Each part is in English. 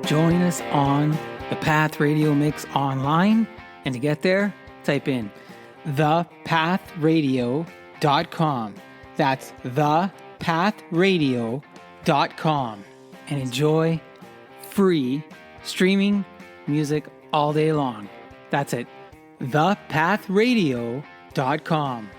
join us on the Path Radio Mix online. And to get there, type in thepathradio.com. That's thepathradio.com. And enjoy free streaming music all day long. That's it. thepathradio.com.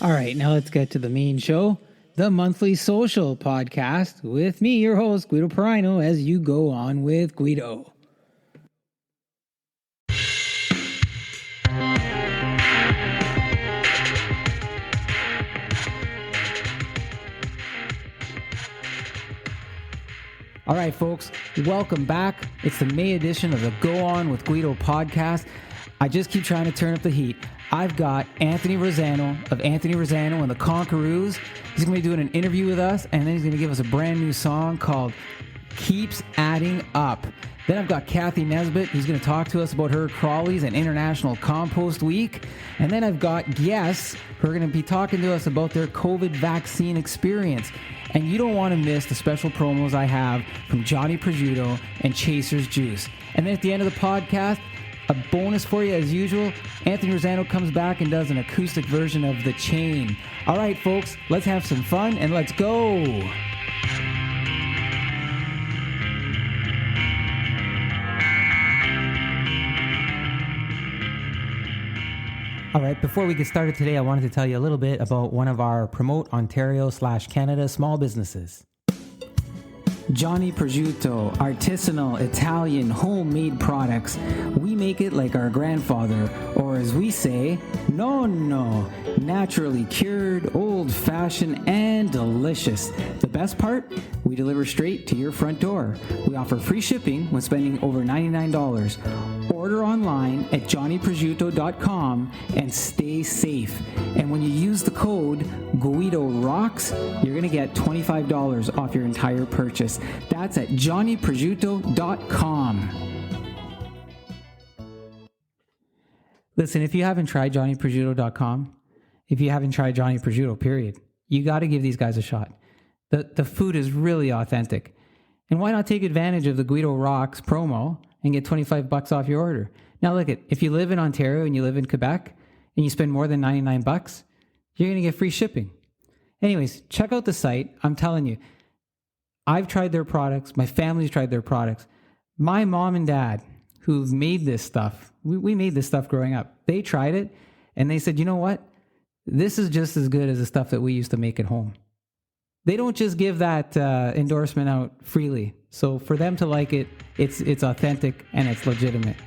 All right, now let's get to the main show, the monthly social podcast with me, your host, Guido Perino, as you go on with Guido. All right, folks, welcome back. It's the May edition of the Go On with Guido podcast. I just keep trying to turn up the heat. I've got Anthony Rosano of Anthony Rosano and the Conqueroos. He's going to be doing an interview with us, and then he's going to give us a brand new song called Keeps Adding Up. Then I've got Kathy Nesbitt, who's going to talk to us about her crawlies and International Compost Week. And then I've got guests who are going to be talking to us about their COVID vaccine experience. And you don't want to miss the special promos I have from Johnny Prosciutto and Chaser's Juice. And then at the end of the podcast, a bonus for you as usual. Anthony Rosano comes back and does an acoustic version of The Chain. All right, folks, let's have some fun and let's go. All right, before we get started today, I wanted to tell you a little bit about one of our Promote Ontario/Canada small businesses. Johnny Prosciutto, artisanal Italian homemade products. We make it like our grandfather, or as we say, Nonno. Naturally cured, old-fashioned, and delicious. The best part? We deliver straight to your front door. We offer free shipping when spending over $99. Order online at johnnyprosciutto.com and stay safe. And when you use the code GuidoRocks, you're going to get $25 off your entire purchase. That's at johnnyprosciutto.com. Listen, if you haven't tried johnnyprosciutto.com, if you haven't tried Johnny Prosciutto, period, you got to give these guys a shot. The food is really authentic. And why not take advantage of the Guido Rocks promo and get $25 off your order? Now look, if you live in Ontario and you live in Quebec and you spend more than $99, you're going to get free shipping. Anyways, check out the site. I'm telling you, I've tried their products. My family's tried their products. My mom and dad, who've made this stuff, we made this stuff growing up. They tried it and they said, you know what? This is just as good as the stuff that we used to make at home. They don't just give that endorsement out freely. So for them to like it, it's authentic and it's legitimate.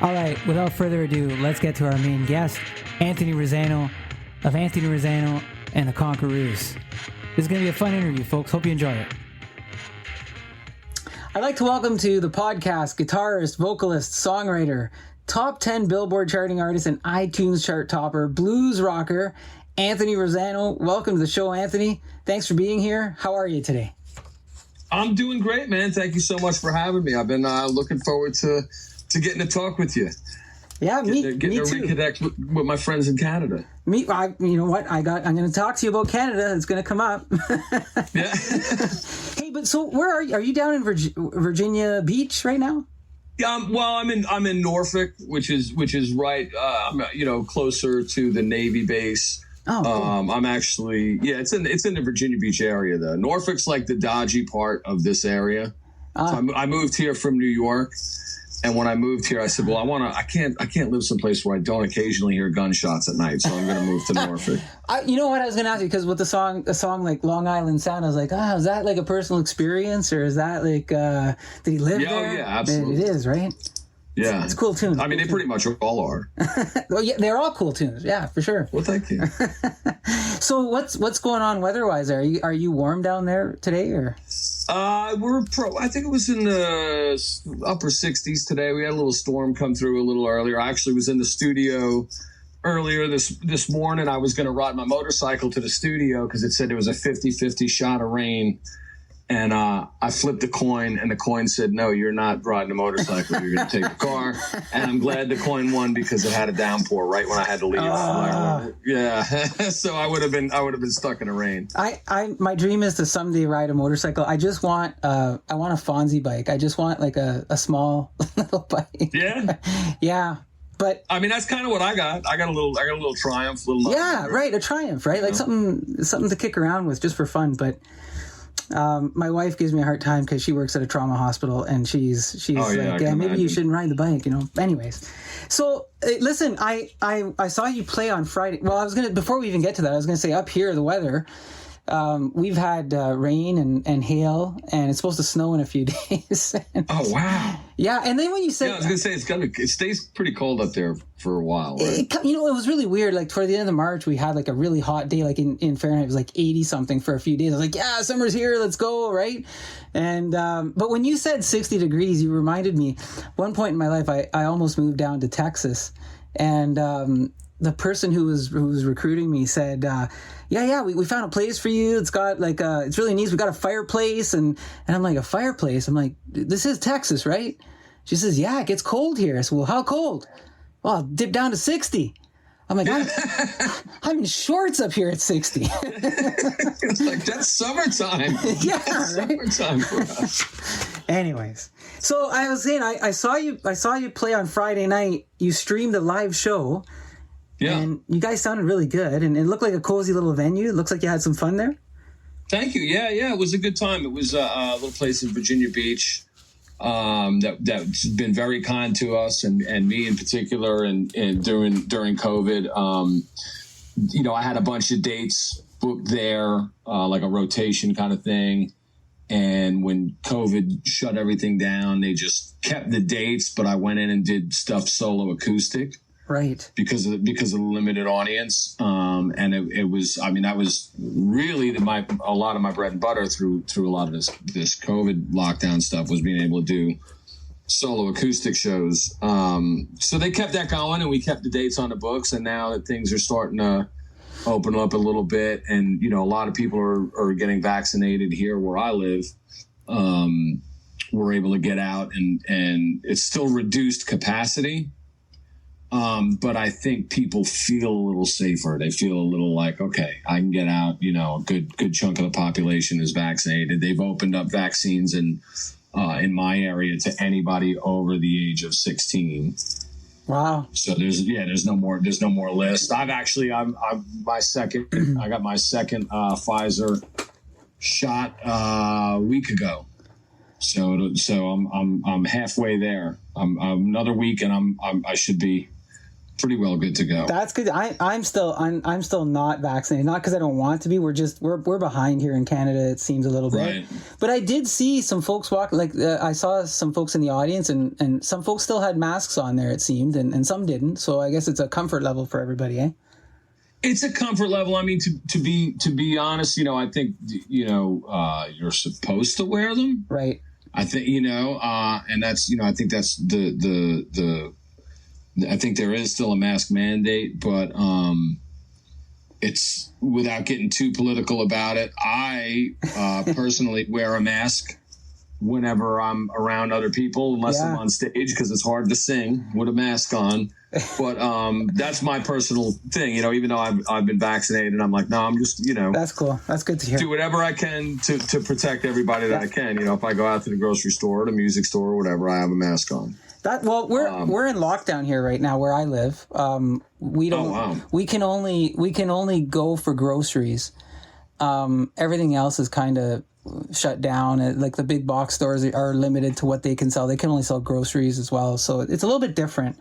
All right, without further ado, let's get to our main guest, Anthony Rosano of Anthony Rosano and the Conqueroos. This is going to be a fun interview, folks. Hope you enjoy it. I'd like to welcome to the podcast guitarist, vocalist, songwriter, top 10 Billboard charting artist, and iTunes chart topper, blues rocker, Anthony Rosano. Welcome to the show, Anthony. Thanks for being here. How are you today? I'm doing great, man. Thank you so much for having me. I've been looking forward to getting to talk with you. Yeah, me to too. Reconnect with my friends in Canada. You know what? I'm going to talk to you about Canada. It's going to come up. Yeah. Hey, but so where are you? Are you down in Virginia Beach right now? Yeah. Well, I'm in Norfolk, which is right. Closer to the Navy base. Oh, cool. I'm actually, it's in the Virginia Beach area though. Norfolk's like the dodgy part of this area. So I moved here from New York, and when I moved here, I said, well, I can't live someplace where I don't occasionally hear gunshots at night. So I'm going to move to Norfolk. You know what I was going to ask you, because with a song like Long Island Sound, I was like, is that like a personal experience, or is that like, did he live there? Oh yeah, absolutely. It is, right? Yeah. It's cool tunes. I mean, they pretty much all are. Well, yeah, they're all cool tunes. Yeah, for sure. Well, thank you. So what's going on weather-wise? Are you warm down there today, or? I think it was in the upper 60s today. We had a little storm come through a little earlier. I actually was in the studio earlier this morning. I was going to ride my motorcycle to the studio because it said there was a 50-50 shot of rain And I flipped a coin, and the coin said, "No, you're not riding a motorcycle. You're going to take a car." And I'm glad the coin won because it had a downpour right when I had to leave. Yeah, so I would have been stuck in the rain. My dream is to someday ride a motorcycle. I just want I want a Fonzie bike. I just want like a small little bike. Yeah, yeah. But I mean, that's kind of what I got. I got a little Triumph, right, a Triumph, right? Like something to kick around with just for fun, but. My wife gives me a hard time because she works at a trauma hospital, and she's like, yeah, maybe you shouldn't ride the bike, Anyways, so listen, I saw you play on Friday. Well, before we even get to that, I was gonna say up here the weather. We've had rain and hail, and it's supposed to snow in a few days. Oh wow! Yeah, and then when you said, I was gonna say it stays pretty cold up there for a while, right? It was really weird. Like toward the end of March, we had like a really hot day, like in Fahrenheit, it was like 80 something for a few days. I was like, yeah, summer's here, let's go, right? And but when you said 60 degrees, you reminded me. One point in my life, I almost moved down to Texas, and the person who was recruiting me said, we found a place for you. It's got like it's really nice. We got a fireplace, and I'm like, a fireplace? I'm like, this is Texas, right? She says, yeah, it gets cold here. I said, well, how cold? Well, I'll dip down to 60. I'm like, I'm in shorts up here at 60. It's like, that's summertime. Yeah, that's right? Summertime for us. Anyways, so I was saying, I saw you play on Friday night. You streamed a live show. Yeah. And you guys sounded really good, and it looked like a cozy little venue. It looks like you had some fun there. Thank you. Yeah, it was a good time. It was a little place in Virginia Beach that's been very kind to us and me in particular. And during COVID, I had a bunch of dates booked there, like a rotation kind of thing. And when COVID shut everything down, they just kept the dates, but I went in and did stuff solo acoustic. Right. Because of the limited audience. And it was, that was really a lot of my bread and butter through a lot of this COVID lockdown stuff, was being able to do solo acoustic shows. So they kept that going, and we kept the dates on the books. And now that things are starting to open up a little bit, and, a lot of people are getting vaccinated here where I live, we're able to get out, and it's still reduced capacity. But I think people feel a little safer. They feel a little like, okay, I can get out. A good chunk of the population is vaccinated. They've opened up vaccines in my area to anybody over the age of 16. Wow. So there's no more list. I got my second Pfizer shot a week ago. So I'm halfway there. I'm another week, and I should be pretty well good to go. That's good. I'm still not vaccinated. Not because I don't want to be. We're behind here in Canada. It seems a little bit. Right. But I did see some folks walk. Like I saw some folks in the audience, and some folks still had masks on there. It seemed, and some didn't. So I guess it's a comfort level for everybody, eh? It's a comfort level. I mean, to be honest, I think you're supposed to wear them, right? I think and that's I think that's the I think there is still a mask mandate, but it's, without getting too political about it, I personally wear a mask whenever I'm around other people, unless I'm on stage, because it's hard to sing with a mask on. But that's my personal thing, even though I've been vaccinated, I'm like, no, I'm just, That's cool. That's good to hear. Do whatever I can to protect everybody that I can. If I go out to the grocery store, the music store, or whatever, I have a mask on. We're in lockdown here right now where I live. We don't. Oh, wow. We can only go for groceries. Everything else is kind of shut down. Like the big box stores are limited to what they can sell. They can only sell groceries as well. So it's a little bit different.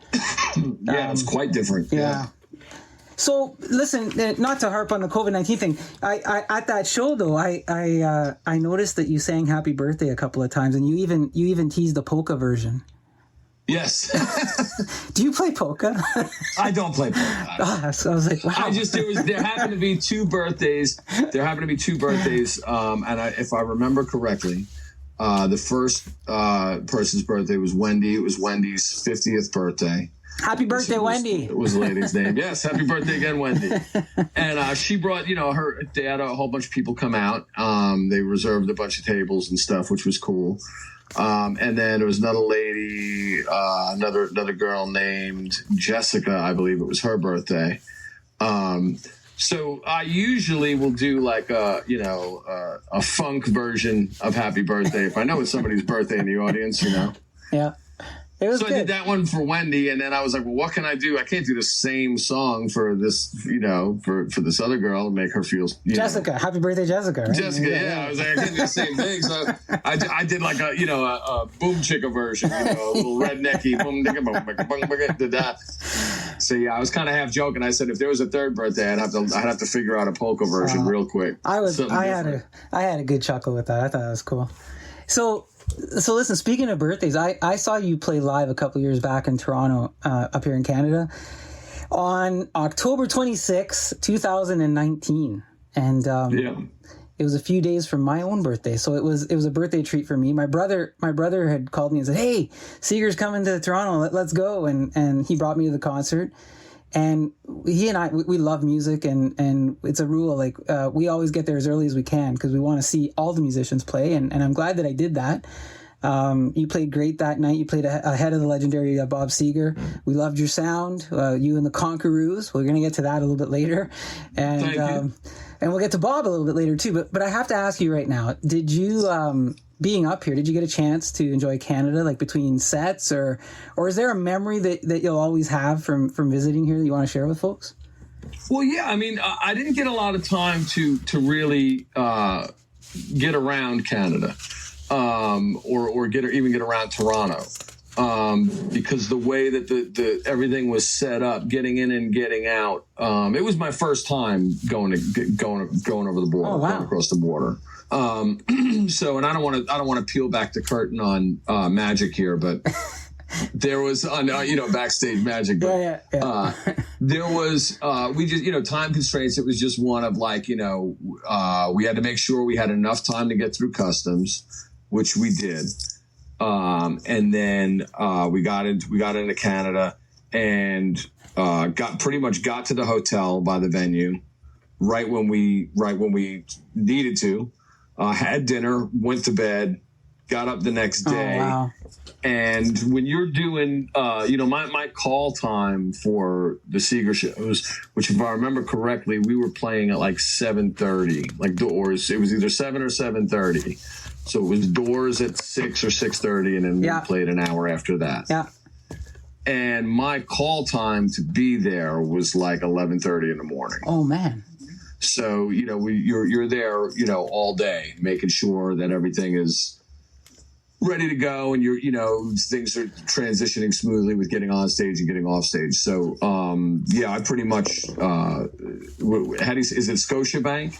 It's quite different. Yeah. So listen, not to harp on the COVID-19 thing. I at that show though, I noticed that you sang "Happy Birthday" a couple of times, and you even teased the polka version. Yes. Do you play polka? I don't play polka. So I was like, wow. There happened to be two birthdays. And if I remember correctly, the first person's birthday was Wendy. It was Wendy's 50th birthday. Happy birthday, Wendy. It was the lady's name. Yes, happy birthday again, Wendy. And she brought, they had a whole bunch of people come out. They reserved a bunch of tables and stuff, which was cool. And then there was another lady, another girl named Jessica, I believe it was her birthday. So I usually will do like a funk version of Happy Birthday if I know it's somebody's birthday in the audience, Yeah. It was so good. I did that one for Wendy, and then I was like, well, what can I do? I can't do the same song for this, for this other girl and make her feel, Jessica. Happy birthday, Jessica. Right? Jessica, yeah. I was like, I can't do the same thing. So I did like a boom chicka version, a little rednecky boom chicka boom chicka did that. So yeah, I was kind of half joking. I said if there was a third birthday, I'd have to figure out a polka version real quick. I had a good chuckle with that. I thought it was cool. So listen, speaking of birthdays, I saw you play live a couple years back in Toronto, up here in Canada, on October 26, 2019. And it was a few days from my own birthday. So it was a birthday treat for me. My brother had called me and said, "Hey, Seeger's coming to Toronto. Let's go." And he brought me to the concert. And he and I, we love music, and it's a rule, like, we always get there as early as we can because we want to see all the musicians play, and I'm glad that I did that. You played great that night. You played ahead of the legendary Bob Seger. We loved your sound, you and the Conqueroos. We're going to get to that a little bit later. And we'll get to Bob a little bit later too. But I have to ask you right now, did you, being up here, did you get a chance to enjoy Canada, like between sets, or is there a memory that you'll always have from visiting here that you want to share with folks? Well, yeah, I mean, I didn't get a lot of time to really get around Canada, or even get around Toronto, because the way that the everything was set up, getting in and getting out, it was my first time going over the border, going across the border. So, and I don't want to peel back the curtain on magic here, but there was backstage magic. But, there was we just time constraints. It was just one of like we had to make sure we had enough time to get through customs, which we did, and then we got into Canada and got to the hotel by the venue right when we needed to. Had dinner, went to bed, got up the next day. Oh, wow. And when you're doing, my call time for the Seeger shows, which if I remember correctly, we were playing at like 7:30, like doors. It was either 7 or 7:30. So it was doors at 6 or 6:30, and then we played an hour after that. Yeah. And my call time to be there was like 11:30 in the morning. Oh, man. So, you're there, all day, making sure that everything is ready to go and things are transitioning smoothly with getting on stage and getting off stage. So, I pretty much, is it Scotiabank?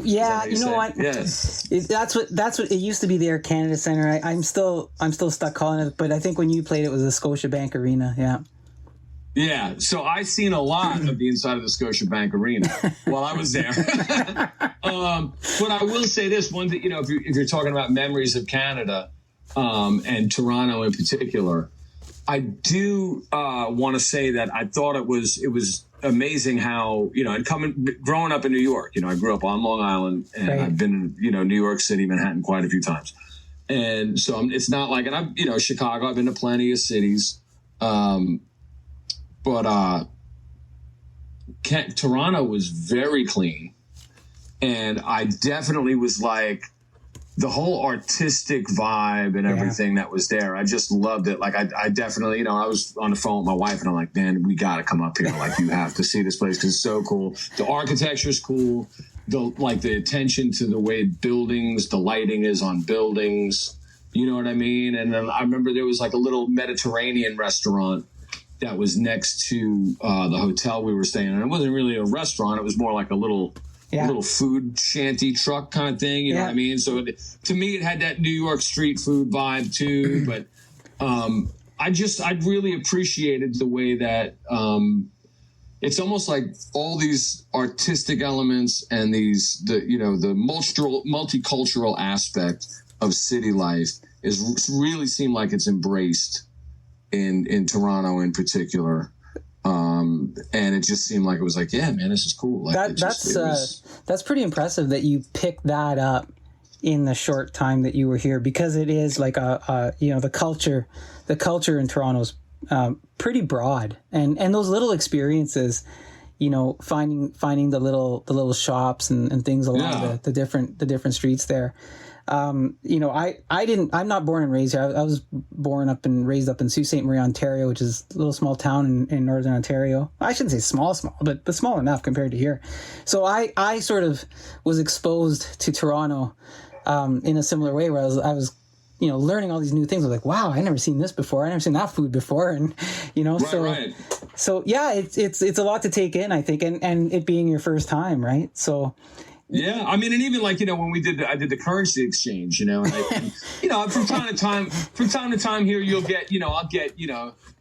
Yeah, you know what? Yes. That's what it used to be, the Air Canada Center. I'm still stuck calling it, but I think when you played it was the Scotiabank Arena. Yeah. Yeah, so I seen a lot of the inside of the Scotiabank Arena while I was there. But I will say this one, that if you're talking about memories of Canada, and Toronto in particular, I do want to say that I thought it was amazing how growing up in New York. I grew up on Long Island, and right. I've been in New York City, Manhattan quite a few times, and so it's not like, and I've Chicago. I've been to plenty of cities. But Toronto was very clean, and I definitely was like the whole artistic vibe and everything that was there. I just loved it. Like I definitely, I was on the phone with my wife, and I'm like, man, we got to come up here. Like, you have to see this place because it's so cool. The architecture is cool. The attention to the way buildings, the lighting is on buildings. You know what I mean? And then I remember there was like a little Mediterranean restaurant that was next to the hotel we were staying in. It wasn't really a restaurant. It was more like a little food shanty truck kind of thing. You know what I mean? So to me, it had that New York street food vibe too. But I really appreciated the way that it's almost like all these artistic elements and the multicultural aspect of city life really seemed like it's embraced in Toronto in particular. And it just seemed like it was like, yeah, man, this is cool. Like that's pretty impressive that you picked that up in the short time that you were here, because it is like the culture in Toronto's pretty broad, and those little experiences, finding the little shops and things along the different streets there. I'm not born and raised here. I was born up and raised up in Sault Ste. Marie, Ontario, which is a little small town in northern Ontario. I shouldn't say small, but small enough compared to here. So I sort of was exposed to Toronto in a similar way, where I was learning all these new things. I was like, wow, I never seen this before. I never seen that food before. And, so yeah, it's a lot to take in, I think, and it being your first time. Right. So, yeah, I mean, and even like, when I did the currency exchange, and from time to time here, you'll get, I'll get,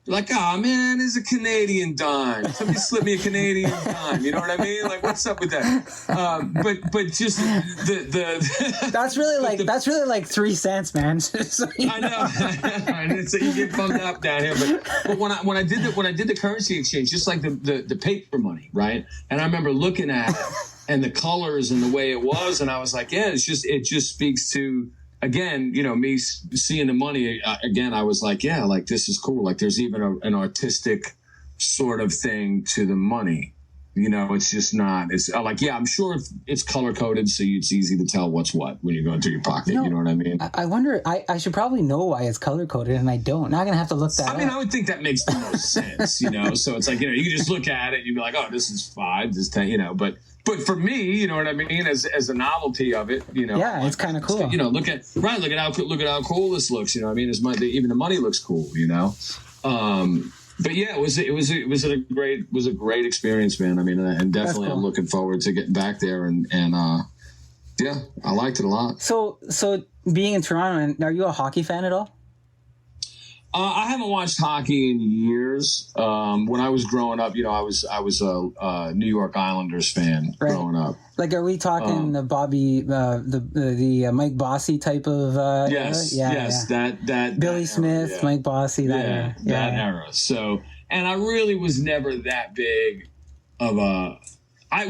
like, oh man, there's a Canadian dime. Somebody slip me a Canadian dime. You know what I mean? Like, what's up with that? But just the that's really like 3 cents, man. So, I know. So you get bummed up down here. But when I did the currency exchange, just like the paper money, right? And I remember looking at it and the colors and the way it was, and I was like, yeah, it just speaks to, again, me seeing the money again. I was like, yeah, like this is cool. Like there's even an artistic sort of thing to the money. It's just not. It's like, yeah, I'm sure it's color coded, so it's easy to tell what's what when you're going through your pocket. You know what I mean? I wonder. I should probably know why it's color coded, and I don't. Now I'm gonna have to look that up. I mean, I would think that makes the most sense. So it's like, you can just look at it and you'd be like, oh, this is 5, this is 10. But for me, you know what I mean, as a novelty of it, yeah, it's kind of cool. Look at how cool this looks. I mean, even the money looks cool. But yeah, it was a great experience, man. I mean, and definitely cool. I'm looking forward to getting back there, and yeah, I liked it a lot. So being in Toronto, are you a hockey fan at all? I haven't watched hockey in years. When I was growing up, I was a New York Islanders fan growing up. Like, are we talking the Bobby, the Mike Bossy type of? Yes, era? Yes. That Billy Smith, era, Mike Bossy, that era. That era. So, and I really was never that big of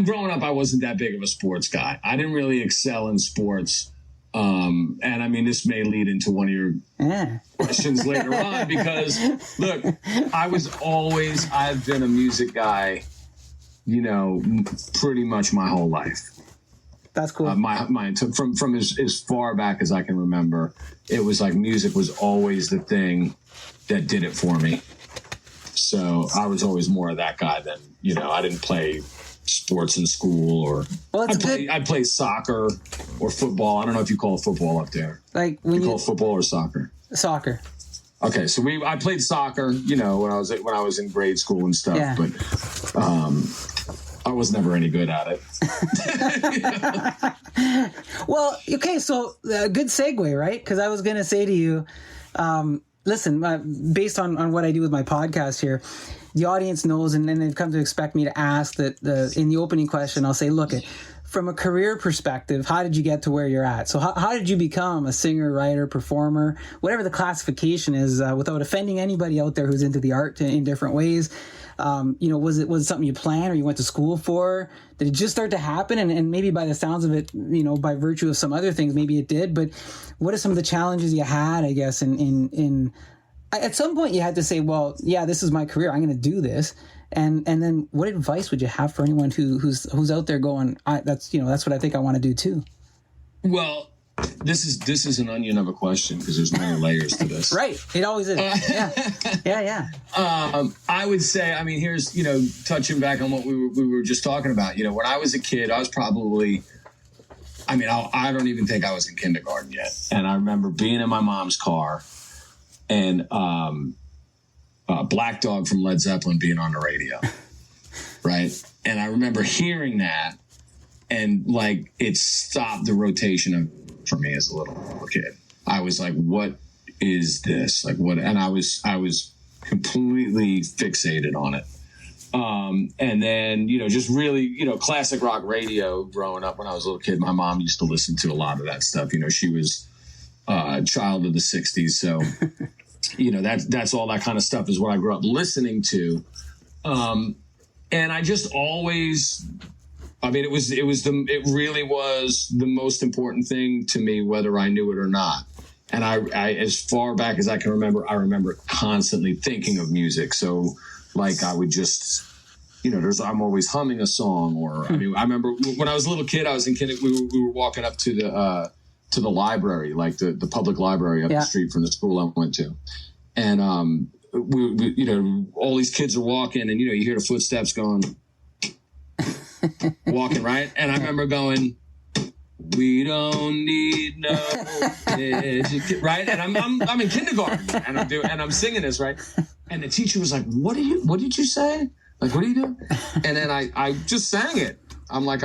growing up, I wasn't that big of a sports guy. I didn't really excel in sports. And I mean, this may lead into one of your questions later on, because look, I've been a music guy, pretty much my whole life. That's cool. From as far back as I can remember, it was like music was always the thing that did it for me. So I was always more of that guy than, I didn't play sports in school, or I play soccer or football. I don't know if you call it football up there. Like when you call it football or soccer? Soccer. Okay, so I played soccer, when I was in grade school and stuff, yeah. But I was never any good at it. Well, okay, so good segue, right? Because I was going to say to you, listen, based on what I do with my podcast here, the audience knows, and then they've come to expect me to ask that in the opening question, I'll say, look, from a career perspective, how did you get to where you're at? So how did you become a singer, writer, performer, whatever the classification is, without offending anybody out there who's into the art in different ways? Was it something you planned or you went to school for? Did it just start to happen? And maybe by the sounds of it, by virtue of some other things, maybe it did. But what are some of the challenges you had, I guess, in at some point you had to say, well, yeah, this is my career. I'm going to do this. And then what advice would you have for anyone who's out there going, that's what I think I want to do too? Well, this is an onion of a question, because there's many layers to this. Right. It always is. Yeah. I would say, I mean, here's, touching back on what we were just talking about, when I was a kid, I was probably, I don't even think I was in kindergarten yet. And I remember being in my mom's car, and Black Dog from Led Zeppelin being on the radio, right? And I remember hearing that, and like it stopped the rotation for me as a little kid. I was like, "What is this? Like what?" And I was completely fixated on it. And then just really classic rock radio. Growing up when I was a little kid, my mom used to listen to a lot of that stuff. She was a child of the '60s, so. that's all that kind of stuff is what I grew up listening to. And I just always, it really was the most important thing to me, whether I knew it or not. And I as far back as I can remember, I remember constantly thinking of music. So like I would just, I'm always humming a song, or I remember when I was a little kid, I was in kindergarten, we were walking up to the library, like the public library up the street from the school I went to. And we all these kids are walking, and you hear the footsteps going, walking, right? And I remember going, "We don't need no education," right? And I'm in kindergarten, and I'm singing this, right? And the teacher was like, "What did you say? Like, what are you doing?" And then I just sang it. I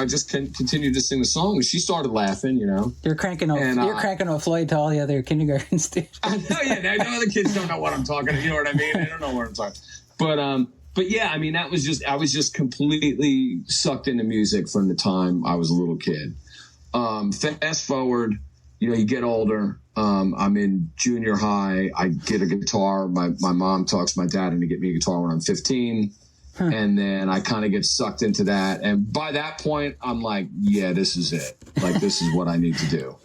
just continued to sing the song, and she started laughing, You're cranking up Floyd to all the other kindergarten students. I know, yeah. The other kids don't know what I'm talking. You know what I mean? They don't know what I'm talking. But yeah, I was just completely sucked into music from the time I was a little kid. Fast forward, you get older. I'm in junior high. I get a guitar. My mom talks my dad into getting me a guitar when I'm 15. And then I kind of get sucked into that. And by that point, I'm like, yeah, this is it. Like, this is what I need to do.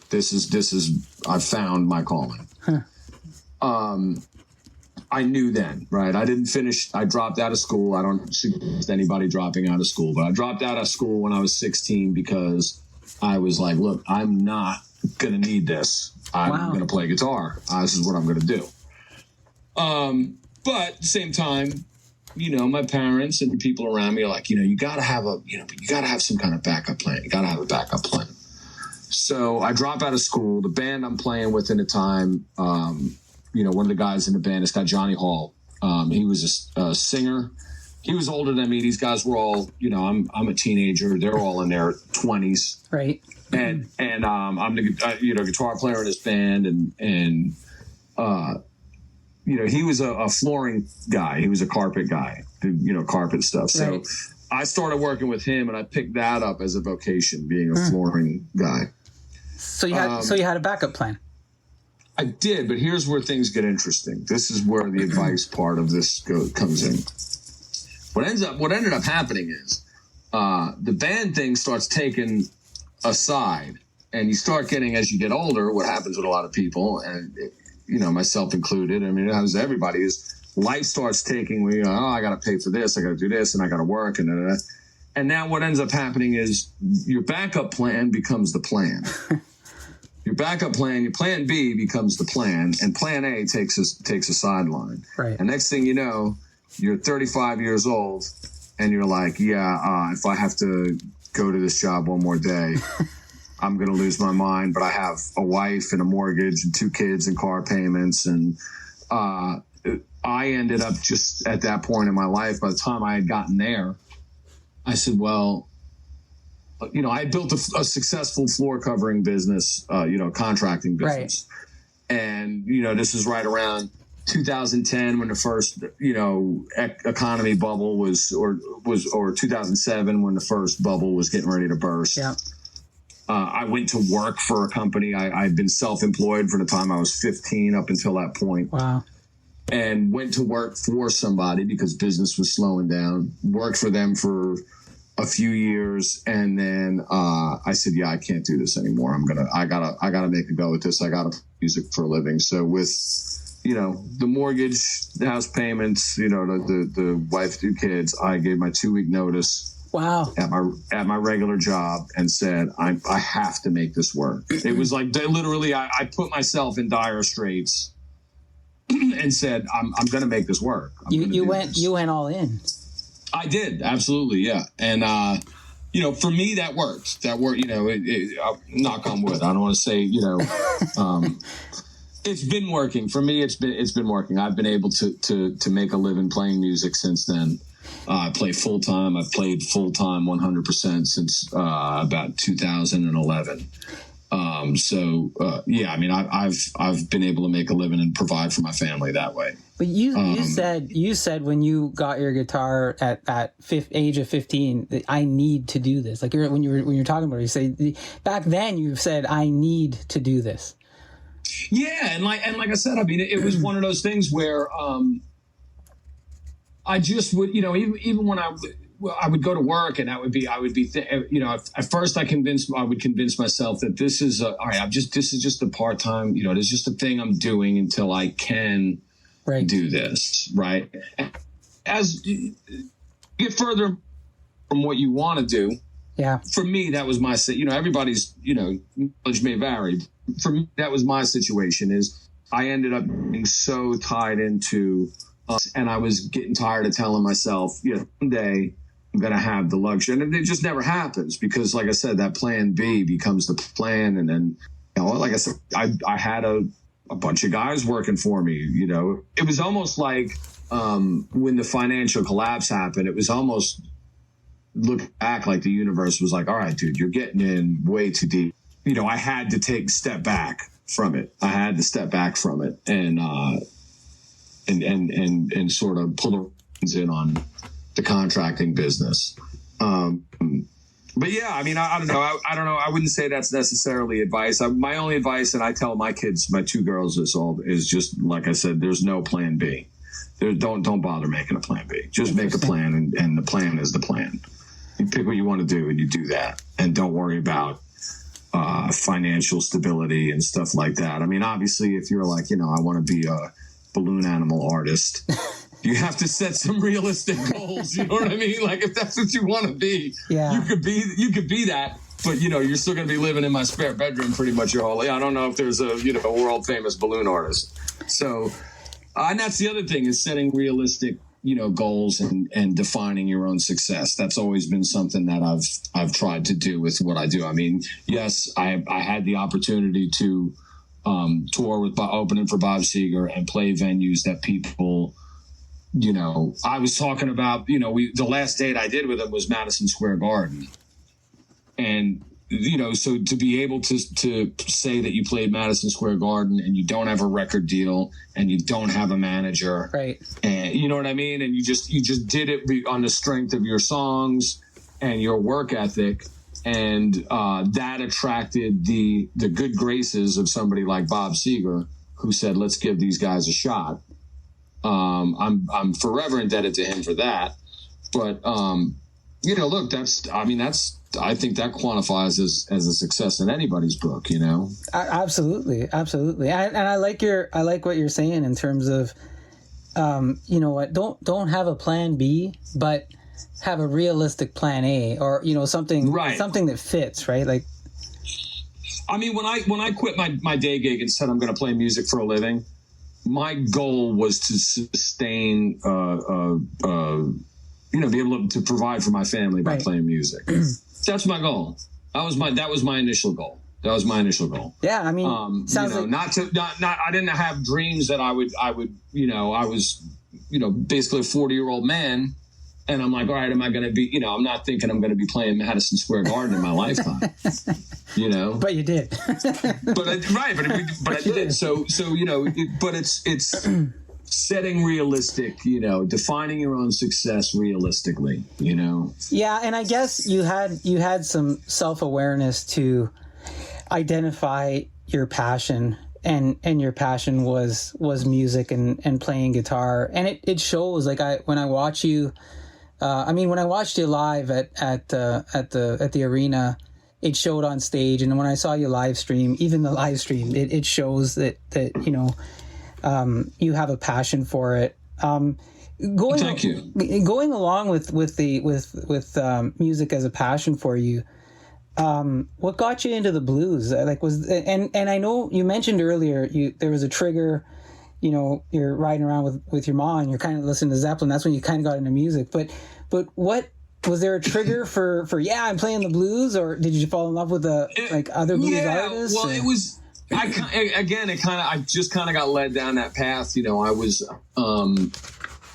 I've found my calling. I knew then, right? I dropped out of school. I don't suggest anybody dropping out of school, but I dropped out of school when I was 16 because I was like, look, I'm not going to need this. I'm going to play guitar. This is what I'm going to do. But at the same time, my parents and the people around me are like, you got to have some kind of backup plan. You got to have a backup plan. So I drop out of school. The band I'm playing with in the time, one of the guys in the band, this guy, Johnny Hall, he was a singer. He was older than me. These guys were all, I'm a teenager. They're all in their 20s. Right. And I'm the, guitar player in this band. And he was a flooring guy. He was a carpet guy, carpet stuff. So right. I started working with him, and I picked that up as a vocation, being a flooring guy. So you had a backup plan. I did, but here's where things get interesting. This is where the advice part of this comes in. What ended up happening is the band thing starts taking a side, and you start getting, as you get older, what happens with a lot of people, and myself included. I mean, it happens to everybody. Is life starts taking, I got to pay for this, I got to do this, and I got to work, and now what ends up happening is your backup plan becomes the plan. Your backup plan, your plan B becomes the plan, and plan A takes a sideline. Right. And next thing you know, you're 35 years old, and you're like, if I have to go to this job one more day, I'm going to lose my mind. But I have a wife and a mortgage and 2 kids and car payments. And I ended up just at that point in my life, by the time I had gotten there, I said, well, I had built a successful floor covering business, contracting business. Right. And, this is right around 2010 when the first, economy bubble was 2007 when the first bubble was getting ready to burst. Yeah. I went to work for a company. I'd been self-employed from the time I was 15 up until that point. Wow. And went to work for somebody because business was slowing down. Worked for them for a few years, and then I said, I can't do this anymore. I gotta make a go at this. I gotta play music for a living. So with, the mortgage, the house payments, the wife, 2 kids, I gave my 2-week notice. Wow. At my regular job, and said, I have to make this work. It was like, literally, I put myself in dire straits and said, I'm going to make this work. You went all in. I did. Absolutely. Yeah. And, for me, that worked. Knock on wood. I don't want to say, it's been working for me. It's been working. I've been able to make a living playing music since then. I play full time. I've played full time 100% since about 2011. I've been able to make a living and provide for my family that way. But you said when you got your guitar at age of 15 that I need to do this. Like when you're talking about it, you say back then you said I need to do this. Yeah, and like I said, I mean, it was one of those things where I just would, even when I would go to work, and I would be, at first I would convince myself that this is all right. This is just a part time, this is just a thing I'm doing until I can do this, right? As you get further from what you want to do, for me that was my, everybody's, knowledge may vary. For me, that was my situation. Is I ended up being so tied into, and I was getting tired of telling myself, someday I'm going to have the luxury. And it just never happens because, like I said, that plan B becomes the plan. And then, like I said, I had a bunch of guys working for me. It was almost like when the financial collapse happened, it was almost looking back like the universe was like, all right, dude, you're getting in way too deep. I had to take a step back from it. I had to step back from it and sort of pull the reins in on the contracting business. But yeah, I mean, I don't know. I don't know. I wouldn't say that's necessarily advice. My only advice, and I tell my kids, my two girls, is just, like I said, there's no plan B. Don't bother making a plan B. Just make a plan, and the plan is the plan. You pick what you want to do, and you do that, and don't worry about financial stability and stuff like that. I mean, obviously, if you're like, I want to be a balloon animal artist, you have to set some realistic goals. You know what I mean? Like, if that's what you want to be, you could be that. But you're still going to be living in my spare bedroom pretty much your whole life. I don't know if there's a world famous balloon artist. So, and that's the other thing, is setting realistic goals and defining your own success. That's always been something that I've tried to do with what I do. I mean, yes, I had the opportunity to tour with opening for Bob Seger and play venues that people, I was talking about, the last date I did with him was Madison Square Garden. And, so to be able to say that you played Madison Square Garden and you don't have a record deal and you don't have a manager, right? And you know what I mean? And you just did it on the strength of your songs and your work ethic. And that attracted the good graces of somebody like Bob Seger, who said, let's give these guys a shot. I'm forever indebted to him for that. But, look, I think that qualifies as a success in anybody's book, Absolutely. Absolutely. And I like what you're saying in terms of, don't have a plan B, but have a realistic plan A, or, something that fits, right? Like, I mean, when I quit my day gig and said I'm going to play music for a living, my goal was to sustain, be able to provide for my family by playing music. That's my goal. That was my initial goal. Yeah, I mean, sounds like I didn't have dreams that I would, I was, basically a 40-year-old man, and I'm like, all right, am I going to be, I'm not thinking I'm going to be playing Madison Square Garden in my lifetime, But you did. but I did. So but it's setting realistic, defining your own success realistically, Yeah, and I guess you had some self-awareness to identify your passion, and your passion was music and playing guitar, and it shows. Like when I watch you, when I watched you live at the arena, it showed on stage, and when I saw you live stream, even the live stream, it shows that you have a passion for it. Thank you. Going along with music as a passion for you, what got you into the blues? And I know you mentioned earlier there was a trigger. You're riding around with your mom and you're kind of listening to Zeppelin. That's when you kind of got into music. But what was there a trigger for I'm playing the blues, or did you fall in love with other blues artists? Well, it was. I just kind of got led down that path. I was,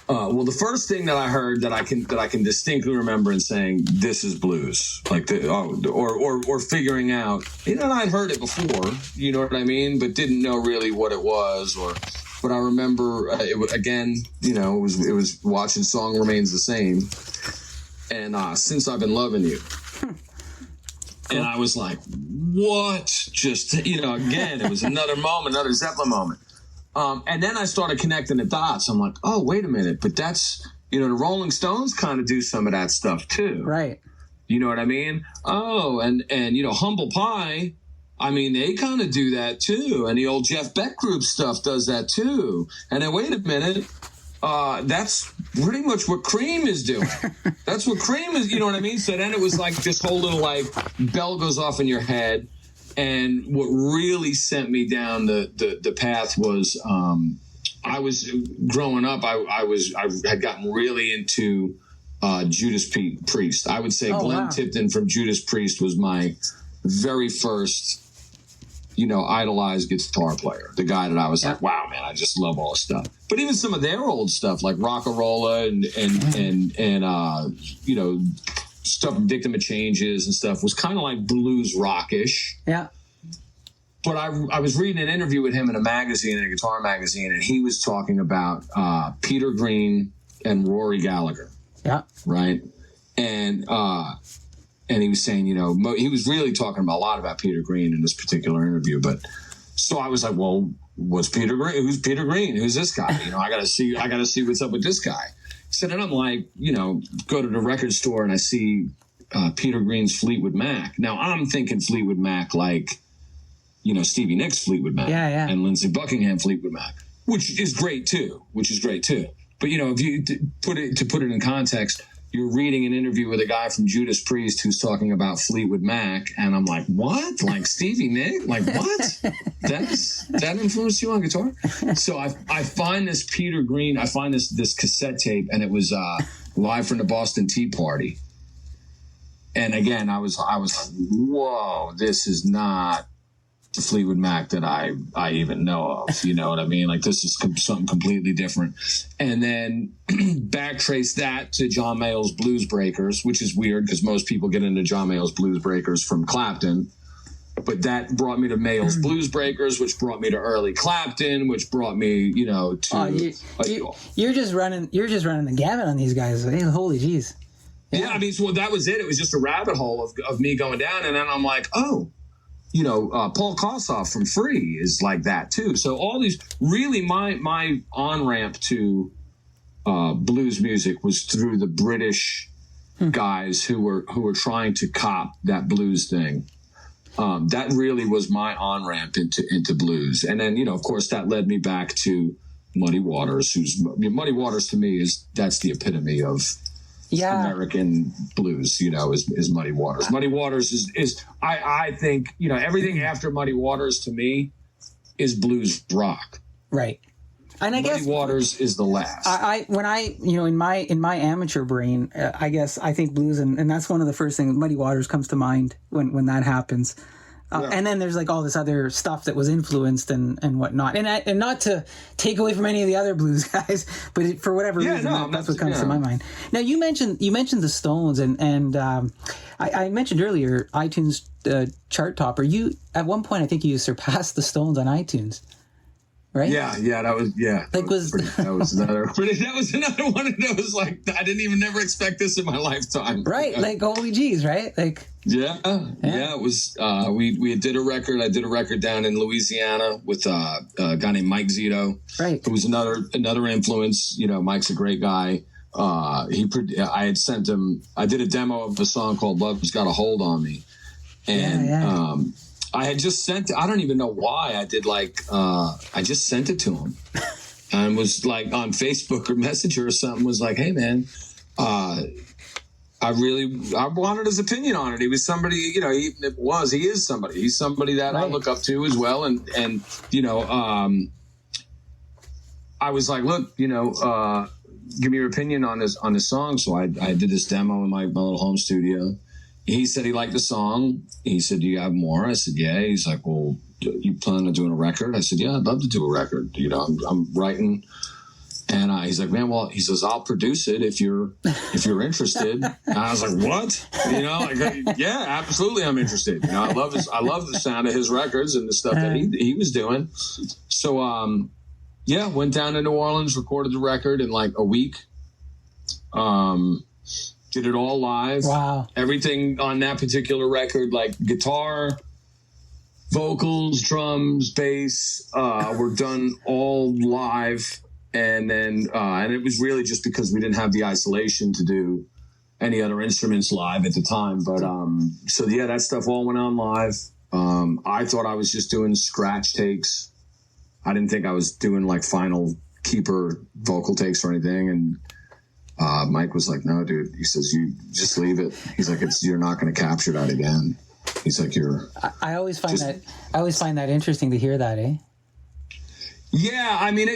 the first thing that I heard that I can distinctly remember and saying, this is blues, or figuring out, I'd heard it before, you know what I mean? But didn't know really what it was, but I remember it was watching Song Remains the Same. And Since I've Been Loving You. And I was like, what? just, again, it was another moment, another Zeppelin moment. And then I started connecting the dots. I'm like, oh, wait a minute. But that's, the Rolling Stones kind of do some of that stuff too. Right. You know what I mean? Oh, and Humble Pie, they kind of do that too. And the old Jeff Beck Group stuff does that too. And then wait a minute. That's pretty much what Cream is doing. That's what Cream is, you know what I mean? So then it was like this whole little bell goes off in your head. And what really sent me down the path was I was growing up. I had gotten really into Judas Priest. I would say Glenn Tipton from Judas Priest was my very first, idolized guitar player. The guy that I was like, wow, man, I just love all this stuff. But even some of their old stuff like Rock-a-Rolla and stuff, Victim of Changes and stuff was kind of like blues rockish. Yeah. But I was reading an interview with him in a magazine, in a guitar magazine, and he was talking about Peter Green and Rory Gallagher. Yeah. Right. And he was saying, he was really talking a lot about Peter Green in this particular interview. But so I was like, well, what's Peter Green? Who's Peter Green? Who's this guy? I got to see what's up with this guy. So then I'm like, go to the record store and I see Peter Green's Fleetwood Mac. Now I'm thinking Fleetwood Mac like, Stevie Nicks Fleetwood Mac and Lindsey Buckingham Fleetwood Mac, which is great too. But if you put it in context, you're reading an interview with a guy from Judas Priest who's talking about Fleetwood Mac, and I'm like, what? Like Stevie Nicks? Like what? That influenced you on guitar? So I find this Peter Green. I find this cassette tape, and it was live from the Boston Tea Party. And again, I was like, whoa, this is not the Fleetwood Mac that I even know of. You know what I mean? Like this is something completely different. And then backtrace that to John Mayall's Blues Breakers, which is weird because most people get into John Mayall's Blues Breakers from Clapton. But that brought me to Mayall's Blues Breakers, which brought me to early Clapton, which brought me, to you're just running the gamut on these guys. Holy jeez. Yeah, so that was it. It was just a rabbit hole of me going down, and then I'm like, oh. Paul Kossoff from Free is like that too. So all these really my on-ramp to blues music was through the British guys who were trying to cop that blues thing. That really was my on-ramp into blues. And then, of course that led me back to Muddy Waters, Muddy Waters to me that's the epitome of American blues, is Muddy Waters. Muddy Waters is I think, everything after Muddy Waters to me is blues rock. Right. And I guess Muddy Waters is the last. In my amateur brain, I guess I think blues and that's one of the first things. Muddy Waters comes to mind when that happens. And then there's like all this other stuff that was influenced and whatnot. And not to take away from any of the other blues guys, but for whatever reason, that's what comes to my mind. Now you mentioned the Stones and I mentioned earlier iTunes chart topper. You at one point I think you surpassed the Stones on iTunes. Right? Yeah, that was that was another one of those like I didn't even never expect this in my lifetime. Right, like holy geez, right? Like yeah. It was we did a record. I did a record down in Louisiana with a guy named Mike Zito. Right, who was another influence. Mike's a great guy. I had sent him. I did a demo of a song called "Love's Got a Hold on Me," and I had just sent. I don't even know why I did. I just sent it to him, and was like on Facebook or Messenger or something. Was like, hey man, I wanted his opinion on it. He was somebody, he is somebody. He's somebody that I look up to as well. And I was like, look, give me your opinion on this song. So I did this demo in my little home studio. He said he liked the song. He said, do you have more? I said, yeah. He's like, well, you plan on doing a record? I said, yeah, I'd love to do a record. I'm writing. And he's like, man, well, he says, I'll produce it if you're interested. And I was like, what? Yeah, absolutely. I'm interested. I love the sound of his records and the stuff that he was doing. So, went down to New Orleans, recorded the record in like a week. Did it all live. Wow. Everything on that particular record, like guitar, vocals, drums, bass, were done all live. And then, and it was really just because we didn't have the isolation to do any other instruments live at the time. But, so yeah, that stuff all went on live. I thought I was just doing scratch takes. I didn't think I was doing like final keeper vocal takes or anything. And, Mike was like, no, dude, he says, you just leave it. He's like, you're not going to capture that again. He's like, I always find that interesting to hear that, eh? Yeah, I mean,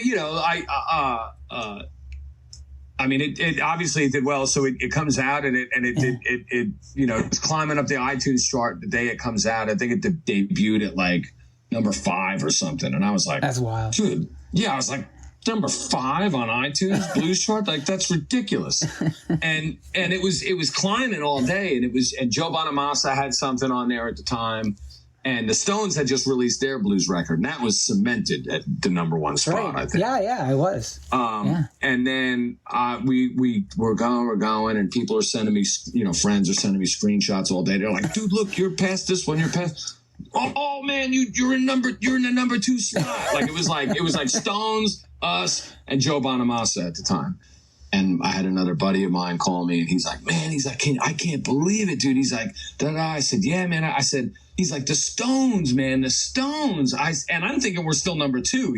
it obviously it did well. So it comes out and it it's climbing up the iTunes chart the day it comes out. I think it debuted at like number 5 or something. And I was like, that's wild, dude. Yeah, I was like, number 5 on iTunes blues chart, like that's ridiculous. And it was climbing all day, and Joe Bonamassa had something on there at the time. And the Stones had just released their blues record, and that was cemented at the number 1 spot, right. I think. Yeah, it was. And then we're going, and people are sending me, friends are sending me screenshots all day. They're like, dude, look, you're past this one, you're past. Oh man, you're in the number 2 spot. Like it was like Stones, us, and Joe Bonamassa at the time. And I had another buddy of mine call me, and he's like, man, I can't believe it, dude. He's like, da-da. I said, yeah, man. I said, he's like, the Stones, man, the Stones. And I'm thinking we're still number 2,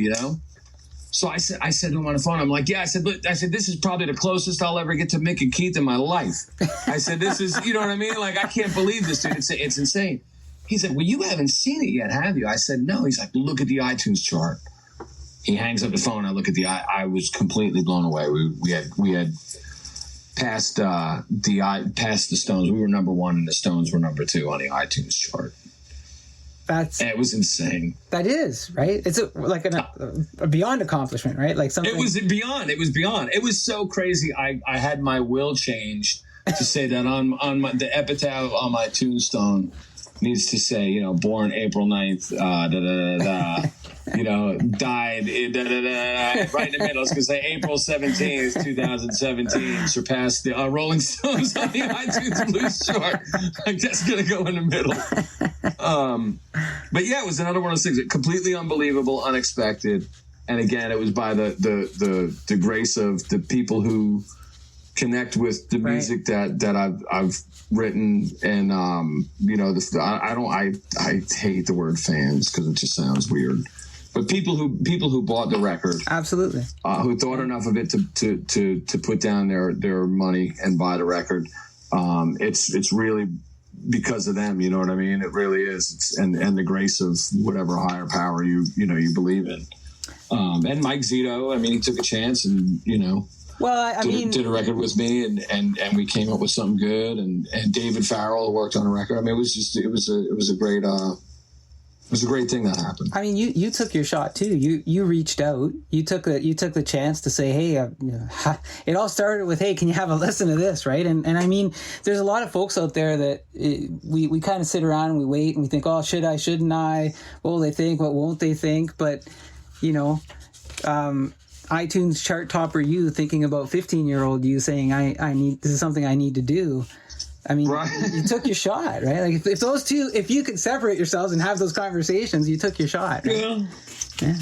So I said to him on the phone, I'm like, yeah, I said, this is probably the closest I'll ever get to Mick and Keith in my life. I said, this is, you know what I mean? Like, I can't believe this, dude. It's insane. He said, well, you haven't seen it yet, have you? I said, no. He's like, look at the iTunes chart. He hangs up the phone. I look at I was completely blown away. We had passed the Stones. We were number 1 and the Stones were number 2 on the iTunes chart. It was insane. That is, right? It's a beyond accomplishment, right? Like something. It was beyond. It was so crazy. I had my will changed to say that on the epitaph on my tombstone needs to say, born April 9th, died right in the middle. It's going to say April 17th, 2017, surpassed the Rolling Stones on the iTunes blues chart. Like, that's going to go in the middle. But yeah, it was another one of those things. Completely unbelievable, unexpected. And again, it was by the grace of the people connect with the music that I've written, and I hate the word fans because it just sounds weird. But people who bought the record, absolutely, who thought enough of it to put down their money and buy the record, it's really because of them. You know what I mean? It really is. It's and the grace of whatever higher power you believe in. And Mike Zito, I mean, he took a chance and Well, I mean, did a record with me, and we came up with something good. And David Farrell worked on a record. I mean, it was a great thing that happened. I mean, you took your shot too. You reached out. You took the chance to say, hey, it all started with, hey, can you have a listen to this, right? And I mean, there's a lot of folks out there that we kind of sit around and we wait and we think, oh, should I, shouldn't I? What will they think? What won't they think? But iTunes chart topper you thinking about 15-year-old you saying this is something I need to do. I mean, right. You took your shot, right? Like if those two, if you could separate yourselves and have those conversations, you took your shot. Right? Yeah.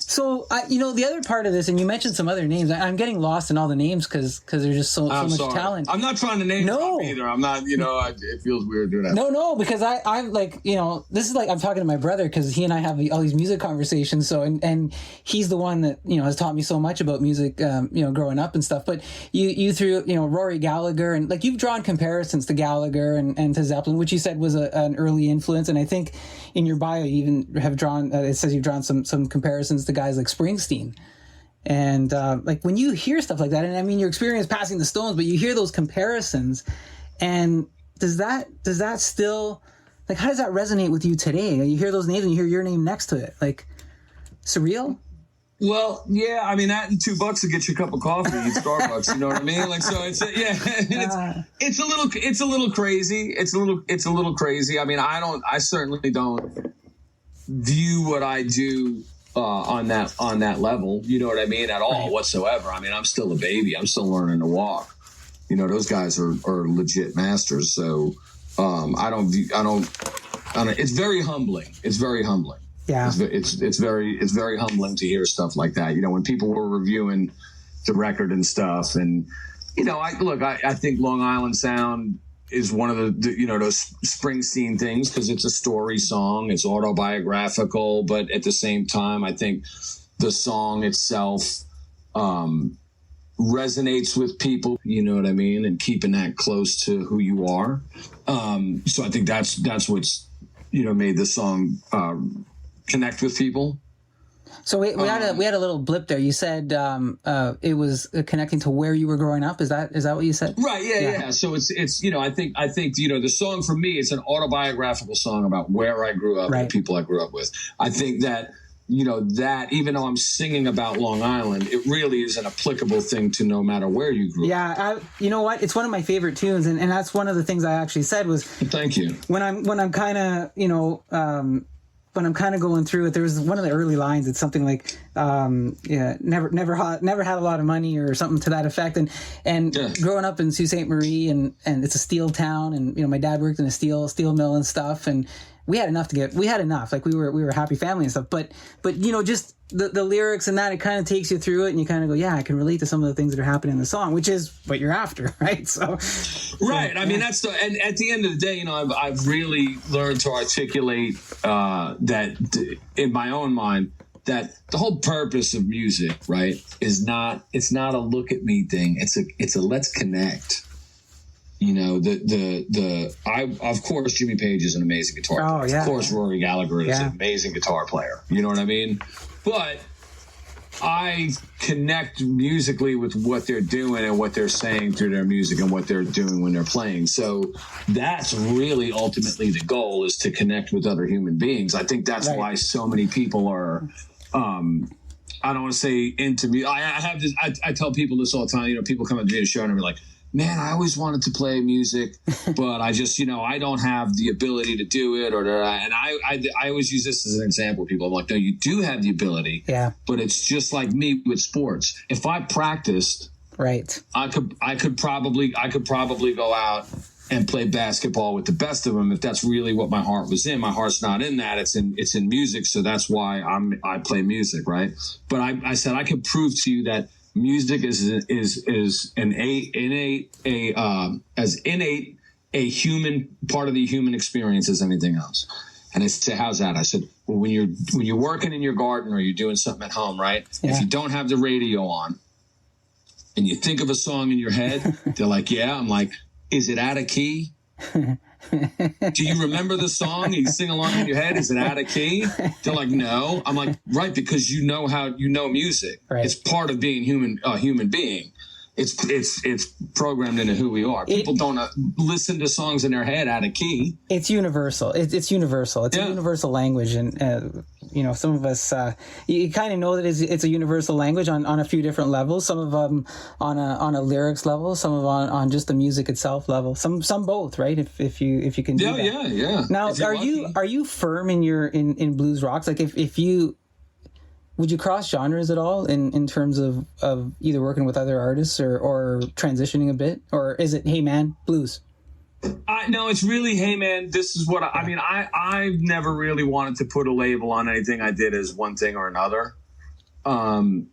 So, the other part of this, and you mentioned some other names. I'm getting lost in all the names because there's just so much talent. I'm not trying to name them either. I'm not, it feels weird doing that. No, because I'm like, this is like I'm talking to my brother because he and I have all these music conversations. So, and he's the one that, has taught me so much about music, growing up and stuff. But you threw, Rory Gallagher, and like you've drawn comparisons to Gallagher and to Zeppelin, which you said was an early influence. And I think in your bio, you even have drawn, it says you've drawn some comparisons to guys like Springsteen. And like when you hear stuff like that, and I mean your experience passing the Stones, but you hear those comparisons, and does that still, like, how does that resonate with you today? You hear those names and you hear your name next to it, like, surreal? Well, yeah, I mean, that and $2 to get you a cup of coffee at Starbucks, you know what I mean? Like, so it's it's a little crazy. It's a little crazy. I mean, I certainly don't view what I do on that level, you know what I mean, at all whatsoever. I mean, I'm still a baby. I'm still learning to walk. Those guys are legit masters. So I don't it's very humbling. It's very humbling. Yeah. It's very humbling to hear stuff like that. You know, when people were reviewing the record and stuff, and you know, I think Long Island Sound is one of the you know, those Springsteen things, because it's a story song, it's autobiographical, but at the same time, I think the song itself resonates with people, you know what I mean, and keeping that close to who you are. So I think that's what's, you know, made the song connect with people. So we had a little blip there. You said it was connecting to where you were growing up. Is that what you said? Right. Yeah. So it's you know, I think you know, the song for me, it's an autobiographical song about where I grew up, right, and the people I grew up with. I think that, you know, that even though I'm singing about Long Island, it really is an applicable thing to no matter where you grew up. Yeah, you know what? It's one of my favorite tunes, and that's one of the things I actually said was. Thank you. When I'm kind of, you know, when I'm kind of going through it, there's one of the early lines. It's something like, never had a lot of money, or something to that effect. And yeah, growing up in Sault Ste. Marie, and it's a steel town, and you know, my dad worked in a steel mill and stuff, and we had enough. Like we were a happy family and stuff. But you know, just the lyrics and that, it kind of takes you through it, and you kind of go, yeah, I can relate to some of the things that are happening in the song, which is what you're after, right? So, right. I mean, and at the end of the day, you know, I've really learned to articulate that in my own mind, that the whole purpose of music, right, it's not a look at me thing. It's a let's connect. You know, of course, Jimmy Page is an amazing guitar player. Oh, yeah. Of course, Rory Gallagher is an amazing guitar player. You know what I mean? But I connect musically with what they're doing and what they're saying through their music and what they're doing when they're playing. So that's really ultimately the goal, is to connect with other human beings. I think that's why so many people are, I don't want to say into me. I have this, I tell people this all the time. You know, people come up to me at a show and they're like, man, I always wanted to play music, but I just, you know, I don't have the ability to do it. And I always use this as an example. People, I'm like, no, you do have the ability. Yeah. But it's just like me with sports. If I practiced, right, I could probably go out and play basketball with the best of them if that's really what my heart was in. My heart's not in that. It's in music. So that's why I play music, right? But I said I could prove to you that music is as innate a human part of the human experience as anything else. And I said, how's that? I said, well, when you're working in your garden or you're doing something at home, right? Yeah. If you don't have the radio on and you think of a song in your head, they're like, yeah. I'm like, is it out of key? Do you remember the song? You sing along in your head. Is it out of key? They're like, no. I'm like, right, because you know music. Right. It's part of being a human being. It's programmed into who we are. People don't listen to songs in their head out of key. It's universal. It's universal. It's a universal language, and you know, some of us you kind of know that it's a universal language on a few different levels. Some of them on a lyrics level, some of them on just the music itself level. Some both, right? If you can do that. Yeah. Now, are you firm in your in blues rocks? Like if you. Would you cross genres at all in terms of either working with other artists or transitioning a bit? Or is it, hey, man, blues? No, it's really, hey, man, this is what I mean, I've never really wanted to put a label on anything I did as one thing or another. I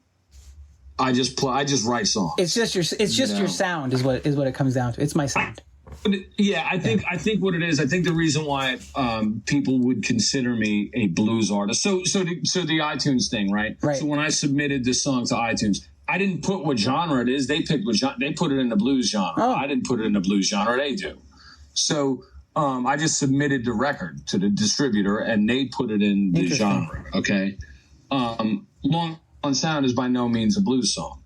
just write songs. It's just your sound is what it comes down to. It's my sound. Yeah, I think what it is, I think the reason why people would consider me a blues artist. So the iTunes thing, right? Right. So when I submitted this song to iTunes, I didn't put what genre it is. They picked they put it in the blues genre. Oh. I didn't put it in the blues genre. They do. So I just submitted the record to the distributor, and they put it in the genre. Okay. Long on Sound is by no means a blues song,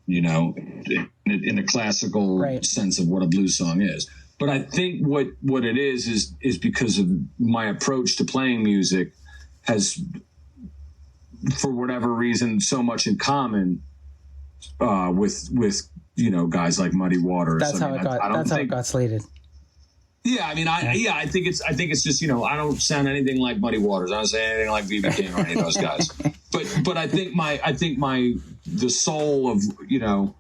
you know, in a classical sense of what a blues song is. But I think what it is because of my approach to playing music has, for whatever reason, so much in common with you know, guys like Muddy Waters. That's how it got slated. Yeah, I mean, I think it's just, you know, I don't sound anything like Muddy Waters. I don't say anything like vVaccine or any of those guys. But I think the soul of, you know,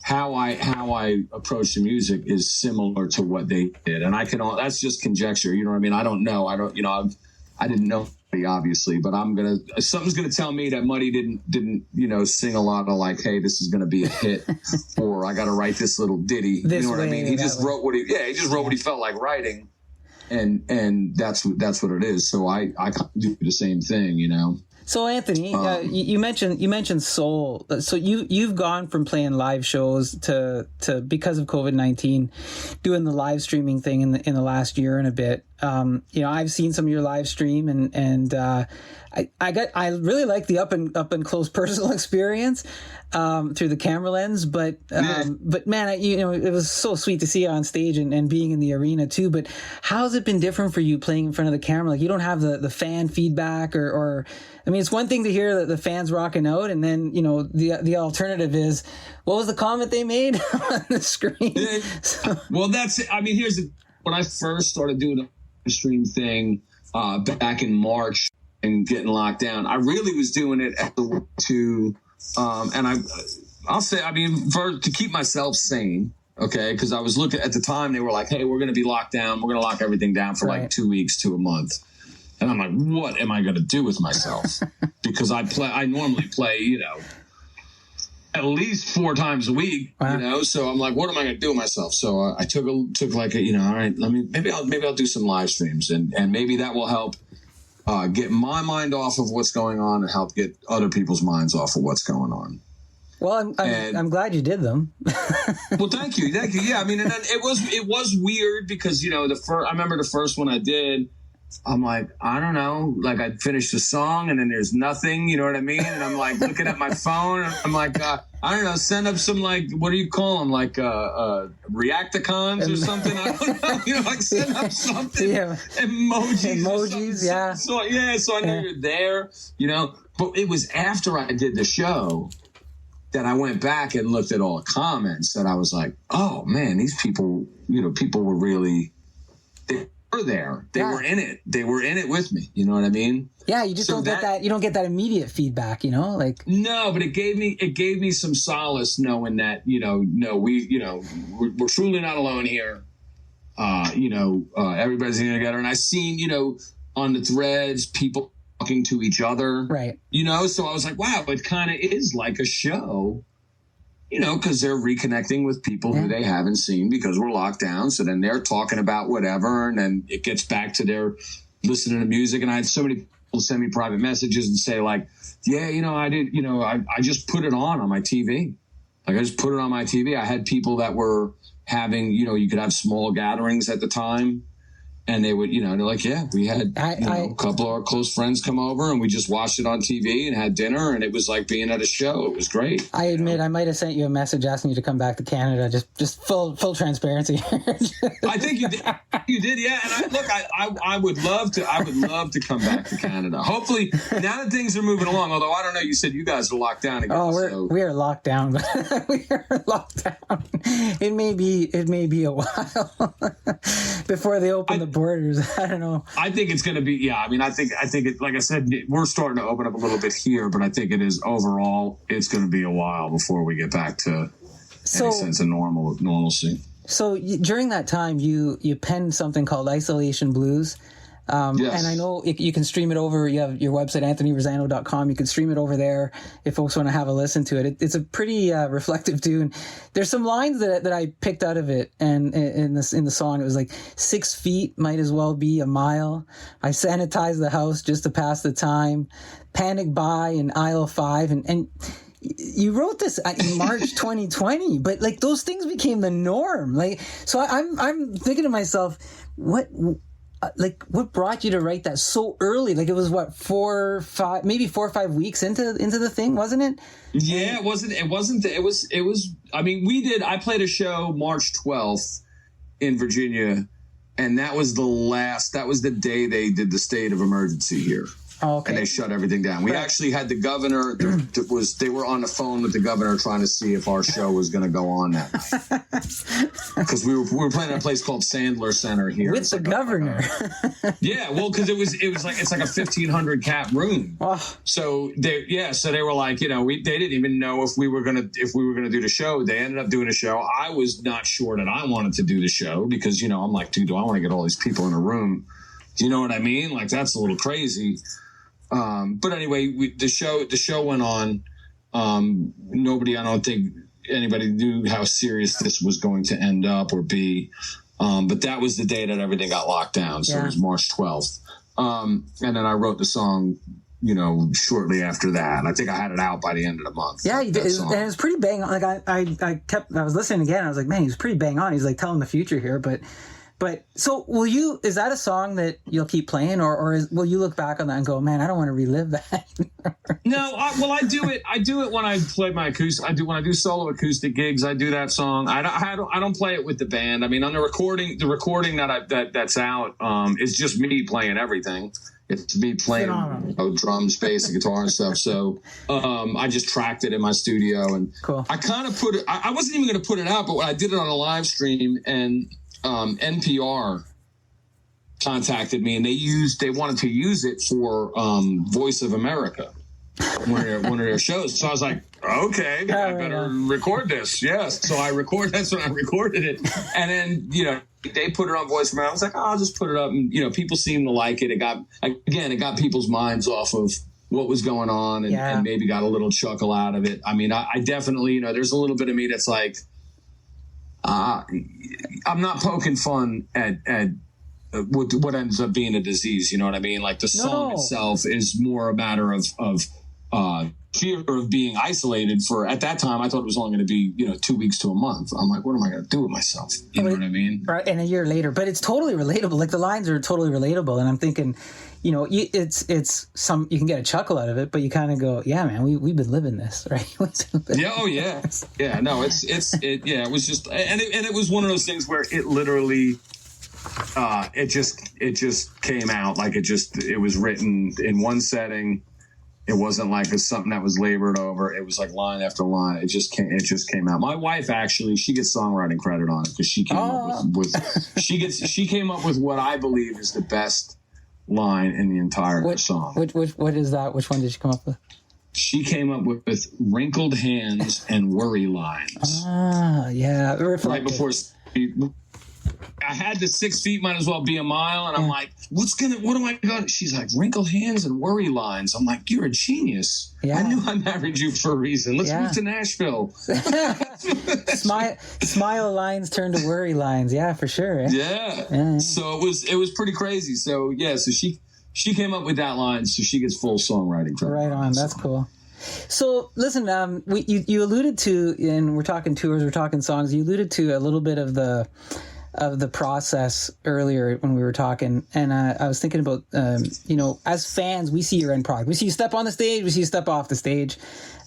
how I approach the music is similar to what they did, and that's just conjecture. You know what I mean? I don't know. I didn't know, obviously, but something's gonna tell me that Muddy didn't sing a lot of like, hey, this is gonna be a hit, or I got to write this little ditty. You know what I mean? He just wrote what he felt like writing, and that's what it is. So I do the same thing, So Anthony, you mentioned soul. So you've gone from playing live shows to because of COVID-19, doing the live streaming thing in the last year and a bit. I've seen some of your live stream, and I really like the up and close personal experience through the camera lens. But man, it was so sweet to see you on stage and being in the arena too. But how's it been different for you playing in front of the camera? Like, you don't have the fan feedback or I mean, it's one thing to hear that the fans rocking out, and then the alternative is, what was the comment they made on the screen? Well, that's it. I mean, when I first started doing the stream thing back in March and getting locked down, I really was doing it I'll say, I mean, to keep myself sane. Okay, because I was looking at the time, they were like, hey, we're going to be locked down. We're going to lock everything down for like 2 weeks to a month. And I'm like, what am I going to do with myself? Because I normally play, at least 4 times a week, so I'm like, what am I going to do with myself? So I took like a, all right, maybe I'll do some live streams, and maybe that will help get my mind off of what's going on and help get other people's minds off of what's going on. Well, I'm glad you did them. Well, thank you. Yeah, I mean, and then it was weird because I remember the first one I did. I'm like, I don't know, like I finished the song and then there's nothing, you know what I mean? And I'm like looking at my phone. And I'm like, I don't know, send up some like, what do you call them? Like reacticons or something. I don't know, like send up something. Yeah. Emojis, yeah. So I know you're there, But it was after I did the show that I went back and looked at all the comments that I was like, oh man, these people, people were really, they were there. They were in it. They were in it with me. You know what I mean? Yeah, you just don't get that. You don't get that immediate feedback. Like no, but it gave me some solace knowing that we're truly not alone here. Everybody's in together, and I seen on the threads people talking to each other, right? So I was like, wow, it kind of is like a show. Because they're reconnecting with people who they haven't seen because we're locked down. So then they're talking about whatever, and then it gets back to their listening to music. And I had so many people send me private messages and say like, yeah, I did, I just put it on my TV. Like I just put it on my TV. I had people that were having, you could have small gatherings at the time. And they would, they're like, yeah, we had a couple of our close friends come over and we just watched it on TV and had dinner, and it was like being at a show. It was great. I admit I might have sent you a message asking you to come back to Canada. Just full transparency. I think you did. You did, yeah. And I would love to come back to Canada. Hopefully, now that things are moving along. Although I don't know, you said you guys are locked down again. Oh, we are locked down. We are locked down. It may be a while before they open the borders. I don't know. I think it's going to be, I mean, I think it, like I said, we're starting to open up a little bit here, but I think it is overall, it's going to be a while before we get back to any sense of normalcy. So during that time, you penned something called Isolation Blues. Yes. And I know you can stream it over. You have your website, AnthonyRosano.com. You can stream it over there if folks want to have a listen to it. It's a pretty reflective tune. There's some lines that I picked out of it, and in the song, it was like 6 feet might as well be a mile. I sanitize the house just to pass the time. Panic buy in aisle 5, and you wrote this in March 2020, but like those things became the norm. Like, so I'm thinking to myself, what brought you to write that so early? Like it was 4 or 5 weeks into the thing, wasn't it? Yeah, it wasn't. It was. I mean, I played a show March 12th in Virginia, and that was the day they did the state of emergency here. Oh, okay. And they shut everything down. We actually had the governor, they were on the phone with the governor trying to see if our show was going to go on that night. Because we were playing at a place called Sandler Center here. With the governor. Yeah, well, because it's like a 1,500 cap room. Oh. So they were like, they didn't even know if we were gonna do the show. They ended up doing a show. I was not sure that I wanted to do the show because I'm like, dude, do I want to get all these people in a room? Do you know what I mean? Like, that's a little crazy. But anyway, the show went on. I don't think anybody knew how serious this was going to end up or be. But that was the day that everything got locked down. So It was March 12th. And then I wrote the song, shortly after that. I think I had it out by the end of the month. Yeah, and it was pretty bang on. Like I was listening again. I was like, man, he's pretty bang on. He's like telling the future here, but so is that a song that you'll keep playing or will you look back on that and go, man, I don't want to relive that? No, I do it. I do it when I play my acoustic. When I do solo acoustic gigs, I do that song. I don't play it with the band. I mean, on the recording that's out, is just me playing everything. It's me playing drums, bass, and guitar and stuff. So I just tracked it in my studio and cool. I kind of put it. I wasn't even going to put it out, but I did it on a live stream and NPR contacted me and they wanted to use it for Voice of America, one of their shows. So I was like, okay, I better record this. Yes. So that's when I recorded it. And then, they put it on Voice of America. I was like, I'll just put it up. And, people seemed to like it. It got people's minds off of what was going on and maybe got a little chuckle out of it. I mean, I definitely, there's a little bit of me that's like, I'm not poking fun at what ends up being a disease. You know what I mean? Like the song itself is more a matter of fear of being isolated for, at that time, I thought it was only going to be, 2 weeks to a month. I'm like, what am I going to do with myself? You know what I mean? Right. And a year later, but it's totally relatable. Like the lines are totally relatable. And I'm thinking, it's some, you can get a chuckle out of it, but you kind of go, yeah, man, we've been living this, right? Yeah. Oh yeah. Yeah. No, it was just, and it was one of those things where it literally, it just came out like it was written in one setting. It wasn't like something that was labored over. It was like line after line. It just came out. My wife actually, she gets songwriting credit on it because she came up with she came up with what I believe is the best line in the entire song. What is that? Which one did she come up with? She came up with wrinkled hands and worry lines. Yeah. Right before I had the 6 feet might as well be a mile, and I'm like, what am I going to? She's like, wrinkled hands and worry lines. I'm like, you're a genius. Yeah. I knew I married you for a reason. Let's move to Nashville. Smile lines turn to worry lines. Yeah, for sure. Yeah. So it was pretty crazy. So so she came up with that line, so she gets full songwriting credit. Right on. That's cool. So listen, you alluded to, and we're talking tours, we're talking songs. You alluded to a little bit of the process earlier when we were talking, and I was thinking about as fans, we see your end product. We see you step on the stage, we see you step off the stage,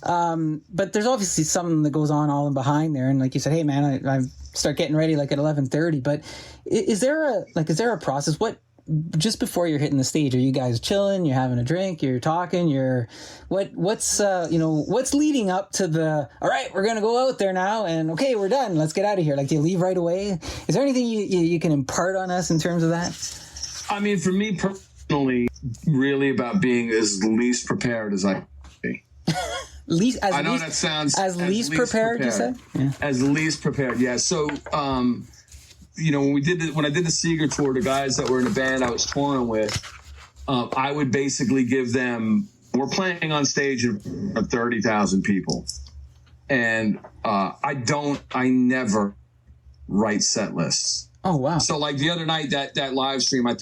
but there's obviously something that goes on all in behind there. And like you said, hey man, I start getting ready like at 11:30. But is there a process? What, just before you're hitting the stage, are you guys chilling? You're having a drink? You're talking? What's leading up to the, all right, we're gonna go out there now, and okay, we're done. Let's get out of here. Like, do you leave right away? Is there anything you can impart on us in terms of that? I mean, for me personally, really about being as least prepared as I can be. That sounds as least prepared. You said as least prepared. Yeah. So. When I did the Seeger tour, the guys that were in the band I was touring with, I would basically give them, we're playing on stage of 30,000 people. And I never write set lists. Oh, wow. So like the other night, that live stream, I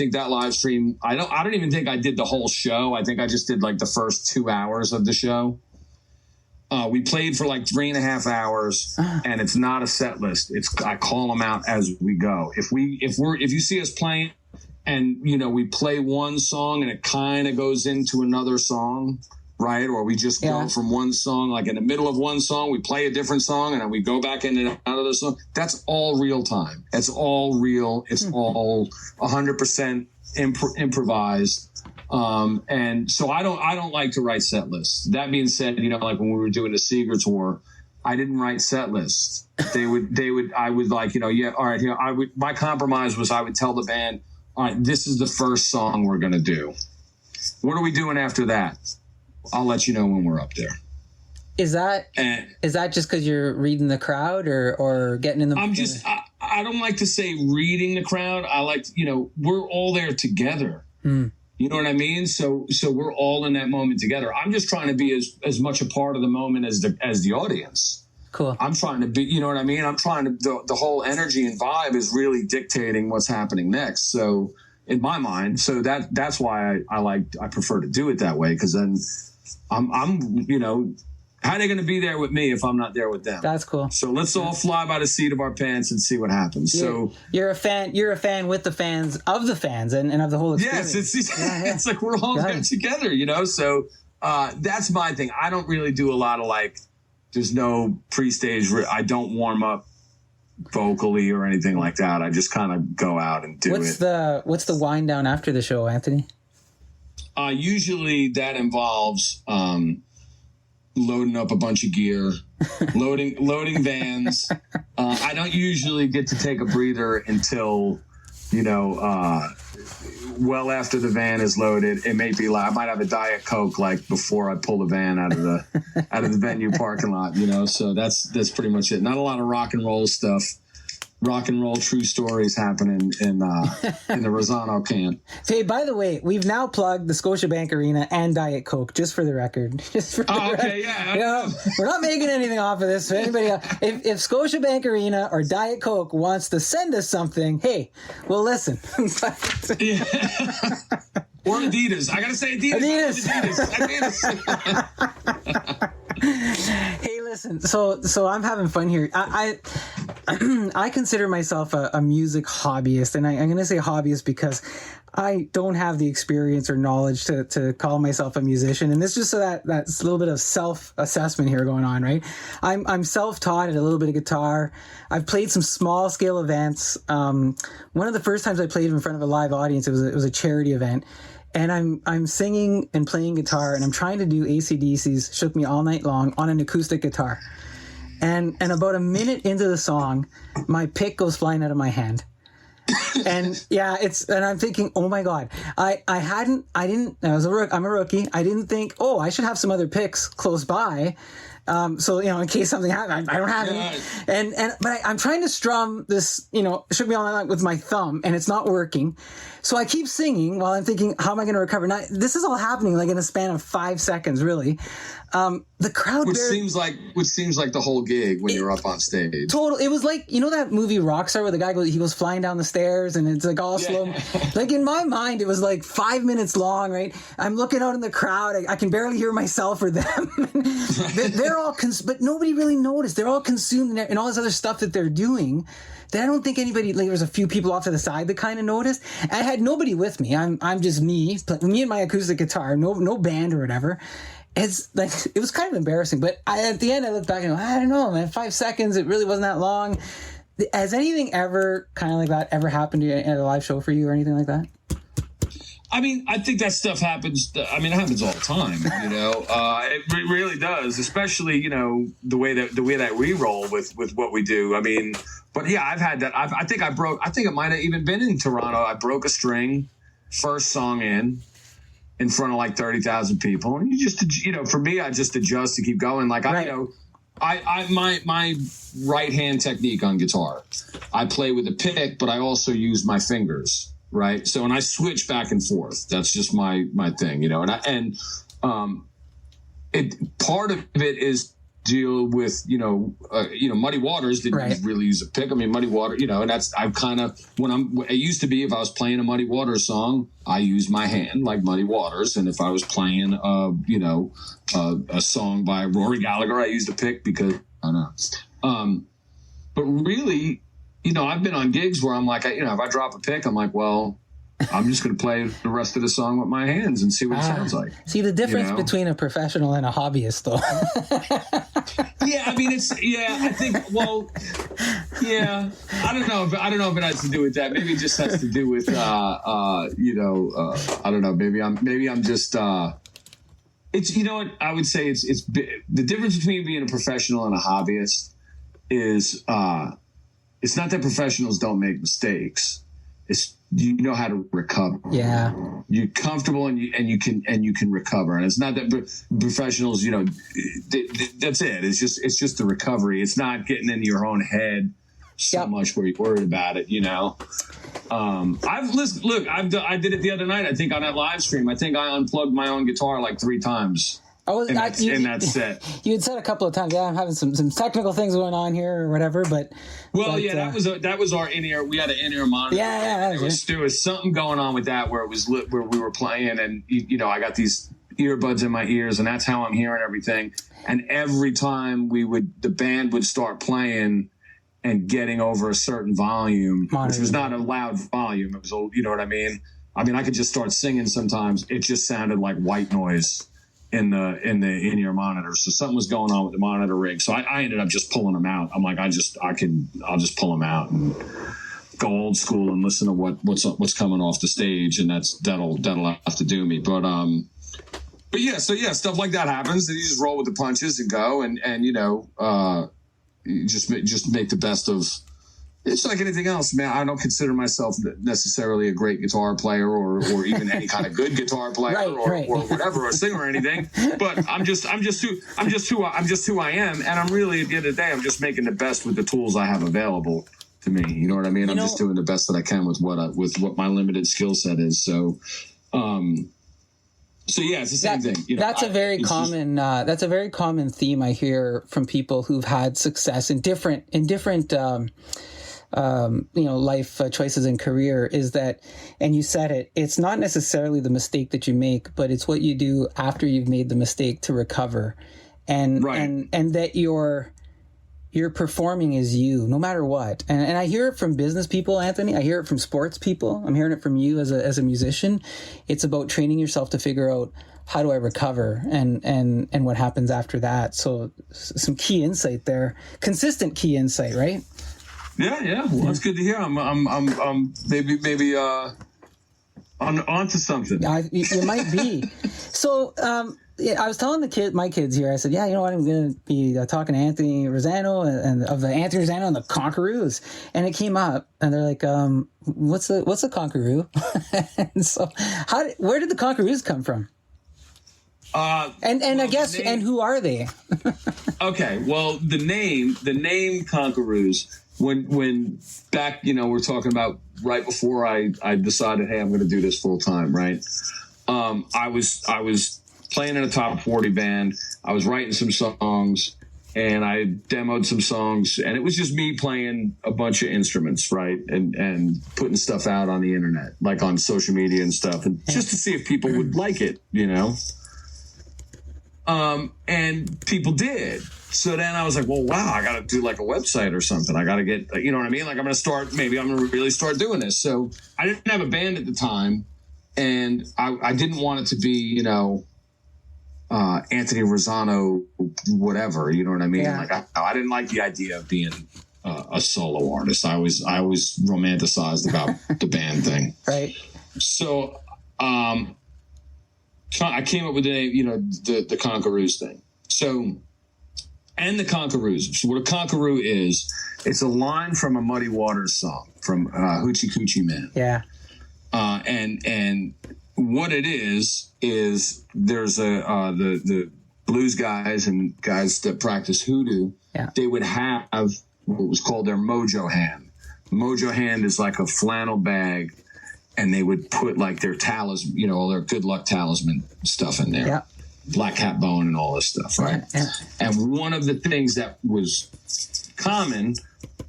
don't even think I did the whole show. I think I just did like the first 2 hours of the show. We played for like 3.5 hours, and it's not a set list. I call them out as we go. If you see us playing, and we play one song and it kind of goes into another song, right? Or we just go from one song, like in the middle of one song, we play a different song, and then we go back into another song. That's all real time. It's all real. It's all 100% improvised. And so I don't like to write set lists. That being said, like when we were doing the Seeger tour, I didn't write set lists. I would like, all right, here, my compromise was I would tell the band, all right, this is the first song we're going to do. What are we doing after that? I'll let you know when we're up there. Is that just because you're reading the crowd or getting in the... I don't like to say reading the crowd. I like, we're all there together. You know what I mean? So we're all in that moment together. I'm just trying to be as much a part of the moment as the audience. Cool. I'm trying to be, you know what I mean? I'm trying to, the whole energy and vibe is really dictating what's happening next. So in my mind, so that's why I prefer to do it that way. Cause then I'm how are they going to be there with me if I'm not there with them? That's cool. So let's all fly by the seat of our pants and see what happens. You're a fan with the fans of the fans and of the whole experience. Yes, it's like we're all there together, So that's my thing. I don't really do a lot of there's no pre-stage. I don't warm up vocally or anything like that. I just kind of go out and do What's the wind down after the show, Anthony? Usually that involves loading up a bunch of gear, loading vans. I don't usually get to take a breather until, well after the van is loaded. It may be I might have a Diet Coke before I pull the van out of the venue parking lot. So that's pretty much it. Not a lot of rock and roll stuff. Rock and roll true stories happening in the Rosano camp. Hey, by the way, we've now plugged the Scotiabank Arena and Diet Coke, just for the record. Yeah. We're not making anything off of this. So anybody else, if Scotiabank Arena or Diet Coke wants to send us something, hey, we'll listen. Yeah. Or Adidas. I gotta say Adidas. Hey, listen. So I'm having fun here. I consider myself a music hobbyist, and I'm going to say hobbyist because I don't have the experience or knowledge to call myself a musician. And this just so that's a little bit of self-assessment here going on, right? I'm self-taught at a little bit of guitar. I've played some small scale events. One of the first times I played in front of a live audience, it was a charity event. And I'm singing and playing guitar, and I'm trying to do AC/DC's Shook Me All Night Long on an acoustic guitar. And about a minute into the song, my pick goes flying out of my hand. And and I'm thinking, oh my God, I'm a rookie. I didn't think, I should have some other picks close by. So, in case something happens, I don't have any. But I'm trying to strum this, Shook Me All Night Long with my thumb, and it's not working. So I keep singing while I'm thinking, how am I going to recover? Now, this is all happening in a span of 5 seconds, really. The crowd, which seems like the whole gig when you're up on stage. Total. It was that movie Rockstar where the guy goes flying down the stairs and it's all slow. In my mind, it was 5 minutes long, right? I'm looking out in the crowd. I can barely hear myself or them. They're all, but nobody really noticed. They're all consumed in all this other stuff that they're doing. That I don't think anybody, there was a few people off to the side that kind of noticed. And I had nobody with me. I'm just me and my acoustic guitar, no band or whatever. It's it was kind of embarrassing, but at the end I look back and go, I don't know, man, 5 seconds, it really wasn't that long. Has anything ever kind of like that ever happened to you at a live show for you or anything like that? I mean, I think that stuff happens. I mean, it happens all the time, it really does, especially, the way that we roll with what we do. I mean, but yeah, I've had that. I think it might've even been in Toronto. I broke a string first song in front of 30,000 people. And you just, for me, I just adjust to keep going. My right hand technique on guitar, I play with a pick, but I also use my fingers. Right. So, and I switch back and forth. That's just my thing, and part of it is deal with, Muddy Waters didn't really use a pick. I mean, Muddy Water, and that's, it used to be if I was playing a Muddy Waters song, I use my hand like Muddy Waters. And if I was playing, a song by Rory Gallagher, I used a pick because I don't know. But really, I've been on gigs where I'm if I drop a pick, I'm well, I'm just going to play the rest of the song with my hands and see what it sounds like. See the difference between a professional and a hobbyist, though. Yeah, I mean, I think, Yeah, I don't know if it has to do with that. Maybe it just has to do with I don't know. Maybe I'm just it's, you know what I would say, it's the difference between being a professional and a hobbyist is it's not that professionals don't make mistakes. It's you know how to recover. Yeah, you're comfortable and you can recover. And it's not that professionals, you know, that's it. It's just the recovery. It's not getting into your own head so much where you're worried about it. You know, I did it the other night. I think on that live stream, I think I unplugged my own guitar like 3 times. In that set. You had said a couple of times, yeah, I'm having some technical things going on here or whatever, but that was our in-ear. We had an in-ear monitor. Yeah. There was something going on with that where we were playing, and you know, I got these earbuds in my ears, and that's how I'm hearing everything. And every time the band would start playing and getting over a certain volume, which was not a loud volume. It was, you know what I mean? I mean, I could just start singing sometimes. It just sounded like white noise in the in-ear monitor. So something was going on with the monitor rig. So I ended up just pulling them out. I'm like, I'll just pull them out and go old school and listen to what's coming off the stage, and that'll have to do me. But yeah, so yeah, stuff like that happens. You just roll with the punches and go, and you know, you just make the best of. It's like anything else, man. I don't consider myself necessarily a great guitar player or even any kind of good guitar player or whatever, or singer or anything. But I'm just who I am, and I'm really, at the end of the day, I'm just making the best with the tools I have available to me. You know what I mean? I'm just doing the best that I can with what my limited skill set is. So yeah, it's the same thing. You know, that's a very common theme I hear from people who've had success in different life choices and career, is that, and you said it, it's not necessarily the mistake that you make, but it's what you do after you've made the mistake to recover, and that you're performing as you, no matter what. And I hear it from business people, Anthony. I hear it from sports people. I'm hearing it from you as a musician. It's about training yourself to figure out, how do I recover, and what happens after that. So some key insight there, consistent key insight, right? Yeah. Well, that's good to hear. I'm maybe on to something. You might be. So, I was telling my kids here, I said, yeah, you know what, I'm going to be talking to Anthony Rosano and of the Anthony Rosano and the Conqueroos. And it came up, and they're like, what's a Conqueroo? And so where did the Conqueroos come from? I guess, and who are they? Okay. Well, the name Conqueroos, when back, you know, we're talking about right before I decided, hey, I'm going to do this full time. Right. I was playing in a top 40 band. I was writing some songs, and I demoed some songs, and it was just me playing a bunch of instruments, right? And putting stuff out on the internet, like on social media and stuff, and just to see if people would like it, you know? And people did. So then I was like, well, wow, I got to do like a website or something. I got to get, you know what I mean? Like I'm going to really start doing this. So I didn't have a band at the time, and I didn't want it to be, you know, Anthony Rosano, whatever, you know what I mean? Yeah. Like I didn't like the idea of being a solo artist. I always romanticized about the band thing. Right. So, I came up with the name, you know, the Conqueroos thing. So, and the Conqueroos. So what a Conqueroo is, it's a line from a Muddy Waters song from Hoochie Coochie Man. Yeah. And what it is there's the blues guys and guys that practice hoodoo. Yeah. They would have what was called their mojo hand. Mojo hand is like a flannel bag, and they would put like their talisman, you know, all their good luck talisman stuff in there. Yeah. Black cat bone and all this stuff, right? Yeah. And one of the things that was common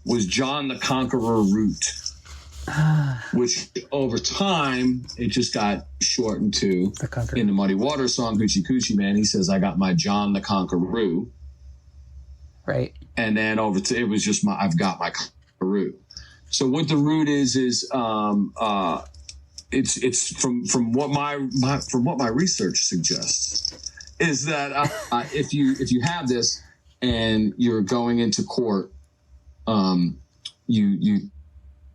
was John the Conqueror root. Which over time it just got shortened to in the Muddy Waters song Hoochie Coochie Man. He says, "I got my John the Conqueroo," right? And then it was just I've got my Conqueroo. So what the root is it's from what my research suggests is that if you have this and you're going into court, you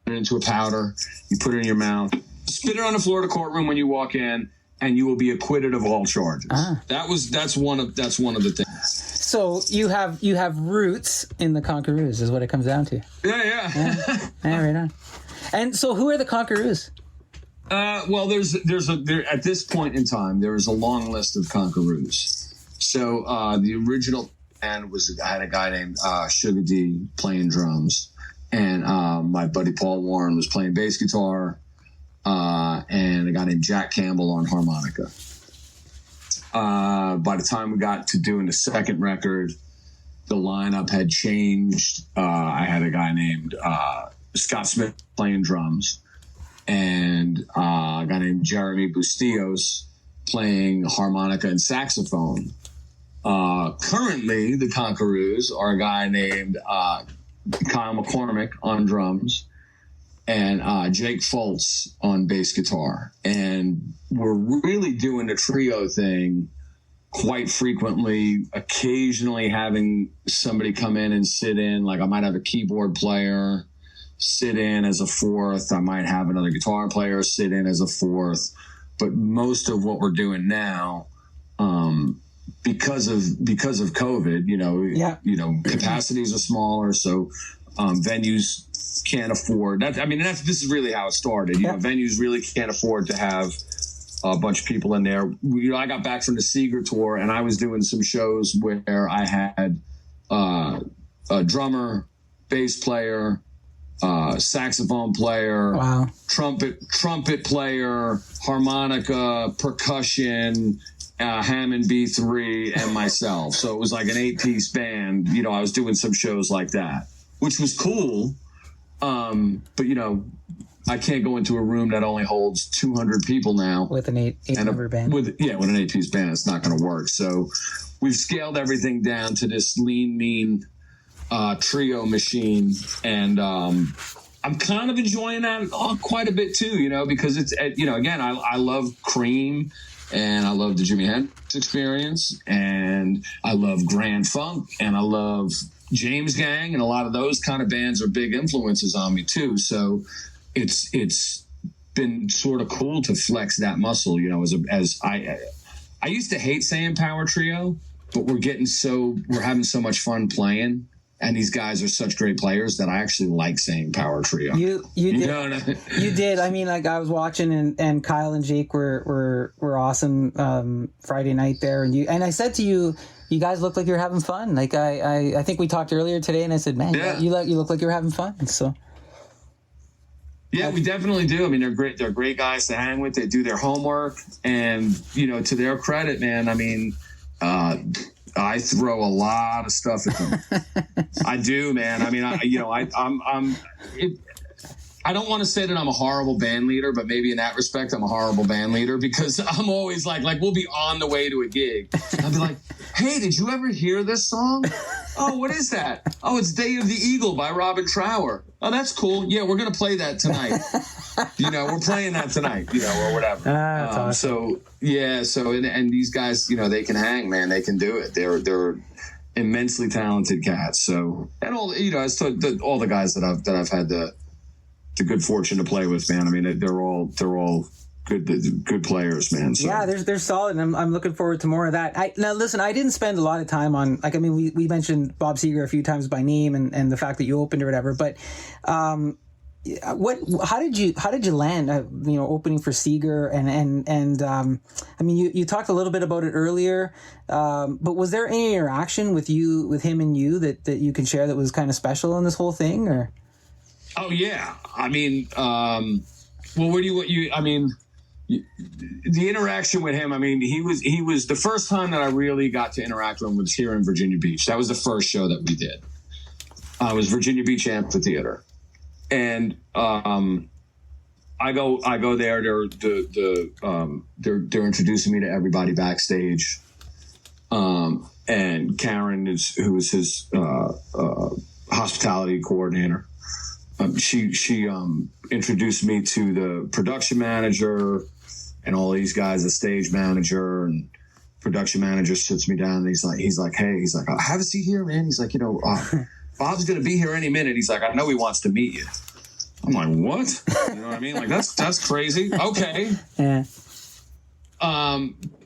put it into a powder, you put it in your mouth, spit it on the floor of the courtroom when you walk in, and you will be acquitted of all charges. That's one of the things. So you have roots in the Conqueroos, is what it comes down to. Yeah. Right on. And so, who are the Conqueroos? Well, there's at this point in time, there is a long list of Conqueroos. So the original band I had a guy named Sugar D playing drums, and my buddy Paul Warren was playing bass guitar, and a guy named Jack Campbell on harmonica. By the time we got to doing the second record, the lineup had changed. I had a guy named Scott Smith playing drums, and a guy named Jeremy Bustillos playing harmonica and saxophone. Currently, the Conqueroos are a guy named Kyle McCormick on drums, and Jake Foltz on bass guitar. And we're really doing the trio thing quite frequently, occasionally having somebody come in and sit in. Like I might have a keyboard player sit in as a fourth. I might have another guitar player sit in as a fourth. But most of what we're doing now, because of COVID, capacities are smaller, so venues can't afford that. I mean, this is really how it started. Venues really can't afford to have a bunch of people in there. I got back from the Seeger tour, and I was doing some shows where I had a drummer, bass player, saxophone player, trumpet player, harmonica, percussion, Hammond B3, and myself. So it was like an 8-piece band. I was doing some shows like that, which was cool. But I can't go into a room that only holds 200 people now with an eight-member band. With an 8-piece band, it's not going to work. So we've scaled everything down to this lean, mean trio machine, and I'm kind of enjoying that quite a bit too. Because it's again, I love Cream, and I love the Jimi Hendrix Experience, and I love Grand Funk, and I love James Gang, and a lot of those kind of bands are big influences on me too. So it's been sort of cool to flex that muscle, as I used to hate saying power trio, but we're having so much fun playing, and these guys are such great players that I actually like saying power trio. You did. You did. I mean, like I was watching, and Kyle and Jake were awesome Friday night there, and I said to you, you guys look like you're having fun. Like I think we talked earlier today, and I said, man, you look like you're having fun. So. Yeah, we definitely do. I mean, they're great. They're great guys to hang with. They do their homework, and to their credit, man. I mean, I throw a lot of stuff at them. I do, man. I mean, I don't want to say that I'm a horrible band leader, but maybe in that respect, I'm a horrible band leader, because I'm always like we'll be on the way to a gig. I'll be like, hey, did you ever hear this song? Oh, what is that? Oh, it's Day of the Eagle by Robin Trower. Oh, that's cool. Yeah, we're going to play that tonight. We're playing that tonight, or whatever. That's awesome. So these guys, they can hang, man. They can do it. They're immensely talented cats. So, and all, all the guys that I've had the good fortune to play with, man. I mean, they're all good players, man. So. Yeah, they're solid, and I'm looking forward to more of that. Now, listen, I didn't spend a lot of time on, we mentioned Bob Seger a few times by name, and the fact that you opened or whatever, but how did you land, opening for Seger, and you talked a little bit about it earlier, but was there any interaction with him and you that you can share that was kind of special in this whole thing, or? Oh yeah, I mean, the interaction with him, I mean, he was the first time that I really got to interact with him was here in Virginia Beach. That was the first show that we did. It was Virginia Beach Amphitheater, and I go there. They're introducing me to everybody backstage, and Karen who is his hospitality coordinator. She introduced me to the production manager and all these guys, the stage manager, and production manager sits me down, and he's like, hey, have a seat here, man. He's like, Bob's going to be here any minute. He's like, I know he wants to meet you. I'm like, what? You know what I mean? Like, that's crazy. Okay. Yeah.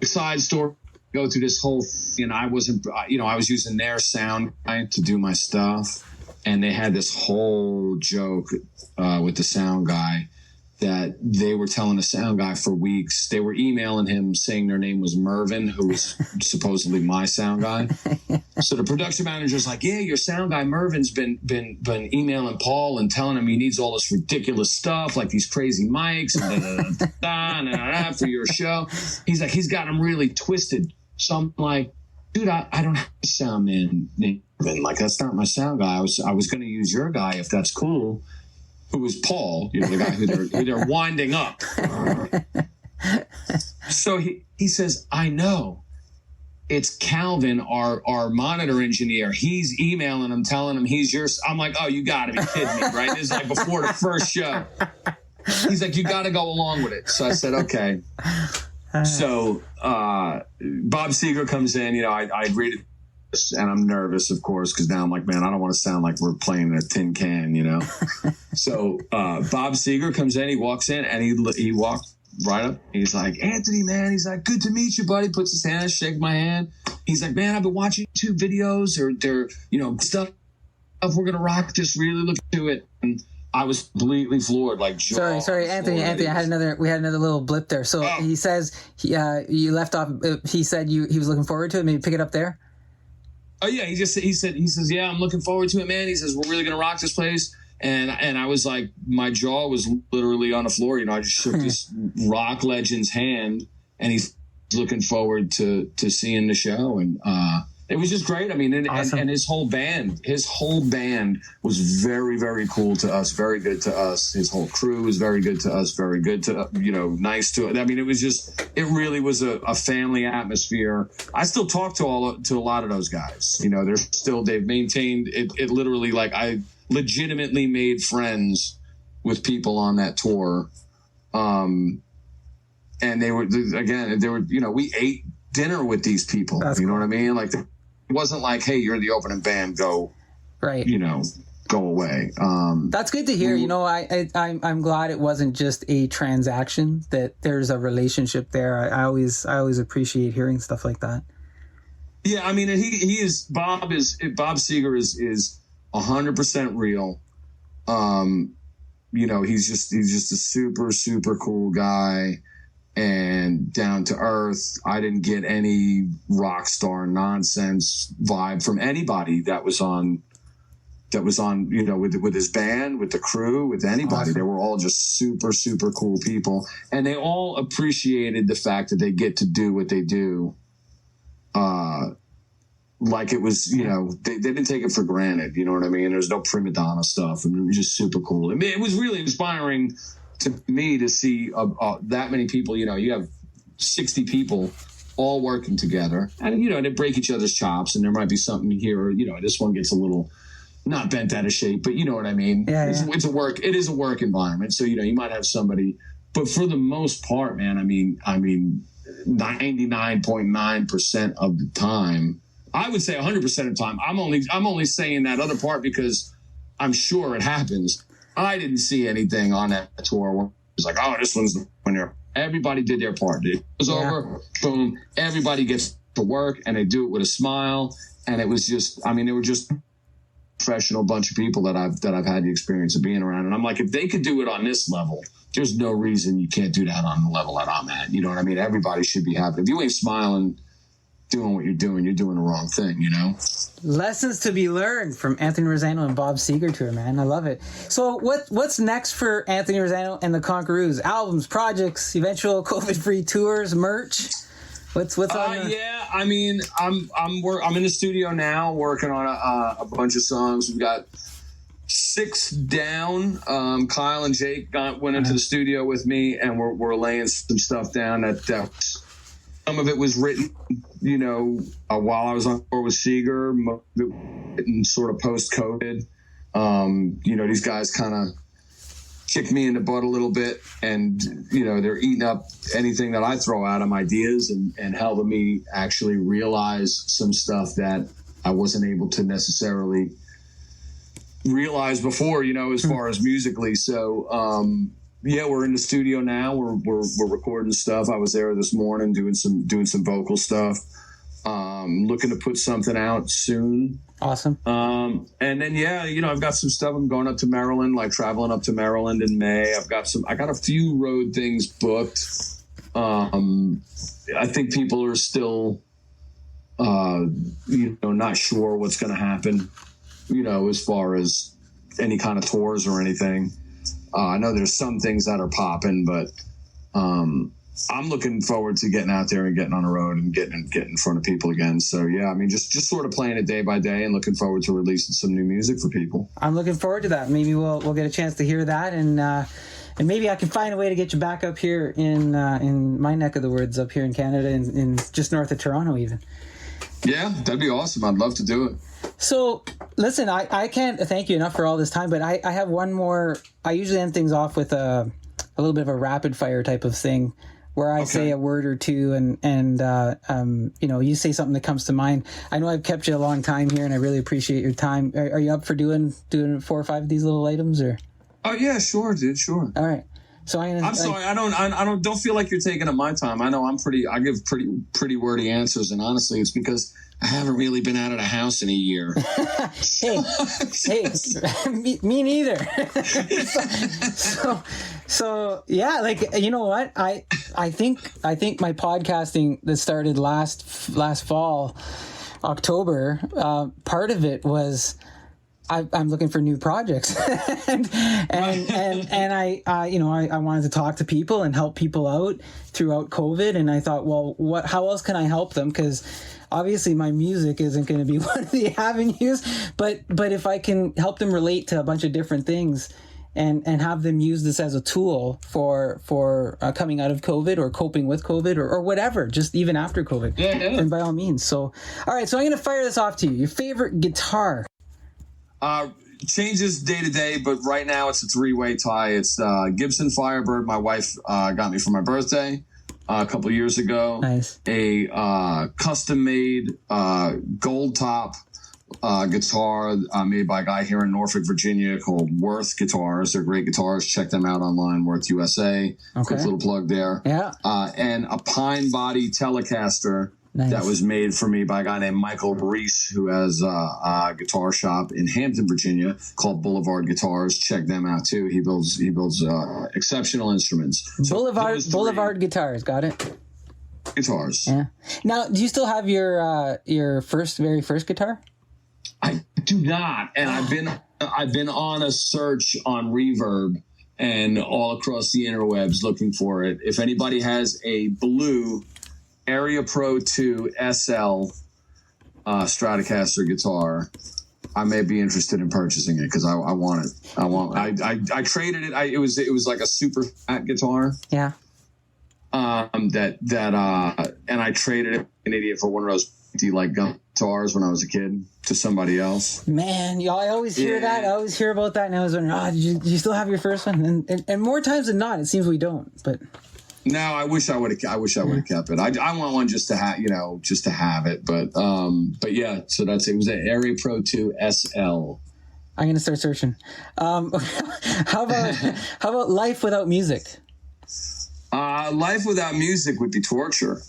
Side story, go through this whole thing, and I wasn't, I was using their sound guy to do my stuff. And they had this whole joke with the sound guy that they were telling the sound guy for weeks. They were emailing him saying their name was Mervin, who was supposedly my sound guy. So the production manager's like, yeah, your sound guy Mervin's been emailing Paul and telling him he needs all this ridiculous stuff, like these crazy mics and for your show. He's like, he's got him really twisted. So I'm like, dude, I don't have a sound man named Mervin. Like, that's not my sound guy. I was going to use your guy if that's cool. Who was Paul, the guy who they're winding up. So he says, I know. It's Calvin, our monitor engineer. He's emailing him, telling him he's yours. I'm like, oh, you got to be kidding me, right? This is like before the first show. He's like, you got to go along with it. So I said, okay. So Bob Seger comes in. I read it. And I'm nervous, of course, because now I'm like, man, I don't want to sound like we're playing in a tin can, So Bob Seger comes in, he walks in, and he walked right up. He's like, Anthony, man. He's like, good to meet you, buddy. Puts his hand, shake my hand. He's like, man, I've been watching 2 videos or they're, stuff. We're going to rock this. Really look to it. And I was completely floored. Like, sorry, Anthony. We had another little blip there. So he says, you left off. He said he was looking forward to it. Maybe pick it up there. Oh yeah, he says, yeah, I'm looking forward to it, man. He says, we're really gonna rock this place, and I was like, my jaw was literally on the floor. I just shook this rock legend's hand, and he's looking forward to seeing the show, and it was just great. I mean, awesome. and his whole band was very, very cool to us, very good to us. His whole crew was very good to us, very good to, nice to it. I mean, it really was a family atmosphere. I still talk to a lot of those guys. They've maintained it literally, like, I legitimately made friends with people on that tour. And we ate dinner with these people. That's cool. Know what I mean? Like, it wasn't like, hey, you're the opening band, go, right? Go away. That's good to hear. I'm glad it wasn't just a transaction, that there's a relationship there. I always appreciate hearing stuff like that. Yeah, I mean, Bob Seger is 100% real. He's just a super, super cool guy. And down to earth. I didn't get any rock star nonsense vibe from anybody that was on, with his band, with the crew, with anybody. Awesome. They were all just super, super cool people. And they all appreciated the fact that they get to do what they do. Like it was, they didn't take it for granted. You know what I mean? There's no prima donna stuff. And it was just super cool. I mean, it was really inspiring to me to see that many people. You have 60 people all working together, and they break each other's chops, and there might be something here, this one gets a little not bent out of shape, but you know what I mean. Yeah, it is a work environment, so you might have somebody, but for the most part, man, I mean 99.9% of the time, I would say 100% of the time, I'm only saying that other part because I'm sure it happens. I didn't see anything on that tour where it was like, oh, this one's the winner. Everybody did their part. It was over. Boom. Everybody gets to work, and they do it with a smile. And it was just, they were just professional bunch of people that I've had the experience of being around. And I'm like, if they could do it on this level, there's no reason you can't do that on the level that I'm at. You know what I mean? Everybody should be happy. If you ain't smiling, doing what you're doing the wrong thing, Lessons to be learned from Anthony Rosano and Bob Seger tour, man. I love it. So what's next for Anthony Rosano and the Conqueroos? Albums, projects, eventual COVID-free tours, merch? What's on? Yeah, I'm in the studio now working on a bunch of songs. We've got 6 down. Kyle and Jake went into the studio with me, and we're laying some stuff down that some of it was written, while I was on tour with Seger, most of it written sort of post-COVID. These guys kind of kicked me in the butt a little bit, and, they're eating up anything that I throw at them, ideas, and helping me actually realize some stuff that I wasn't able to necessarily realized before, as far as musically. So, we're in the studio now. We're recording stuff. I was there this morning doing some vocal stuff. Looking to put something out soon. Awesome. And then, I've got some stuff. I'm going up to Maryland, like traveling up to Maryland in May. I got a few road things booked. I think people are still, not sure what's going to happen, as far as any kind of tours or anything. I know there's some things that are popping, but I'm looking forward to getting out there and getting on the road and getting in front of people again. So, just sort of playing it day by day and looking forward to releasing some new music for people. I'm looking forward to that. Maybe we'll get a chance to hear that, and maybe I can find a way to get you back up here in my neck of the woods up here in Canada, in just north of Toronto even. Yeah, that'd be awesome. I'd love to do it. So, listen, I can't thank you enough for all this time, but I have one more. I usually end things off with a little bit of a rapid fire type of thing, where I say a word or two, and you say something that comes to mind. I know I've kept you a long time here, and I really appreciate your time. Are you up for doing 4 or 5 of these little items, or? Oh yeah, sure, dude, sure. All right. So I'm sorry. I don't feel like you're taking up my time. I know I give pretty wordy answers, and honestly, it's because I haven't really been out of the house in a year. hey, me neither. so yeah, like, you know what? I think my podcasting that started last fall, October, part of it was I'm looking for new projects, and I wanted to talk to people and help people out throughout COVID, and I thought, well, how else can I help them? Because obviously my music isn't going to be one of the avenues, but if I can help them relate to a bunch of different things and have them use this as a tool for coming out of COVID or coping with COVID or whatever, just even after COVID, then by all means. So, all right, so I'm going to fire this off to you. Your favorite guitar? Changes day to day, but right now it's a 3-way tie. It's Gibson Firebird. My wife got me for my birthday a couple years ago. Nice. A custom-made gold top guitar made by a guy here in Norfolk, Virginia, called Worth Guitars. They're great guitars. Check them out online, Worth USA. Okay. Quick little plug there. Yeah. And a pine body Telecaster. Nice. That was made for me by a guy named Michael Reese, who has a guitar shop in Hampton, Virginia, called Boulevard Guitars. Check them out too. He builds exceptional instruments. So Boulevard Guitars, got it. Guitars. Yeah. Now, do you still have your very first guitar? I do not, and I've been on a search on Reverb and all across the interwebs looking for it. If anybody has a blue Area Pro 2 SL Stratocaster guitar, I may be interested in purchasing it because I want it. I traded it. It was like a super fat guitar. Yeah. And I traded it an idiot for one of those like guitars when I was a kid to somebody else. Man, y'all, I always hear that. I always hear about that, and I was wondering, did you still have your first one? And more times than not, it seems we don't. But no, I wish I would have kept it. I want one just to have, just to have it. But yeah, so it was an Area Pro 2 SL. I'm gonna start searching. How about life without music? Life without music would be torture.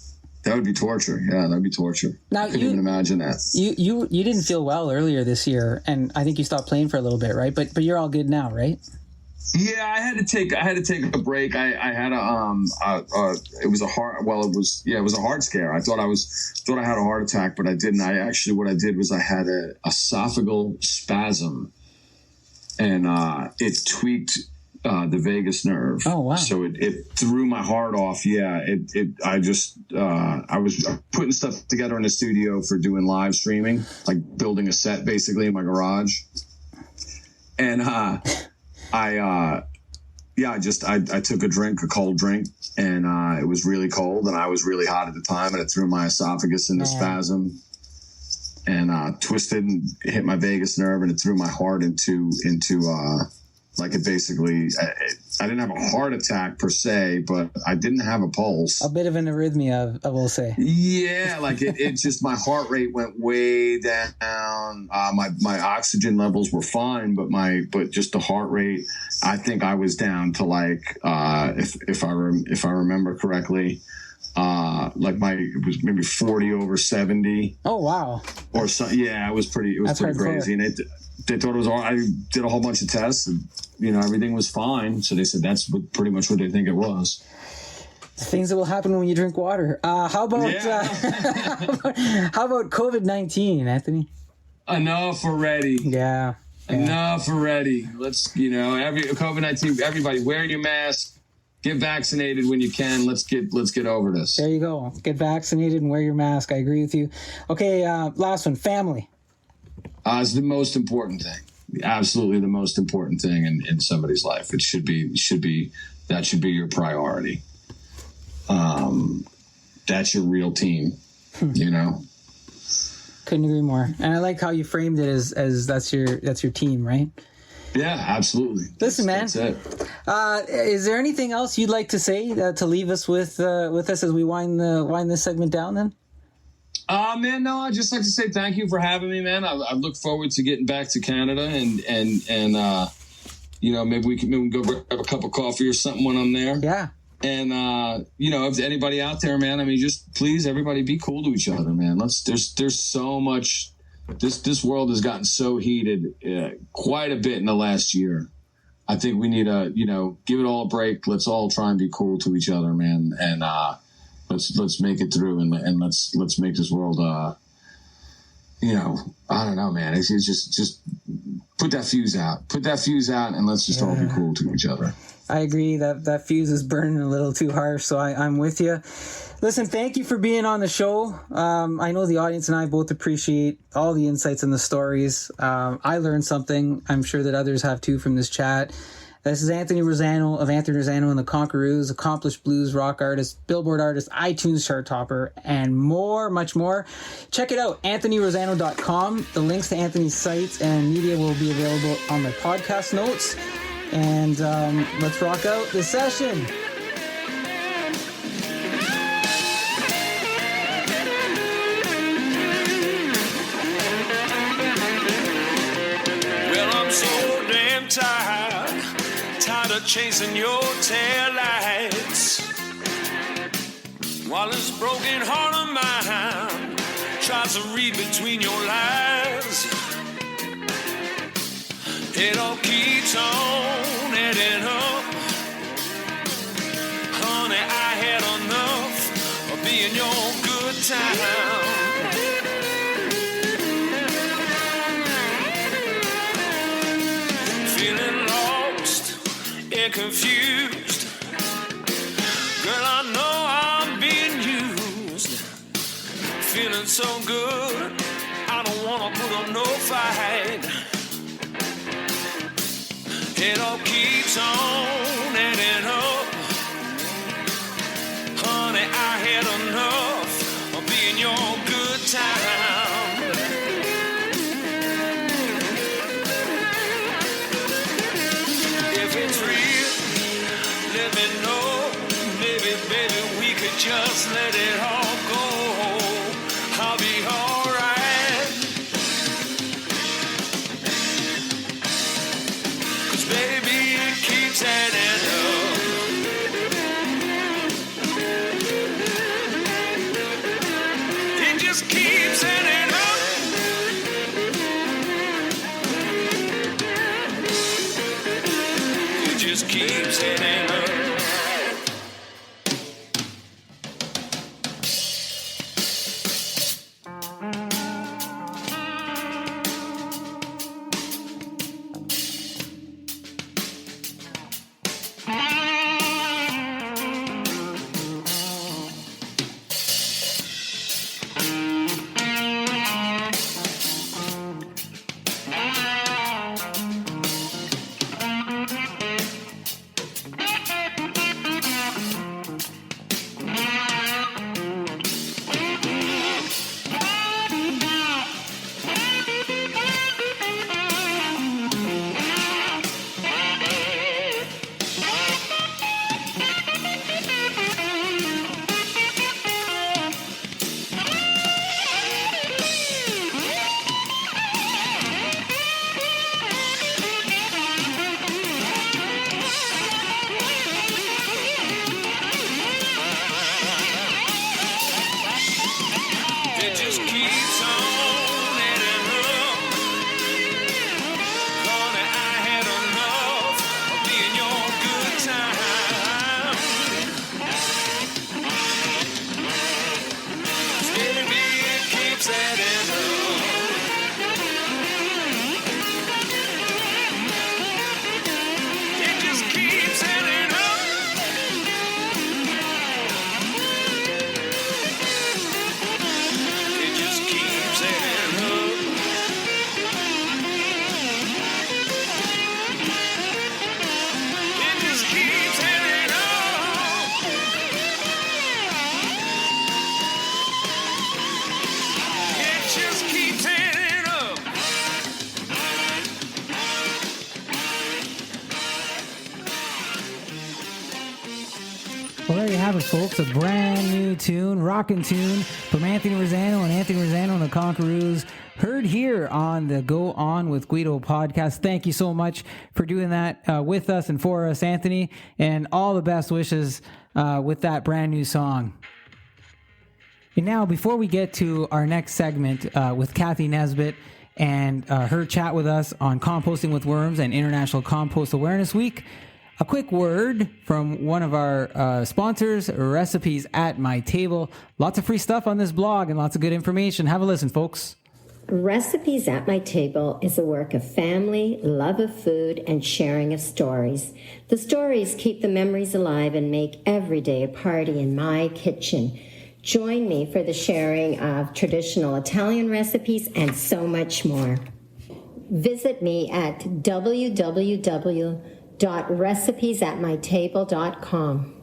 That would be torture. Yeah, that'd be torture. Now, I couldn't even imagine that. You didn't feel well earlier this year, and I think you stopped playing for a little bit, right? But you're all good now, right? Yeah, I had to take a break. I had it was a heart scare. I thought I had a heart attack, but I didn't. What I did was I had a esophageal spasm, and it tweaked the vagus nerve. Oh, wow. So it threw my heart off. Yeah. I was putting stuff together in the studio for doing live streaming, like building a set basically in my garage. And, I took a cold drink, and it was really cold, and I was really hot at the time, and it threw my esophagus into spasm, and twisted and hit my vagus nerve, and it threw my heart into like it basically I didn't have a heart attack per se, but I didn't have a pulse. A bit of an arrhythmia, I will say. Yeah, like it just, my heart rate went way down. My oxygen levels were fine, but just the heart rate, I think I was down to like, if I remember correctly, it was maybe 40 over 70. Oh, wow. Or so, yeah, it was pretty crazy. And they thought it was all, I did a whole bunch of tests and, everything was fine. So they said that's pretty much what they think it was. The things that will happen when you drink water. How about COVID-19, Anthony? Enough already. Yeah. Enough already. Let's, COVID-19, everybody wear your mask, get vaccinated when you can. Let's get over this. There you go. Get vaccinated and wear your mask. I agree with you. Okay. Last one, family. It's the most important thing. Absolutely the most important thing in somebody's life. That should be your priority. That's your real team, Couldn't agree more. And I like how you framed it as that's your team, right? Yeah, absolutely. Listen, man. That's it. Is there anything else you'd like to say to leave us with us as we wind this segment down then? Man, no, I'd just like to say thank you for having me, man. I look forward to getting back to Canada and maybe we can go grab a cup of coffee or something when I'm there. Yeah. And, if anybody out there, man, I mean, just please, everybody be cool to each other, man. There's so much, this world has gotten so heated quite a bit in the last year. I think we need to, give it all a break. Let's all try and be cool to each other, man. And, let's make it through and let's make this world, I don't know, man. It's just put that fuse out, and let's just all be cool to each other. I agree that fuse is burning a little too harsh. So I'm with you. Listen, thank you for being on the show. I know the audience and I both appreciate all the insights and the stories. I learned something. I'm sure that others have too from this chat. This is Anthony Rosano of Anthony Rosano and the Conqueroos, accomplished blues rock artist, Billboard artist, iTunes chart topper, and much more. Check it out, anthonyrosano.com. The links to Anthony's sites and media will be available on my podcast notes. And let's rock out this session. Well, I'm so damn tired of chasing your taillights, while this broken heart of mine tries to read between your lines. It all keeps on adding up. Honey, I had enough of being your good time. Confused, girl, I know I'm being used. Feeling so good, I don't wanna put up no fight. It all keeps on adding up. Honey, I had enough of being your good time. Just let it all go. I'll be alright. 'Cause baby, it keeps adding up. It just keeps adding up. It just keeps adding up. Well, there you have it, folks. A brand new tune, rockin' tune from Anthony Rosano and Anthony Rosano and the Conqueroos. Heard here on the Go On with Guido podcast. Thank you so much for doing that with us and for us, Anthony. And all the best wishes with that brand new song. And now, before we get to our next segment with Kathy Nesbitt and her chat with us on composting with worms and International Compost Awareness Week, a quick word from one of our sponsors, Recipes at My Table. Lots of free stuff on this blog and lots of good information. Have a listen, folks. Recipes at My Table is a work of family, love of food, and sharing of stories. The stories keep the memories alive and make every day a party in my kitchen. Join me for the sharing of traditional Italian recipes and so much more. Visit me at www.recipesatmytable.com.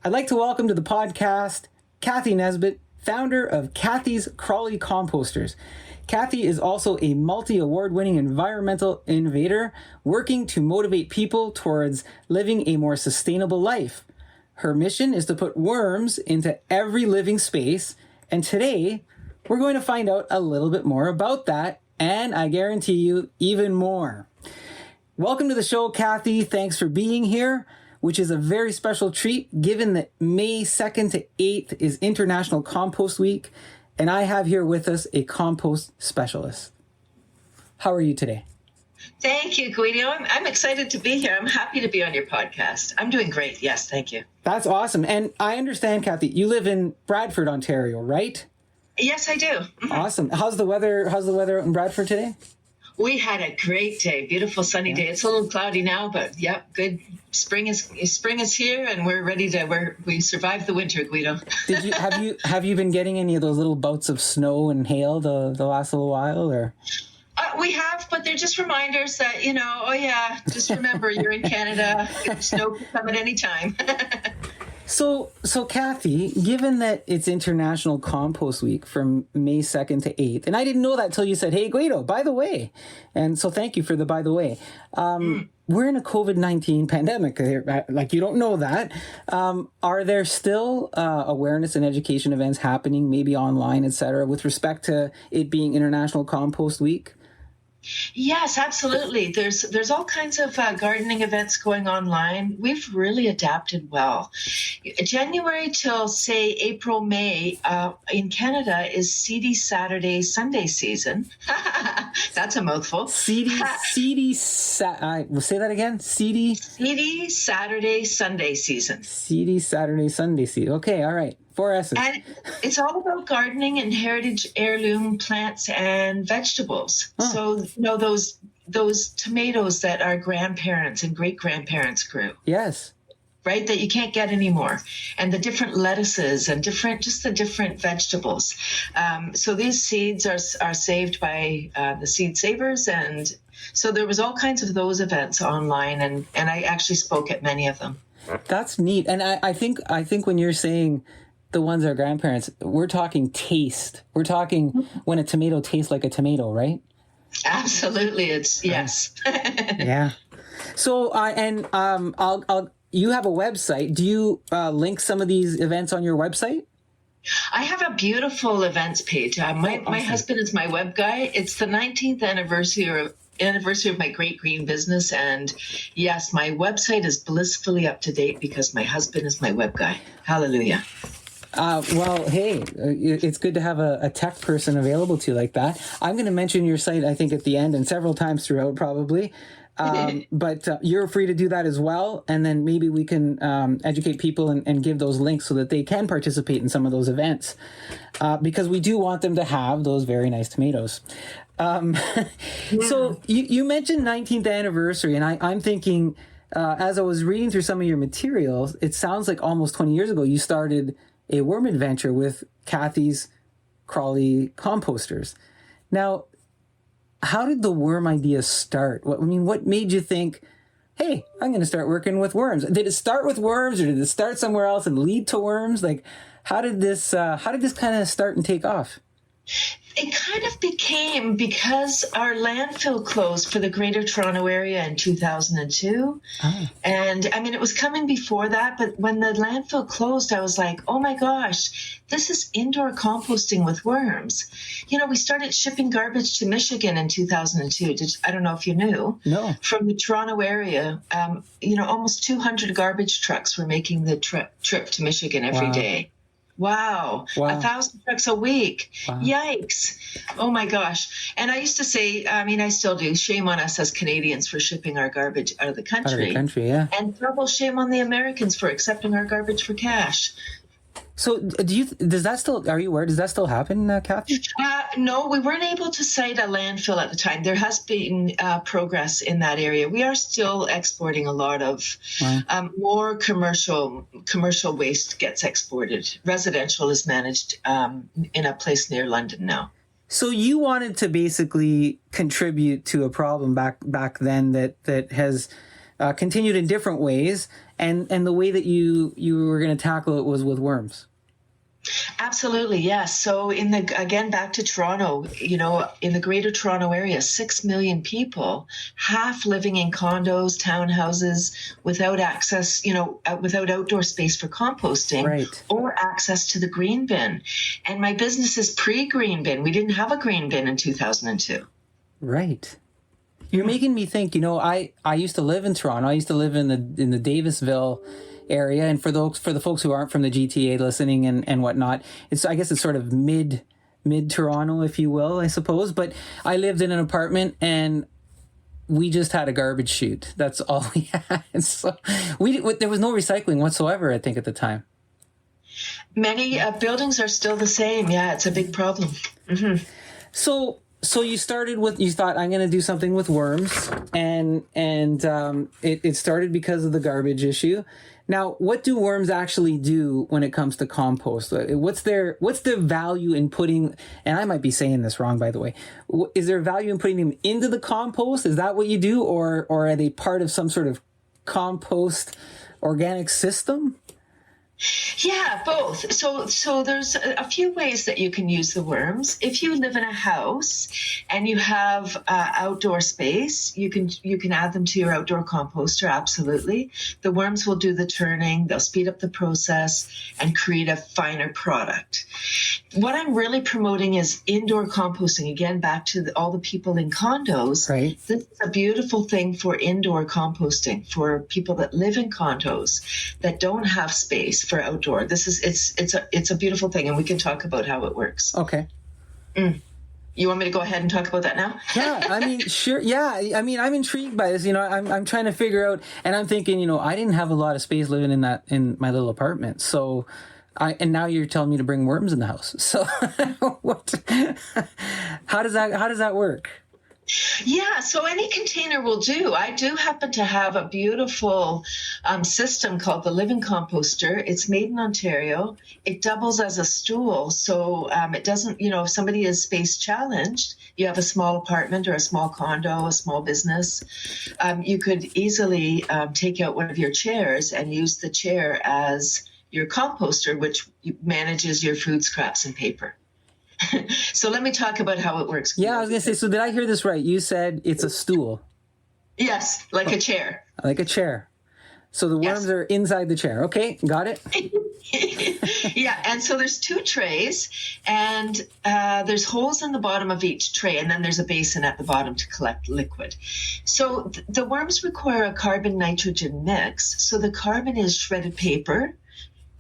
I'd like to welcome to the podcast Kathy Nesbitt, founder of Kathy's Crawly Composters. Kathy is also a multi-award-winning environmental innovator working to motivate people towards living a more sustainable life. Her mission is to put worms into every living space, and today we're going to find out a little bit more about that, and I guarantee you even more. Welcome to the show, Kathy. Thanks for being here, which is a very special treat given that May 2nd to 8th is International Compost Week, and I have here with us a compost specialist. How are you today? Thank you, Guido. I'm excited to be here. I'm happy to be on your podcast. I'm doing great. Yes, thank you. That's awesome. And I understand, Kathy, you live in Bradford, Ontario, right? Yes, I do. Mm-hmm. Awesome. How's the weather out in Bradford today? We had a great day, beautiful sunny day. It's a little cloudy now, but yep, good. Spring is here, and we're ready to. We survived the winter, Guido. Have you been getting any of those little bouts of snow and hail the last little while, or? We have, but they're just reminders that just remember you're in Canada. Snow can come at any time. So Kathy, given that it's International Compost Week from May 2nd to 8th, and I didn't know that till you said, hey, Guido, by the way, and so thank you for the by the way. We're in a COVID-19 pandemic. Like, you don't know that. Are there still awareness and education events happening, maybe online, et cetera, with respect to it being International Compost Week? Yes, absolutely. There's all kinds of gardening events going online. We've really adapted well. January till, say, April, May in Canada is Seedy Saturday Sunday season. That's a mouthful. Say that again? Seedy Saturday Sunday season. Seedy Saturday Sunday season. Okay, all right. 4 S's. And it's all about gardening and heritage heirloom plants and vegetables. Huh. So, those tomatoes that our grandparents and great-grandparents grew. Yes. Right, that you can't get anymore. And the different lettuces and the different vegetables. So these seeds are saved by the seed savers. And so there was all kinds of those events online. And I actually spoke at many of them. That's neat. And I think when you're saying the ones our grandparents, we're talking taste. We're talking when a tomato tastes like a tomato, right? Absolutely. It's yes. Yeah. So, you have a website. Do you link some of these events on your website? I have a beautiful events page. My husband is my web guy. It's the 19th anniversary of my Great Green Business. And yes, my website is blissfully up to date because my husband is my web guy. Hallelujah. Well, hey, it's good to have a tech person available to you like that. I'm going to mention your site, I think, at the end and several times throughout, probably. But you're free to do that as well. And then maybe we can educate people and give those links so that they can participate in some of those events. Because we do want them to have those very nice tomatoes. So you mentioned 19th anniversary, and I'm thinking, as I was reading through some of your materials, it sounds like almost 20 years ago you started a worm adventure with Kathy's Crawly Composters. Now, how did the worm idea start? What made you think, hey, I'm going to start working with worms? Did it start with worms, or did it start somewhere else and lead to worms? Like, how did this kind of start and take off? It kind of became, because our landfill closed for the Greater Toronto Area in 2002. And I mean, it was coming before that, but when the landfill closed, I was like, oh my gosh, this is indoor composting with worms. You know, we started shipping garbage to Michigan in 2002. I don't know if you knew. No. From the Toronto area, you know, almost 200 garbage trucks were making the trip to Michigan every day. Wow. 1,000 trucks a week. Wow. Yikes. Oh my gosh. And I used to say, I mean, I still do, shame on us as Canadians for shipping our garbage out of the country. Out of the country, yeah. And double shame on the Americans for accepting our garbage for cash. So does that still happen, Kathy? No, we weren't able to site a landfill at the time. There has been progress in that area. We are still exporting a lot of more commercial waste gets exported. Residential is managed in a place near London now. So you wanted to basically contribute to a problem back then that has continued in different ways, and the way that you were going to tackle it was with worms. Absolutely, yes. So again, back to Toronto, you know, in the Greater Toronto Area, 6 million people, half living in condos, townhouses, without access, you know, without outdoor space for composting or access to the green bin. And my business is pre-green bin. We didn't have a green bin in 2002. Right. You're making me think, you know, I used to live in Toronto. I used to live in the Davisville area, and for the folks who aren't from the GTA listening and whatnot, I guess it's sort of mid Toronto, if you will, I suppose. But I lived in an apartment, and we just had a garbage chute. That's all we had. So there was no recycling whatsoever, I think, at the time. Many buildings are still the same. Yeah, it's a big problem. Mm-hmm. So you thought, I'm going to do something with worms, and it started because of the garbage issue. Now, what do worms actually do when it comes to compost? What's their value in putting, and I might be saying this wrong, by the way, is there value in putting them into the compost? Is that what you do? Or are they part of some sort of compost organic system? Yeah, both. So there's a few ways that you can use the worms. If you live in a house and you have outdoor space, you can add them to your outdoor composter. Absolutely. The worms will do the turning. They'll speed up the process and create a finer product. What I'm really promoting is indoor composting. Again, back to all the people in condos. Right. This is a beautiful thing for indoor composting for people that live in condos that don't have space for outdoor. It's a beautiful thing, and we can talk about how it works. Okay. You want me to go ahead and talk about that now? Yeah, I mean, sure. Yeah, I mean, I'm intrigued by this. You know, I'm trying to figure out, and I'm thinking, you know, I didn't have a lot of space living in my little apartment, so. And now you're telling me to bring worms in the house. So, how does that work? Yeah, so any container will do. I do happen to have a beautiful system called the Living Composter. It's made in Ontario. It doubles as a stool, so it doesn't, you know, if somebody is space challenged, you have a small apartment or a small condo, a small business, you could easily take out one of your chairs and use the chair as your composter, which manages your food scraps and paper. So let me talk about how it works. Yeah, I was going to say, so did I hear this right? You said it's a stool. Yes, like a chair. Like a chair. So the worms are inside the chair. Okay, got it. Yeah, and so there's 2 trays, and there's holes in the bottom of each tray, and then there's a basin at the bottom to collect liquid. So the worms require a carbon-nitrogen mix. So the carbon is shredded paper,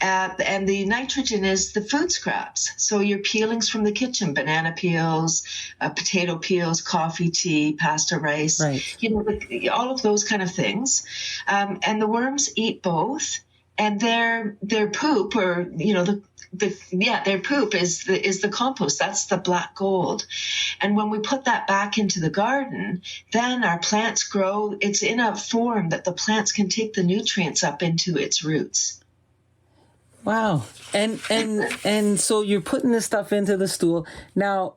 and the nitrogen is the food scraps. So your peelings from the kitchen, banana peels, potato peels, coffee, tea, pasta, rice, you know, all of those kind of things. And the worms eat both, and their poop, or, you know, their poop is the compost. That's the black gold. And when we put that back into the garden, then our plants grow. It's in a form that the plants can take the nutrients up into its roots. Wow. And so you're putting this stuff into the stool. Now,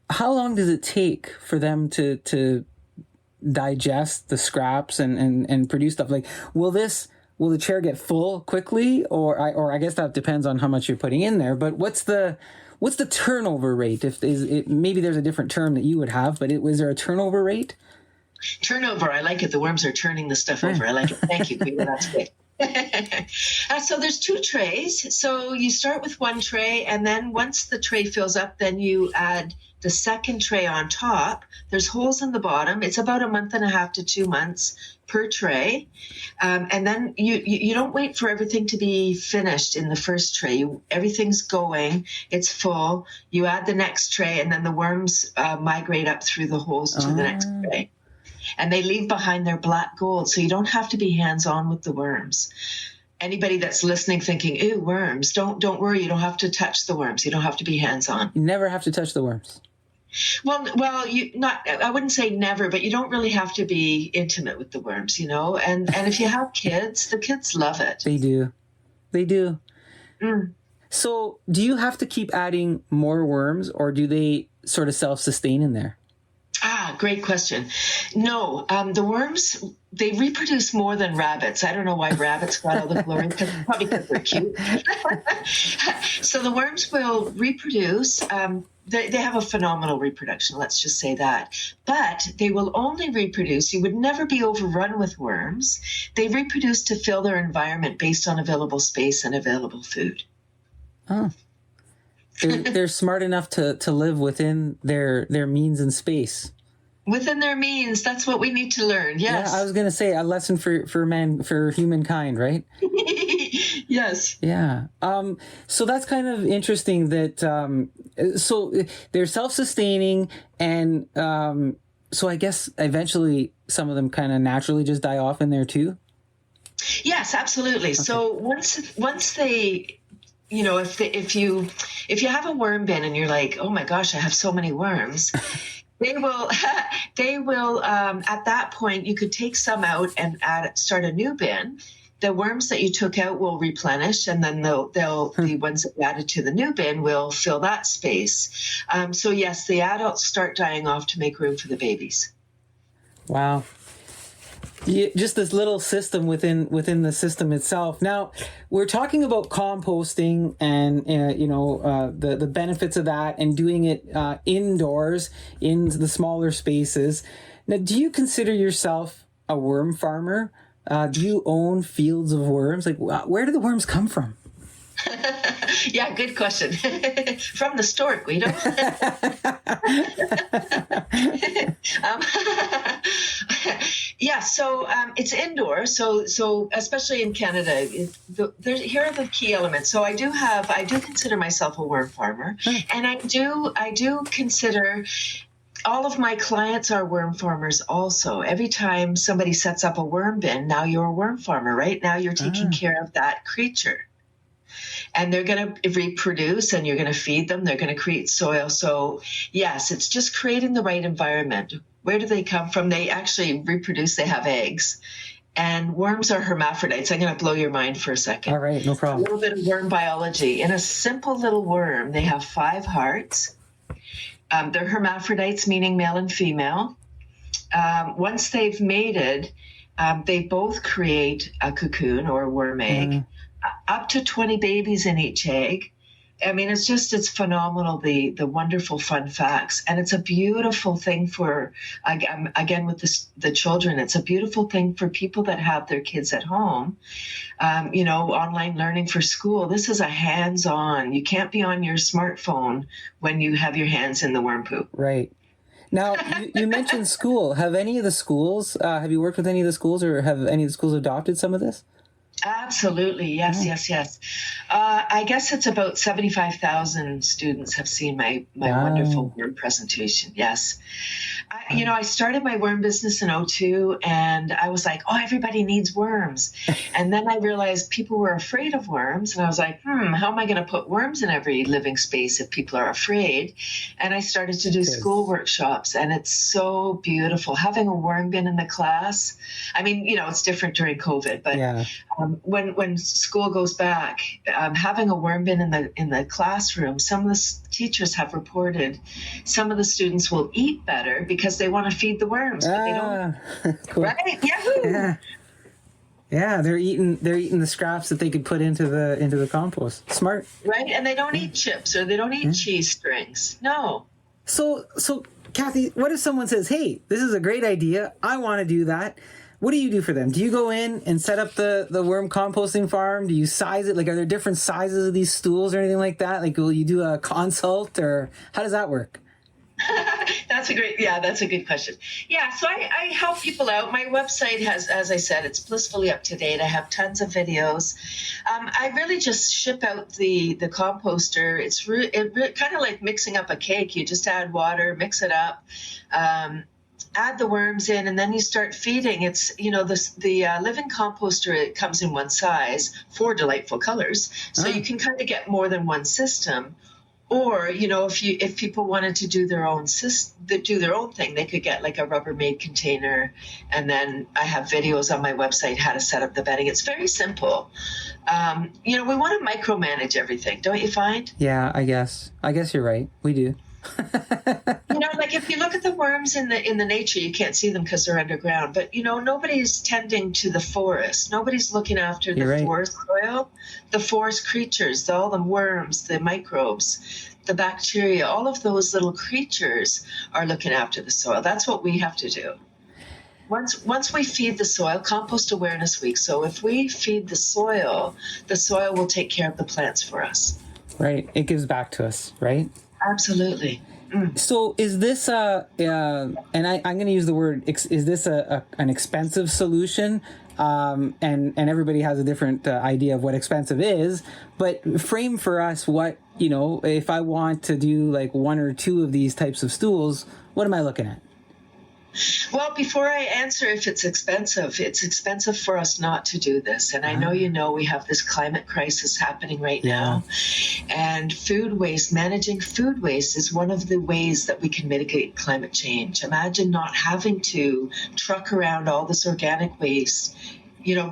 how long does it take for them to digest the scraps and produce stuff? Like, will the chair get full quickly, or I guess that depends on how much you're putting in there, but what's the what's the turnover rate? Maybe there's a different term that you would have, but was there a turnover rate? Turnover, I like it. The worms are turning the stuff over. I like it. Thank you, Peter. That's good. So there's 2 trays. So you start with 1 tray, and then once the tray fills up, then you add the second tray on top. There's holes in the bottom. It's about 1.5 to 2 months per tray. And then you don't wait for everything to be finished in the first tray. Everything's going. It's full. You add the next tray, and then the worms migrate up through the holes to the next tray. And they leave behind their black gold, so you don't have to be hands-on with the worms. Anybody that's listening thinking, "Ew, worms," don't worry. You don't have to touch the worms. You don't have to be hands-on. You never have to touch the worms. Well, I wouldn't say never, but you don't really have to be intimate with the worms, you know. And if you have kids, the kids love it. They do. So, do you have to keep adding more worms, or do they sort of self-sustain in there? Great question. No, the worms, they reproduce more than rabbits. I don't know why rabbits got all the glory, probably because they're cute. So the worms will reproduce. They have a phenomenal reproduction, let's just say that. But they will only reproduce. You would never be overrun with worms. They reproduce to fill their environment based on available space and available food. Oh. They're smart enough to live within their means and space. Within their means, that's what we need to learn. Yes. Yeah, I was going to say a lesson for humankind, right? Yes. Yeah. So that's kind of interesting that so they're self-sustaining, and so I guess eventually some of them kind of naturally just die off in there too. Yes, absolutely. Okay. So once they, you know, if you have a worm bin and you're like, "Oh my gosh, I have so many worms." They will at that point, you could take some out and start a new bin. The worms that you took out will replenish, and then the ones that you added to the new bin will fill that space. So yes, the adults start dying off to make room for the babies. Wow. Just this little system within the system itself. Now, we're talking about composting and the benefits of that, and doing it indoors in the smaller spaces. Now, do you consider yourself a worm farmer? Do you own fields of worms? Like, where do the worms come from? Yeah, good question. From the store, Guido. Yeah, so it's indoor. So especially in Canada, here are the key elements. So I do consider myself a worm farmer, and I do consider all of my clients are worm farmers also. Every time somebody sets up a worm bin, now you're a worm farmer, right? Now you're taking care of that creature. And they're going to reproduce, and you're going to feed them. They're going to create soil. So, yes, it's just creating the right environment. Where do they come from? They actually reproduce. They have eggs. And worms are hermaphrodites. I'm going to blow your mind for a second. All right, no problem. A little bit of worm biology. In a simple little worm, they have 5 hearts. They're hermaphrodites, meaning male and female. Once they've mated, they both create a cocoon or a worm egg. Up to 20 babies in each egg. I mean, it's phenomenal, the wonderful fun facts. And it's a beautiful thing for, again, with the children, it's a beautiful thing for people that have their kids at home, online learning for school. This is a hands-on. You can't be on your smartphone when you have your hands in the worm poop. Right. Now, you mentioned school. Have any of the schools, have you worked with any of the schools, or have any of the schools adopted some of this? Absolutely. Yes. I guess it's about 75,000 students have seen my wonderful worm presentation. Yes. I started my worm business in 2002, and I was like, everybody needs worms. And then I realized people were afraid of worms. And I was like, how am I going to put worms in every living space if people are afraid? And I started to do school workshops, and it's so beautiful. Having a worm bin in the class. I mean, it's different during COVID, but when school goes back, having a worm bin in the classroom, some of the teachers have reported some of the students will eat better because they want to feed the worms, but they don't. Cool. Right? Yahoo! Yeah, they're eating the scraps that they could put into the compost. Smart. Right? And they don't eat chips or they don't eat cheese strings. No. So Kathy, what if someone says, "Hey, this is a great idea. I want to do that." What do you do for them? Do you go in and set up the worm composting farm? Do you size it? Like, are there different sizes of these stools or anything like that? Like, will you do a consult, or how does that work? That's a good question. Yeah, so I help people out. My website has, as I said, it's blissfully up to date. I have tons of videos. I really just ship out the composter. It's kind of like mixing up a cake. You just add water, mix it up, add the worms in, and then you start feeding. It's, the living composter, it comes in one size, 4 delightful colors. So you can kind of get more than one system. Or, if people wanted to do their own thing, they could get like a Rubbermaid container. And then I have videos on my website how to set up the bedding. It's very simple. We want to micromanage everything, don't you find? Yeah, I guess you're right. We do. Like if you look at the worms in the nature, you can't see them because they're underground. But nobody's tending to the forest. Nobody's looking after the forest soil, the forest creatures, all the worms, the microbes, the bacteria. All of those little creatures are looking after the soil. That's what we have to do. Once we feed the soil, Compost Awareness Week. So if we feed the soil will take care of the plants for us. Right. It gives back to us, right? Absolutely. So is this and I'm going to use the word, is this an expensive solution? And everybody has a different idea of what expensive is, but frame for us what, if I want to do like 1 or 2 of these types of stools, what am I looking at? Well, before I answer if it's expensive for us not to do this. And I know we have this climate crisis happening right now. And managing food waste is one of the ways that we can mitigate climate change. Imagine not having to truck around all this organic waste.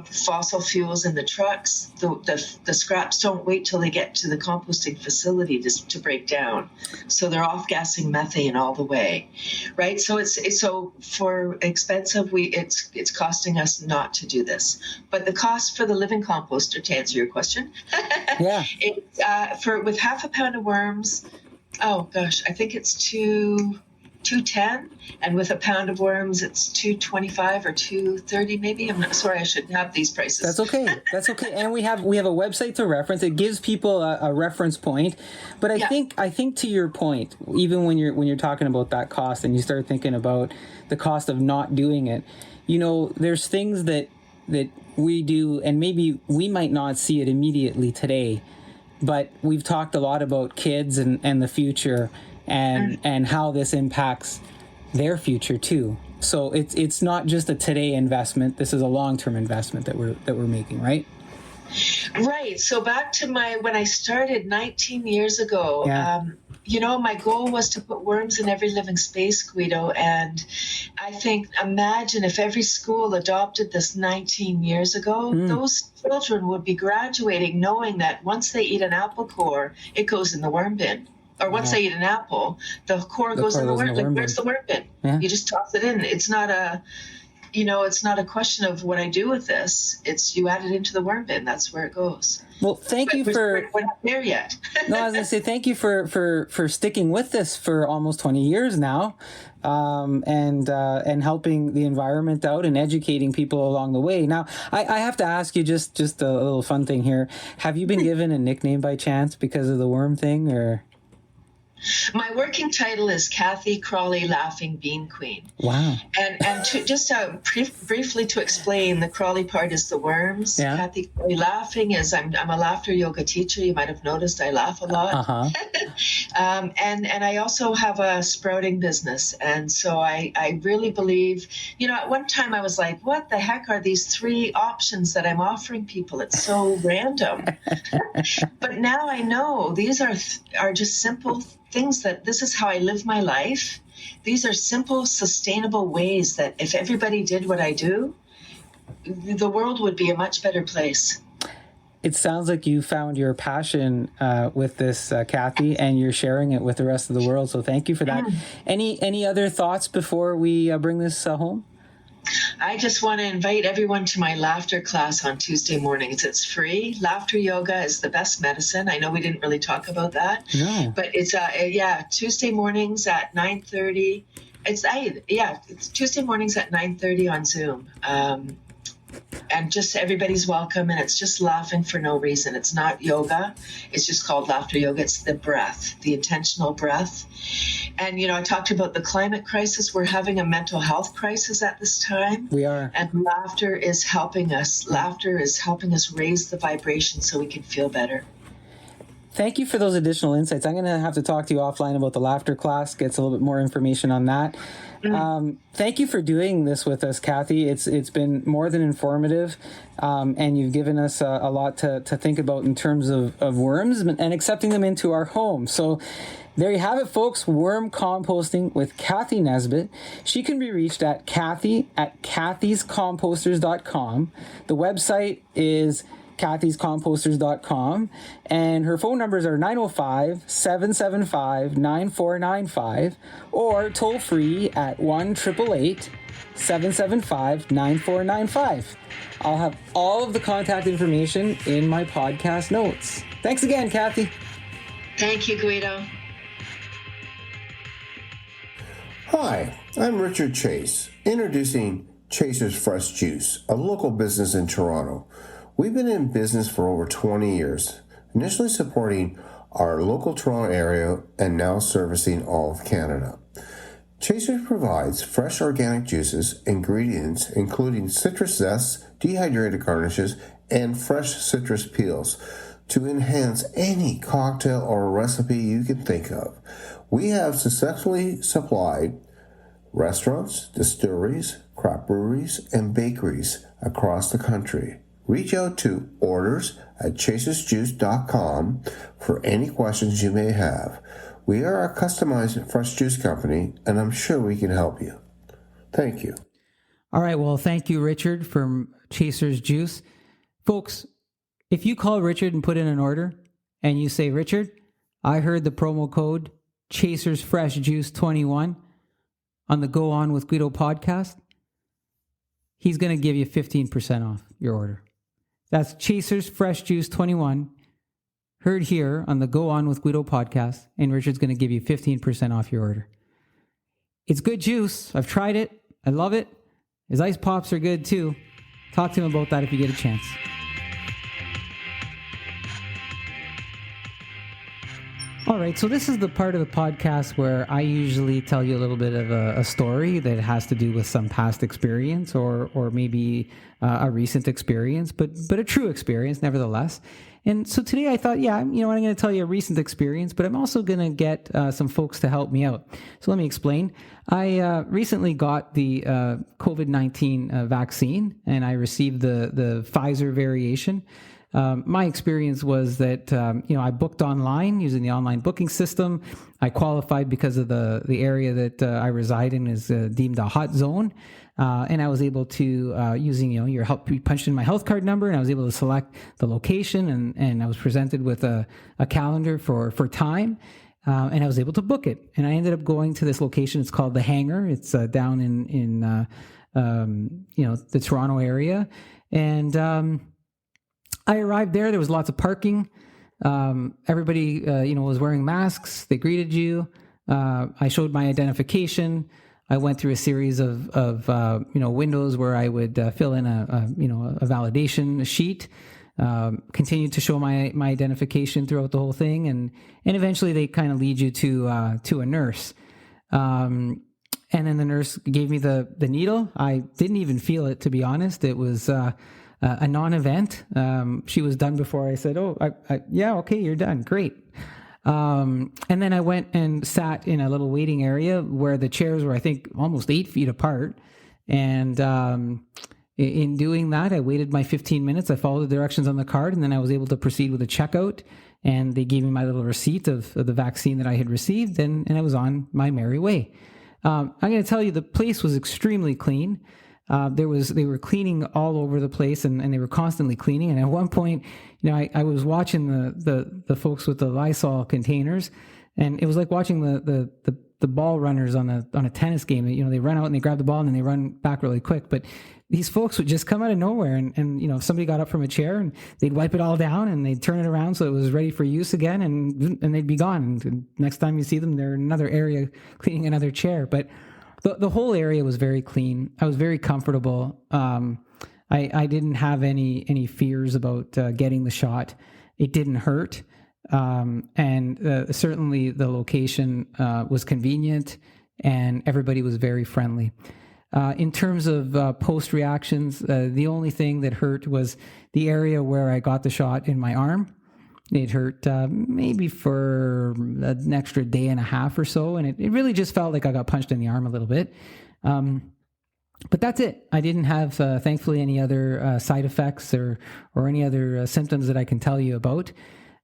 Fossil fuels in the trucks, the scraps don't wait till they get to the composting facility to break down. So they're off-gassing methane all the way, right? So so for expensive, it's costing us not to do this. But the cost for the living composter, to answer your question, with half a pound of worms, oh gosh, I think it's $210, and with a pound of worms, it's $225 or $230 maybe. I'm not sorry, I shouldn't have these prices. That's okay. And we have a website to reference. It gives people a reference point. But I think to your point, even when you're talking about that cost and you start thinking about the cost of not doing it, there's things that we do, and maybe we might not see it immediately today, but we've talked a lot about kids and the future. And how this impacts their future too. So it's not just a today investment. This is a long-term investment that we're making, right? Right. So back to when I started 19 years ago, my goal was to put worms in every living space, Guido. And I think, imagine if every school adopted this 19 years ago, those children would be graduating knowing that once they eat an apple core, it goes in the worm bin. Or once they eat an apple, the core goes in the worm bin. Where's the worm bin? Yeah. You just toss it in. It's not a question of what I do with this. It's you add it into the worm bin. That's where it goes. Well, we're not there yet. No, I was going to say thank you for sticking with this for almost 20 years now, and helping the environment out and educating people along the way. Now, I have to ask you just a little fun thing here. Have you been given a nickname by chance because of the worm thing, or? My working title is Kathy Crawley Laughing Bean Queen. Wow. And briefly to explain, the crawly part is the worms. Yeah. Kathy Crawley Laughing is I'm a laughter yoga teacher. You might have noticed I laugh a lot. Uh-huh. And I also have a sprouting business. And so I really believe, at one time I was like, what the heck are these 3 options that I'm offering people? It's so random. But now I know these are just simple things that this is how I live my life. These are simple, sustainable ways that if everybody did what I do, the world would be a much better place. It sounds like you found your passion with this, Kathy, and you're sharing it with the rest of the world. So thank you for that. Any other thoughts before we bring this home? I just want to invite everyone to my laughter class on Tuesday mornings. It's free. Laughter yoga is the best medicine. I know we didn't really talk about that, but it's Tuesday mornings at 9:30. It's Tuesday mornings at 9:30 on Zoom. And just everybody's welcome, and it's just laughing for no reason. It's not yoga. It's just called laughter yoga. It's the breath, the intentional breath. And, I talked about the climate crisis. We're having a mental health crisis at this time. We are. And laughter is helping us. Laughter is helping us raise the vibration so we can feel better. Thank you for those additional insights. I'm going to have to talk to you offline about the laughter class, get a little bit more information on that. Thank you for doing this with us, Kathy. It's been more than informative, and you've given us a lot to think about in terms of worms and accepting them into our home. So there you have it, folks. Worm composting with Kathy Nesbitt. She can be reached at kathyscomposters.com. The website is kathyscomposters.com, and her phone numbers are 905-775-9495 or toll free at 1-888-775-9495. I'll have all of the contact information in my podcast notes. Thanks again, Kathy. Thank you, Guido. Hi, I'm Richard Chase, introducing Chaser's Fresh Juice, a local business in Toronto. We've been in business for over 20 years, initially supporting our local Toronto area and now servicing all of Canada. Chasers provides fresh organic juices, ingredients including citrus zests, dehydrated garnishes, and fresh citrus peels to enhance any cocktail or recipe you can think of. We have successfully supplied restaurants, distilleries, craft breweries, and bakeries across the country. Reach out to orders@chasersjuice.com for any questions you may have. We are a customized fresh juice company, and I'm sure we can help you. Thank you. All right. Well, thank you, Richard, from Chaser's Juice. Folks, if you call Richard and put in an order and you say, Richard, I heard the promo code Chaser's Fresh Juice 21 on the Go On with Guido podcast, he's going to give you 15% off your order. That's Chaser's Fresh Juice 21, heard here on the Go On with Guido podcast, and Richard's going to give you 15% off your order. It's good juice. I've tried it. I love it. His IcePops are good too. Talk to him about that if you get a chance. All right, so this is the part of the podcast where I usually tell you a little bit of a story that has to do with some past experience or maybe a recent experience, but a true experience nevertheless. And so today I thought, I'm going to tell you a recent experience, but I'm also going to get some folks to help me out. So let me explain. I recently got the COVID-19 vaccine, and I received the Pfizer variation. My experience was that, I booked online using the online booking system. I qualified because of the area that I reside in is deemed a hot zone. And I was able to, using, your help, you punched in my health card number, and I was able to select the location, and I was presented with a calendar for time. And I was able to book it. And I ended up going to this location. It's called The Hangar. It's down in the Toronto area. And, I arrived there. There was lots of parking. Everybody, was wearing masks. They greeted you. I showed my identification. I went through a series of windows where I would fill in a validation sheet. Continued to show my identification throughout the whole thing, and eventually they kind of lead you to a nurse. And then the nurse gave me the needle. I didn't even feel it, to be honest. It was a non-event. She was done before I said, okay, you're done. Great. And then I went and sat in a little waiting area where the chairs were, I think, almost 8 feet apart. And in doing that, I waited my 15 minutes. I followed the directions on the card, and then I was able to proceed with a checkout. And they gave me my little receipt of the vaccine that I had received, and I was on my merry way. I'm going to tell you, the place was extremely clean. They were cleaning all over the place, and they were constantly cleaning. And at one point, I was watching the folks with the Lysol containers, and it was like watching the the ball runners on a tennis game. You know, they run out and they grab the ball and then they run back really quick. But these folks would just come out of nowhere, and you know, if somebody got up from a chair and they'd wipe it all down and they'd turn it around so it was ready for use again, and they'd be gone. And next time you see them, they're in another area cleaning another chair. But the whole area was very clean. I was very comfortable. I didn't have any fears about getting the shot. It didn't hurt. And certainly the location was convenient, and everybody was very friendly. In terms of post reactions, the only thing that hurt was the area where I got the shot in my arm. It hurt maybe for an extra day and a half or so, and it really just felt like I got punched in the arm a little bit. But that's it. I didn't have, thankfully, any other side effects or any other symptoms that I can tell you about.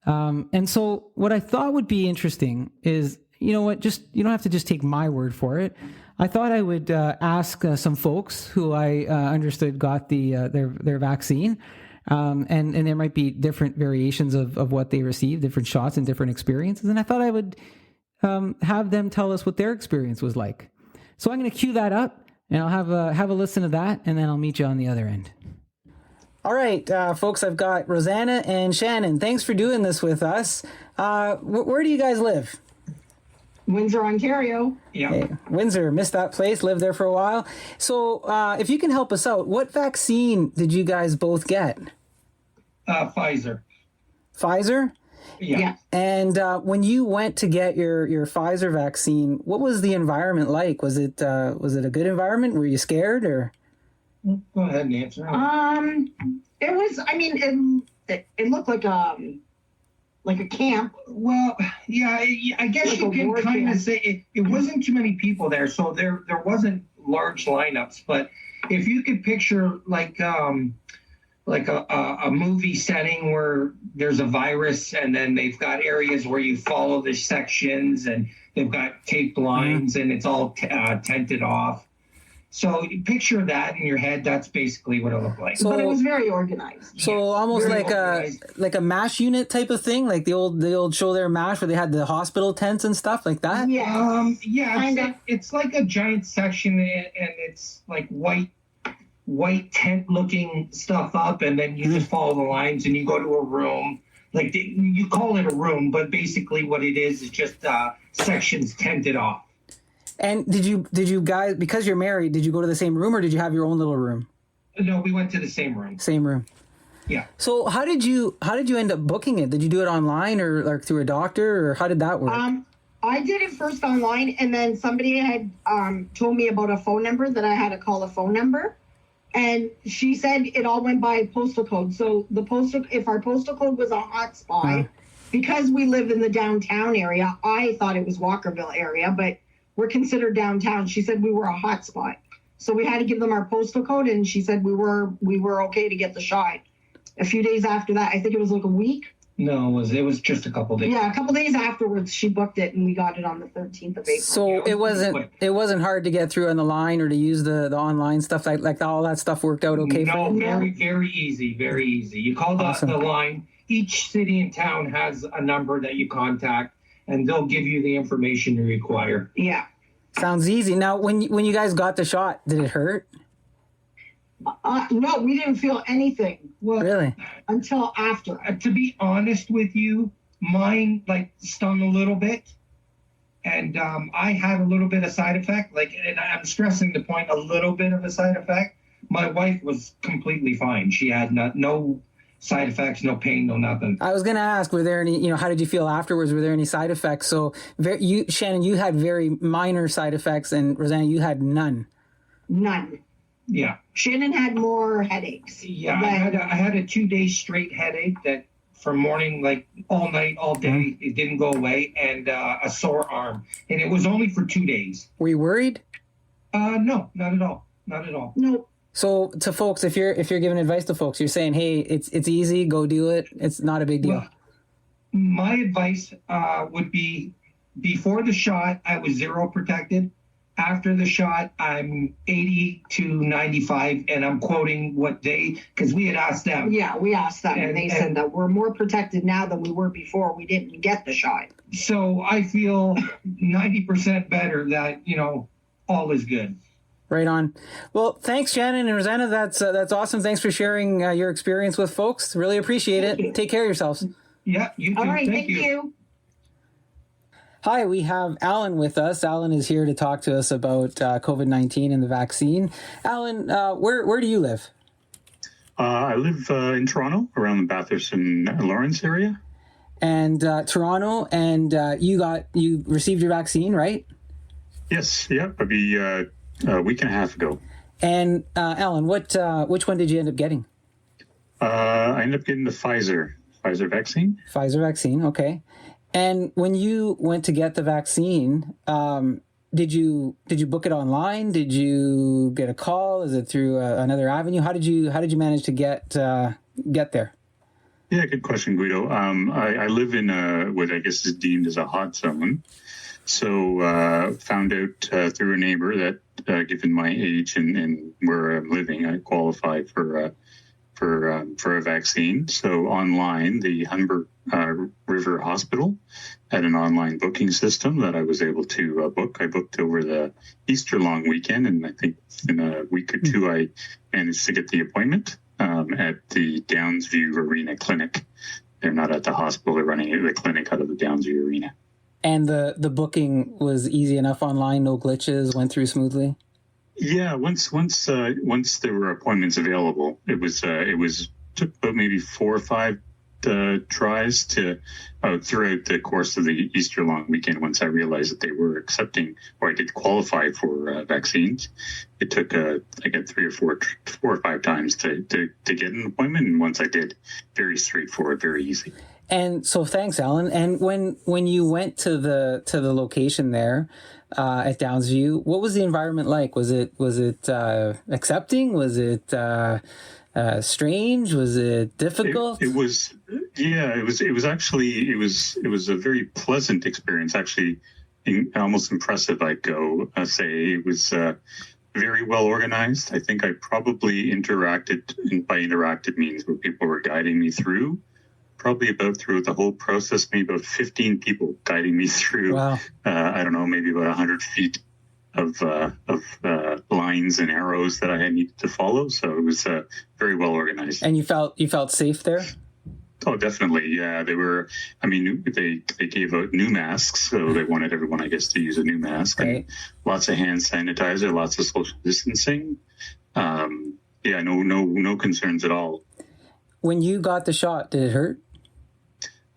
And so what I thought would be interesting is, you know what, just, you don't have to just take my word for it. I thought I would ask some folks who I understood got their vaccine. And there might be different variations of what they received, different shots and different experiences. And I thought I would have them tell us what their experience was like. So I'm going to cue that up, and I'll have a listen to that, and then I'll meet you on the other end. All right, folks, I've got Rosanna and Shannon. Thanks for doing this with us. Where do you guys live? Windsor, Ontario. Yeah. Hey, Windsor, missed that place, lived there for a while. So if you can help us out, what vaccine did you guys both get? Pfizer. Pfizer? Yeah. And when you went to get your Pfizer vaccine, what was the environment like? Was it a good environment? Were you scared, or? Go ahead and answer. It was, I mean, it looked like a camp. Well, yeah, I guess like you can kind of say it wasn't too many people there, so there wasn't large lineups. But if you could picture like a movie setting where there's a virus, and then they've got areas where you follow the sections, and they've got taped lines, and it's all tented off. So you picture that in your head. That's basically what it looked like. But it was very organized. So almost like a MASH unit type of thing, like the old show there, MASH, where they had the hospital tents and stuff like that. Yeah. It's like a giant section, and it's like white tent looking stuff up, and then you just follow the lines, and you go to a room. Like you call it a room, but basically what it is just sections tented off. And did you guys, because you're married, did you go to the same room, or did you have your own little room? No, we went to the same room. Same room. Yeah. So how did you end up booking it? Did you do it online, or like through a doctor, or how did that work? I did it first online, and then somebody had told me about a phone number that I had to call a phone number, and she said it all went by postal code. So if our postal code was a hotspot, because we lived in the downtown area, I thought it was Walkerville area, but we're considered downtown. She said we were a hotspot, so we had to give them our postal code, and she said we were okay to get the shot. A few days after that, I think it was like a week. No, it was just a couple days. Yeah, a couple days afterwards, she booked it, and we got it on the 13th of April. So it wasn't hard to get through on the line or to use the online stuff, like all that stuff worked out okay for you? No, very easy, very easy. You call the line. Each city and town has a number that you contact, and they'll give you the information you require. Yeah. Sounds easy. Now, when you guys got the shot, did it hurt? No, we didn't feel anything. Well, really? Until after. To be honest with you, mine stung a little bit, and I had a little bit of side effect. And I'm stressing the point, a little bit of a side effect. My wife was completely fine. She had no side effects, no pain, no nothing. I was going to ask, were there any, how did you feel afterwards? Were there any side effects? So Shannon, you had very minor side effects, and Rosanna, you had none. None. Yeah. Shannon had more headaches. Yeah, I had a 2-day straight headache that from morning, all night, all day, it didn't go away, and a sore arm. And it was only for 2 days. Were you worried? No, not at all. Not at all. No. So to folks, if you're giving advice to folks, you're saying, hey, it's easy, go do it. It's not a big deal. Well, my advice would be, before the shot, I was zero protected. after the shot, I'm 80 to 95, and I'm quoting what because we had asked them. Yeah, we asked them, and they said that we're more protected now than we were before we didn't get the shot. So I feel 90% better that, all is good. Right on. Well, thanks, Shannon and Rosano. That's awesome. Thanks for sharing your experience with folks. Really appreciate it. Take care of yourselves. Yeah, you too. All right, thank you. Hi, we have Alan with us. Alan is here to talk to us about COVID-19 and the vaccine. Alan, where do you live? I live in Toronto, around the Bathurst and Lawrence area. And Toronto, and you received your vaccine, right? Yes, yeah, maybe a week and a half ago. And Alan, which one did you end up getting? I ended up getting the Pfizer vaccine. Pfizer vaccine, okay. And when you went to get the vaccine, did you book it online? Did you get a call? Is it through another avenue? How did you manage to get there? Yeah, good question, Guido. I live in what I guess is deemed as a hot zone. So found out through a neighbor that given my age and where I'm living, I qualify for a vaccine. So online, the Humber River Hospital had an online booking system that I was able to book. I booked over the Easter long weekend, and I think in a week or two, I managed to get the appointment at the Downsview Arena Clinic. They're not at the hospital; they're running the clinic out of the Downsview Arena. And the booking was easy enough online, no glitches, went through smoothly. Yeah, once there were appointments available, it took about maybe 4 or 5 tries to throughout the course of the Easter long weekend. Once I realized that they were accepting, or I did qualify for vaccines, it took I got 4 or 5 times to get an appointment. And once I did, very straightforward, very easy. And so thanks, Alan. And when you went to the location there at Downsview, what was the environment like? Was it accepting? Was it strange? Was it difficult? It was a very pleasant experience. Actually, almost impressive. I'd go say it was very well organized. I think I probably interacted, and by interacted means where people were guiding me through. Probably throughout the whole process, maybe about 15 people guiding me through. Wow. I don't know, maybe about 100 feet of lines and arrows that I had needed to follow. So it was very well organized. And you felt safe there? Oh, definitely. Yeah, they were. I mean, they gave out new masks, so they wanted everyone, I guess, to use a new mask. Right. And lots of hand sanitizer, lots of social distancing. Yeah, no concerns at all. When you got the shot, did it hurt?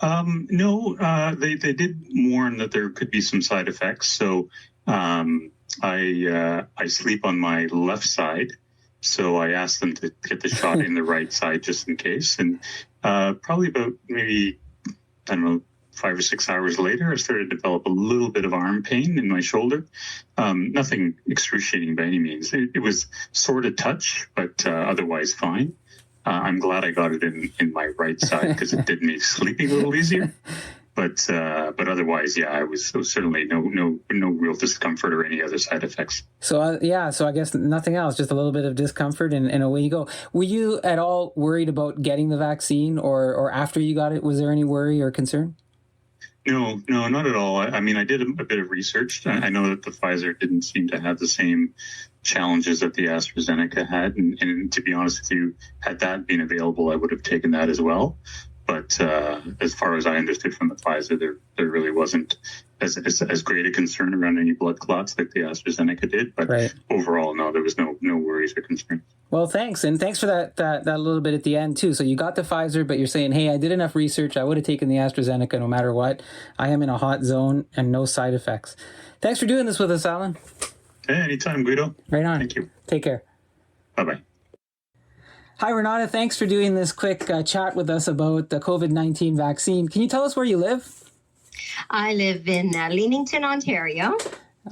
No, they did warn that there could be some side effects. So I sleep on my left side. So I asked them to get the shot in the right side just in case. And probably about maybe, I don't know, 5 or 6 hours later, I started to develop a little bit of arm pain in my shoulder. Nothing excruciating by any means. It was sort of touch, but otherwise fine. I'm glad I got it in my right side because it did make sleeping a little easier. But otherwise, yeah, it was certainly no real discomfort or any other side effects. So so I guess nothing else, just a little bit of discomfort, and away you go. Were you at all worried about getting the vaccine, or after you got it? Was there any worry or concern? No, not at all. I mean, I did a bit of research. I know that the Pfizer didn't seem to have the same challenges that the AstraZeneca had. And to be honest with you, had that been available, I would have taken that as well. But as far as I understood from the Pfizer, there really wasn't as great a concern around any blood clots like the AstraZeneca did. But right. Overall, no, there was no worries or concerns. Well, thanks. And thanks for that little bit at the end, too. So you got the Pfizer, but you're saying, hey, I did enough research. I would have taken the AstraZeneca no matter what. I am in a hot zone and no side effects. Thanks for doing this with us, Alan. Hey, anytime, Guido. Right on. Thank you. Take care. Bye-bye. Hi, Renata. Thanks for doing this quick chat with us about the COVID-19 vaccine. Can you tell us where you live? I live in Leamington, Ontario.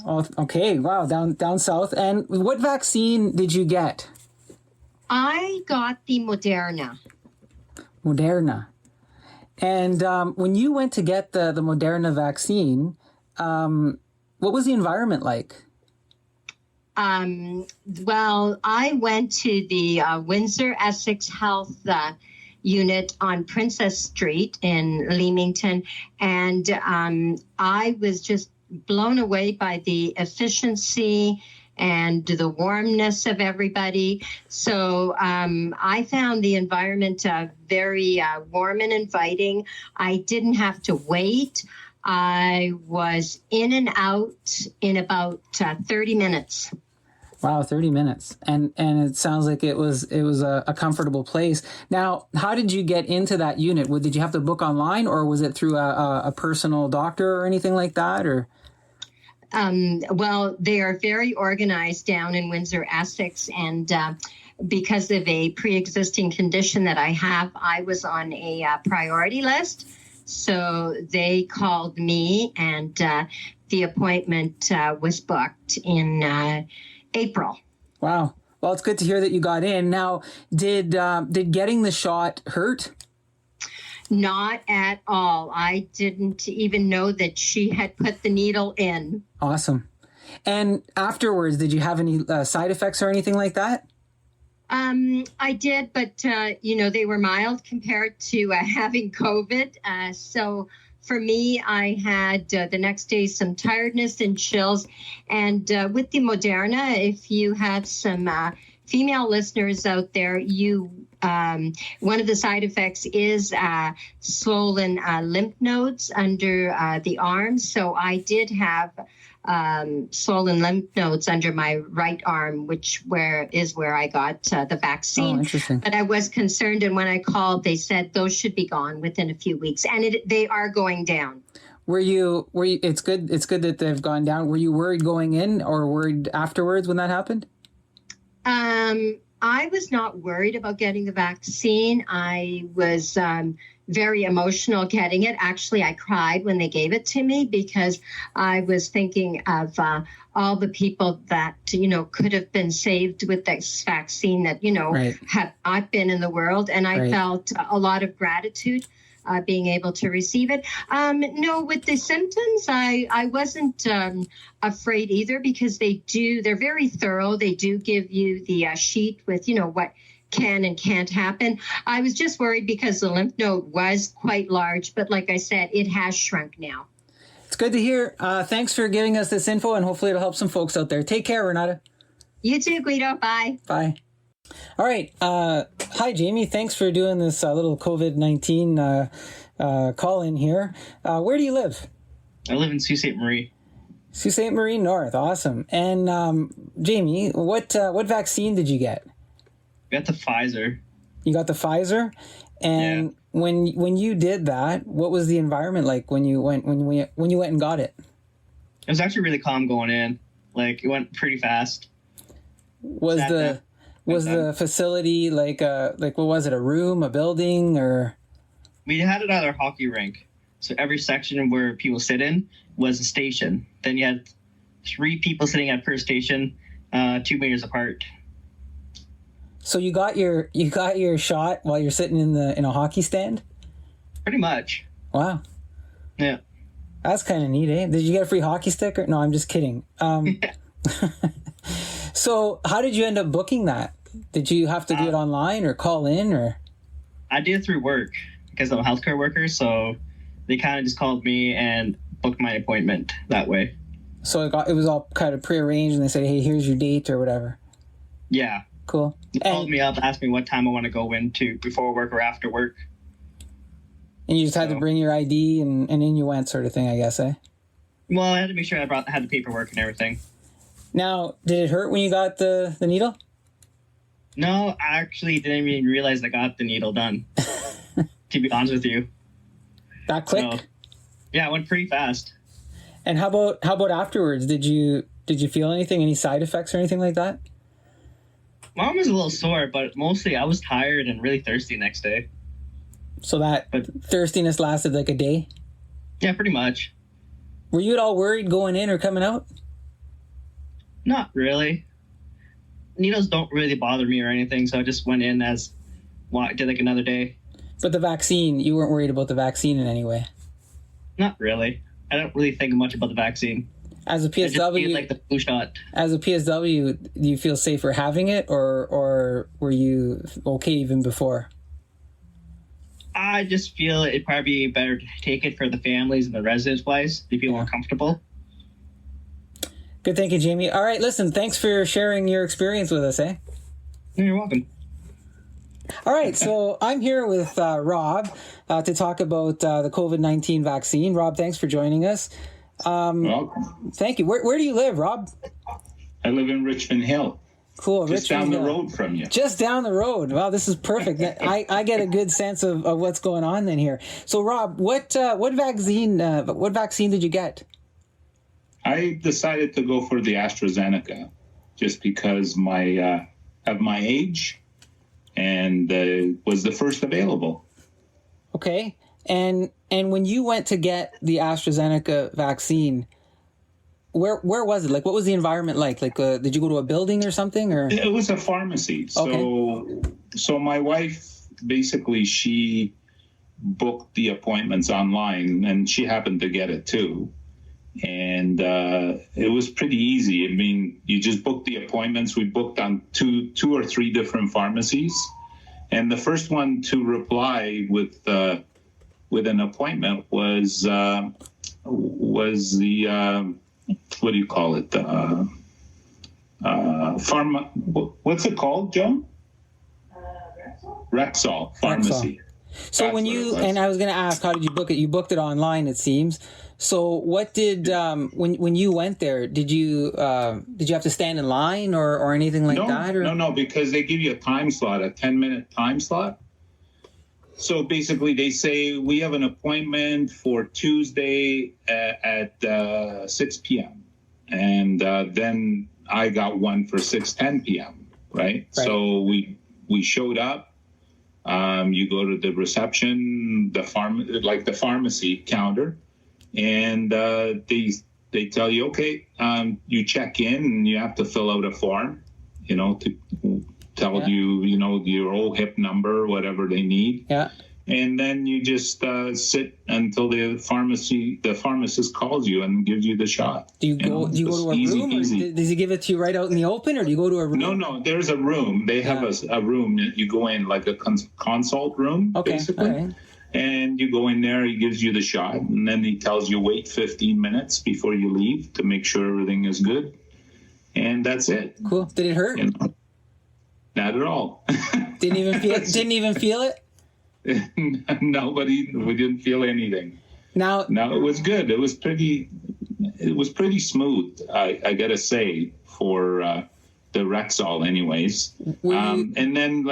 Oh, okay. Wow. Down south. And what vaccine did you get? I got the Moderna. Moderna. And when you went to get the Moderna vaccine, what was the environment like? Well, I went to the Windsor Essex Health unit on Princess Street in Leamington, and I was just blown away by the efficiency and the warmness of everybody. So I found the environment very warm and inviting. I didn't have to wait. I was in and out in about 30 minutes. Wow, 30 minutes. And it sounds like it was a comfortable place. Now, how did you get into that unit? Did you have to book online, or was it through a personal doctor or anything like that? Or well, they are very organized down in Windsor, Essex, and because of a pre-existing condition that I have, I was on a priority list. So they called me, and the appointment was booked in April. Wow. Well, it's good to hear that you got in. Now, did getting the shot hurt? Not at all. I didn't even know that she had put the needle in. Awesome. And afterwards, did you have any side effects or anything like that? I did, but, they were mild compared to having COVID. So for me, I had the next day some tiredness and chills. And with the Moderna, if you have some female listeners out there, one of the side effects is swollen lymph nodes under the arms. So I did have swollen lymph nodes under my right arm, is where I got the vaccine. Oh, interesting. But I was concerned, and when I called, they said those should be gone within a few weeks, and they are going down. Were you? It's good that they've gone down. Were you worried going in, or worried afterwards when that happened? I was not worried about getting the vaccine. I was very emotional getting it. Actually, I cried when they gave it to me because I was thinking of all the people that, could have been saved with this vaccine that, Right. have not been in the world. And I felt a lot of gratitude being able to receive it. No, with the symptoms, I wasn't afraid either because they're very thorough. They do give you the sheet with, what can and can't happen. I was just worried because the lymph node was quite large, but like I said, it has shrunk now. It's good to hear. Thanks for giving us this info, and hopefully it'll help some folks out there. Take care, Renata. You too, Guido. Bye. Bye. All right. Hi, Jamie. Thanks for doing this little COVID-19 call in here. Where do you live? I live in Sault Ste. Marie. Sault Ste. Marie North. Awesome. And Jamie, what vaccine did you get? I got the Pfizer. You got the Pfizer? And when you did that, what was the environment like when you went and got it? It was actually really calm going in. Like, it went pretty fast. Was the facility like what was it, a room, a building, or? We had it at our hockey rink. So every section where people sit in was a station. Then you had 3 people sitting at per station, 2 meters apart. So you got your shot while you're sitting in a hockey stand? Pretty much. Wow. Yeah. That's kind of neat, eh? Did you get a free hockey stick? No, I'm just kidding. So how did you end up booking that? Did you have to do it online or call in, or? I did it through work because I'm a healthcare worker. So they kind of just called me and booked my appointment that way. So it was all kind of prearranged, and they said, hey, here's your date or whatever. Yeah. Cool. They called me up, asked me what time I want to go into, before work or after work. And you just had to bring your ID and in you went, sort of thing, I guess, eh? Well, I had to make sure I had the paperwork and everything. Now, did it hurt when you got the needle? No, I actually didn't even realize I got the needle done, to be honest with you. That quick? So, yeah, it went pretty fast. And how about afterwards? Did you feel anything, any side effects or anything like that? My arm was a little sore, but mostly I was tired and really thirsty next day. So thirstiness lasted like a day? Yeah, pretty much. Were you at all worried going in or coming out? Not really. Needles don't really bother me or anything, so I just went in did like another day. But the vaccine, you weren't worried about the vaccine in any way? Not really. I don't really think much about the vaccine. As a I just feel PSW, like the flu shot. as a PSW, do you feel safer having it, or were you okay even before? I just feel it'd probably be better to take it for the families and the residents wise. They feel more comfortable. Good thinking, Jamie. All right, listen, thanks for sharing your experience with us, eh? You're welcome. All right, so I'm here with Rob to talk about the COVID-19 vaccine. Rob, thanks for joining us. Welcome. Thank you. Where do you live, Rob? I live in Richmond Hill. Cool. Just Richmond down the Hill. road from you. Just down the road. Wow, this is perfect. I get a good sense of what's going on then here. So, Rob, what vaccine did you get? I decided to go for the AstraZeneca just because of my age, and was the first available. Okay. And when you went to get the AstraZeneca vaccine, where was it? Like, what was the environment like? Like, did you go to a building or something? Or It was a pharmacy. So my wife, basically, she booked the appointments online, and she happened to get it too. And it was pretty easy. I mean, you just book the appointments. We booked on two or three different pharmacies, and the first one to reply with an appointment was the what do you call it? What's it called, Joan? Rexall Pharmacy. So when you, and I was going to ask, how did you book it? You booked it online, it seems. So what did when you went there? Did you have to stand in line or anything like that? Or? No, because they give you a time slot, a 10-minute time slot. So basically, they say we have an appointment for Tuesday at 6 p.m. And then I got one for 6:10 p.m. Right? So we showed up. You go to the reception, the pharmacy counter, and they tell you, okay, you check in and you have to fill out a form, to tell you, your OHIP number, whatever they need. Yeah. And then you just sit until the pharmacist calls you and gives you the shot. Do you go to a room, or does he give it to you right out in the open, or do you go to a room? No, there's a room. They have a room that you go in, like a consult room, basically. All right. And you go in there, he gives you the shot, and then he tells you wait 15 minutes before you leave to make sure everything is good. And that's it. Cool. Did it hurt? Not at all. Didn't even feel it? Nobody. We didn't feel anything. No, it was good. It was pretty smooth. I gotta say, for the Rexall, anyways. And then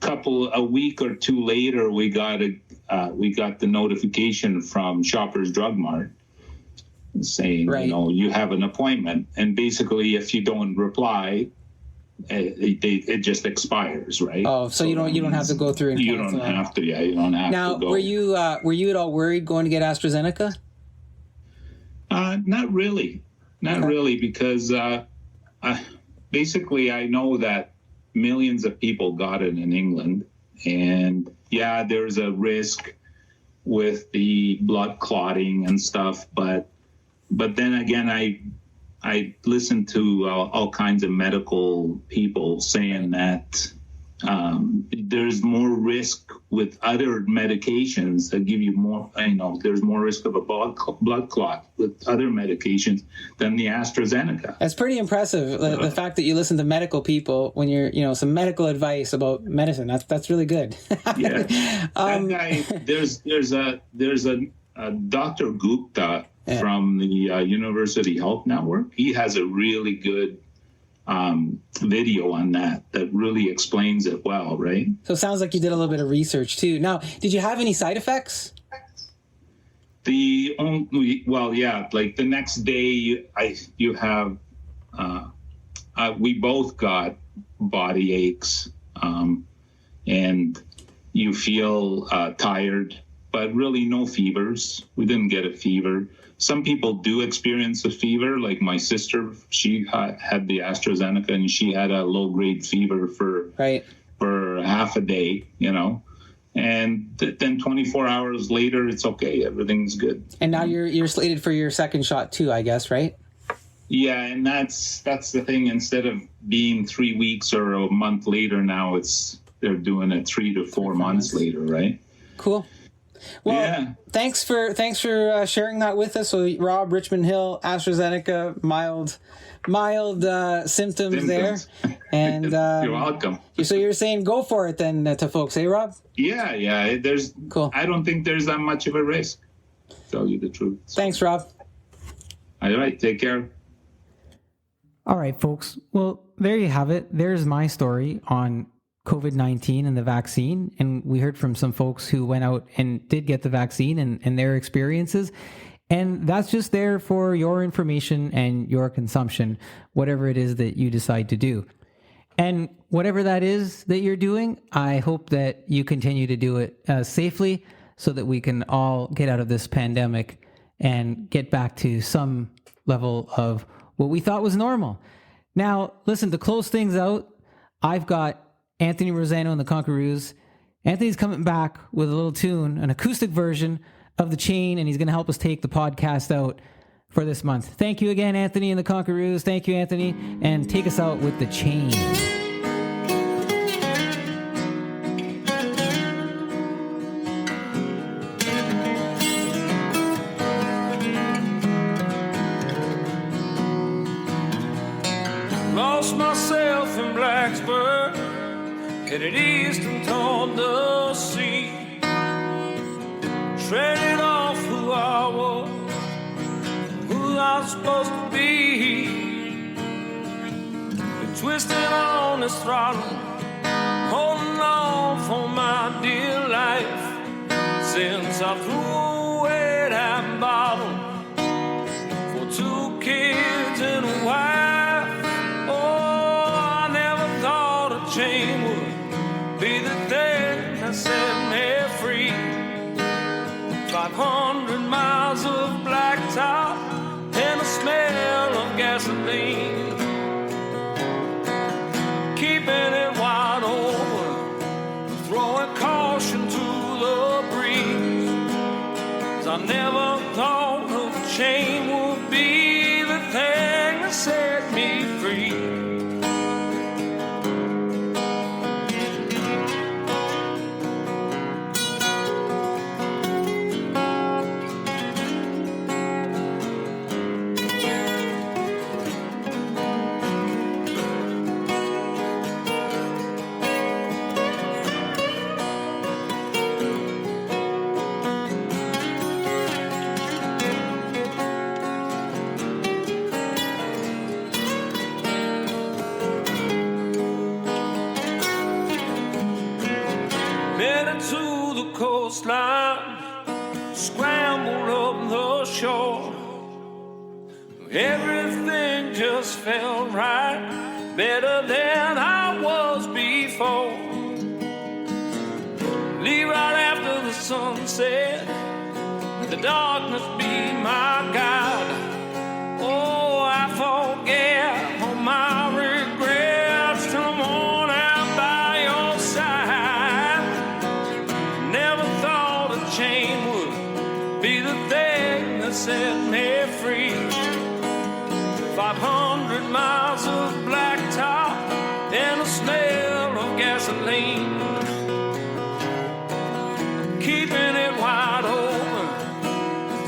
a week or two later, we got the notification from Shoppers Drug Mart saying, you have an appointment, and basically, if you don't reply, it just expires, right? Oh, so you don't have to go through and you don't have to. Yeah, you don't have to go. Now, were you at all worried going to get AstraZeneca? Not really, because basically I know that millions of people got it in England, and there's a risk with the blood clotting and stuff, but then again, I listened to all kinds of medical people saying that there's more risk with other medications that give you more, there's more risk of a blood clot with other medications than the AstraZeneca. That's pretty impressive. The fact that you listen to medical people when you're, some medical advice about medicine. That's really good. Yeah. That guy, there's a Dr. Gupta from the University Health Network. He has a really good video on that really explains it well, right? So it sounds like you did a little bit of research too. Now, did you have any side effects? The next day you have we both got body aches, and you feel tired, but really no fevers. We didn't get a fever. Some people do experience a fever, like my sister. She had the AstraZeneca, and she had a low-grade fever for half a day, And then 24 hours later, it's okay. Everything's good. And now you're slated for your second shot too, I guess, right? Yeah, and that's the thing. Instead of being 3 weeks or a month later, now they're doing it 3 to 4 months later, right? Cool. Well, thanks for sharing that with us. So, Rob, Richmond Hill, AstraZeneca, mild symptoms there, and you're welcome. So you're saying go for it then to folks, eh, Rob? Yeah. There's cool. I don't think there's that much of a risk. To tell you the truth. Thanks, Rob. All right, take care. All right, folks. Well, there you have it. There's my story on COVID-19 and the vaccine. And we heard from some folks who went out and did get the vaccine and their experiences. And that's just there for your information and your consumption, whatever it is that you decide to do. And whatever that is that you're doing, I hope that you continue to do it safely so that we can all get out of this pandemic and get back to some level of what we thought was normal. Now, listen, to close things out, I've got Anthony Rosano and the Conqueroos. Anthony's coming back with a little tune, an acoustic version of The Chain, and he's going to help us take the podcast out for this month. Thank you again, Anthony and the Conqueroos. Thank you, Anthony, and take us out with The Chain. Lost myself in Blacksburg, headed east and toward the sea. Traded off who I was, who I was supposed to be. Been twisted on this throttle, holding on for my dear life. Since I threw away that bottle for 2 kids and a wife. Oh, I never thought a chain would be the thing that set me free. 500 miles of blacktop and the smell of gasoline, keeping it wide open, throwing caution to the breeze. 'Cause I never thought a chain would be the thing that set me free. To the coastline, scrambled up the shore. Everything just felt right, better than I was before. Leave right after the sunset, the darkness be my guide. Oh, I forget all my regrets till I'm worn out by your side. Never thought a chain would be the thing that set me free. 500 miles of blacktop and the smell of gasoline, keeping it wide open,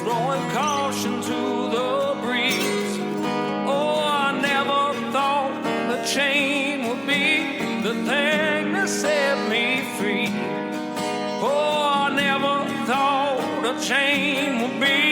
throwing caution to the breeze. Oh, I never thought the chain would be the thing that set me free. Oh, I never thought a chain would be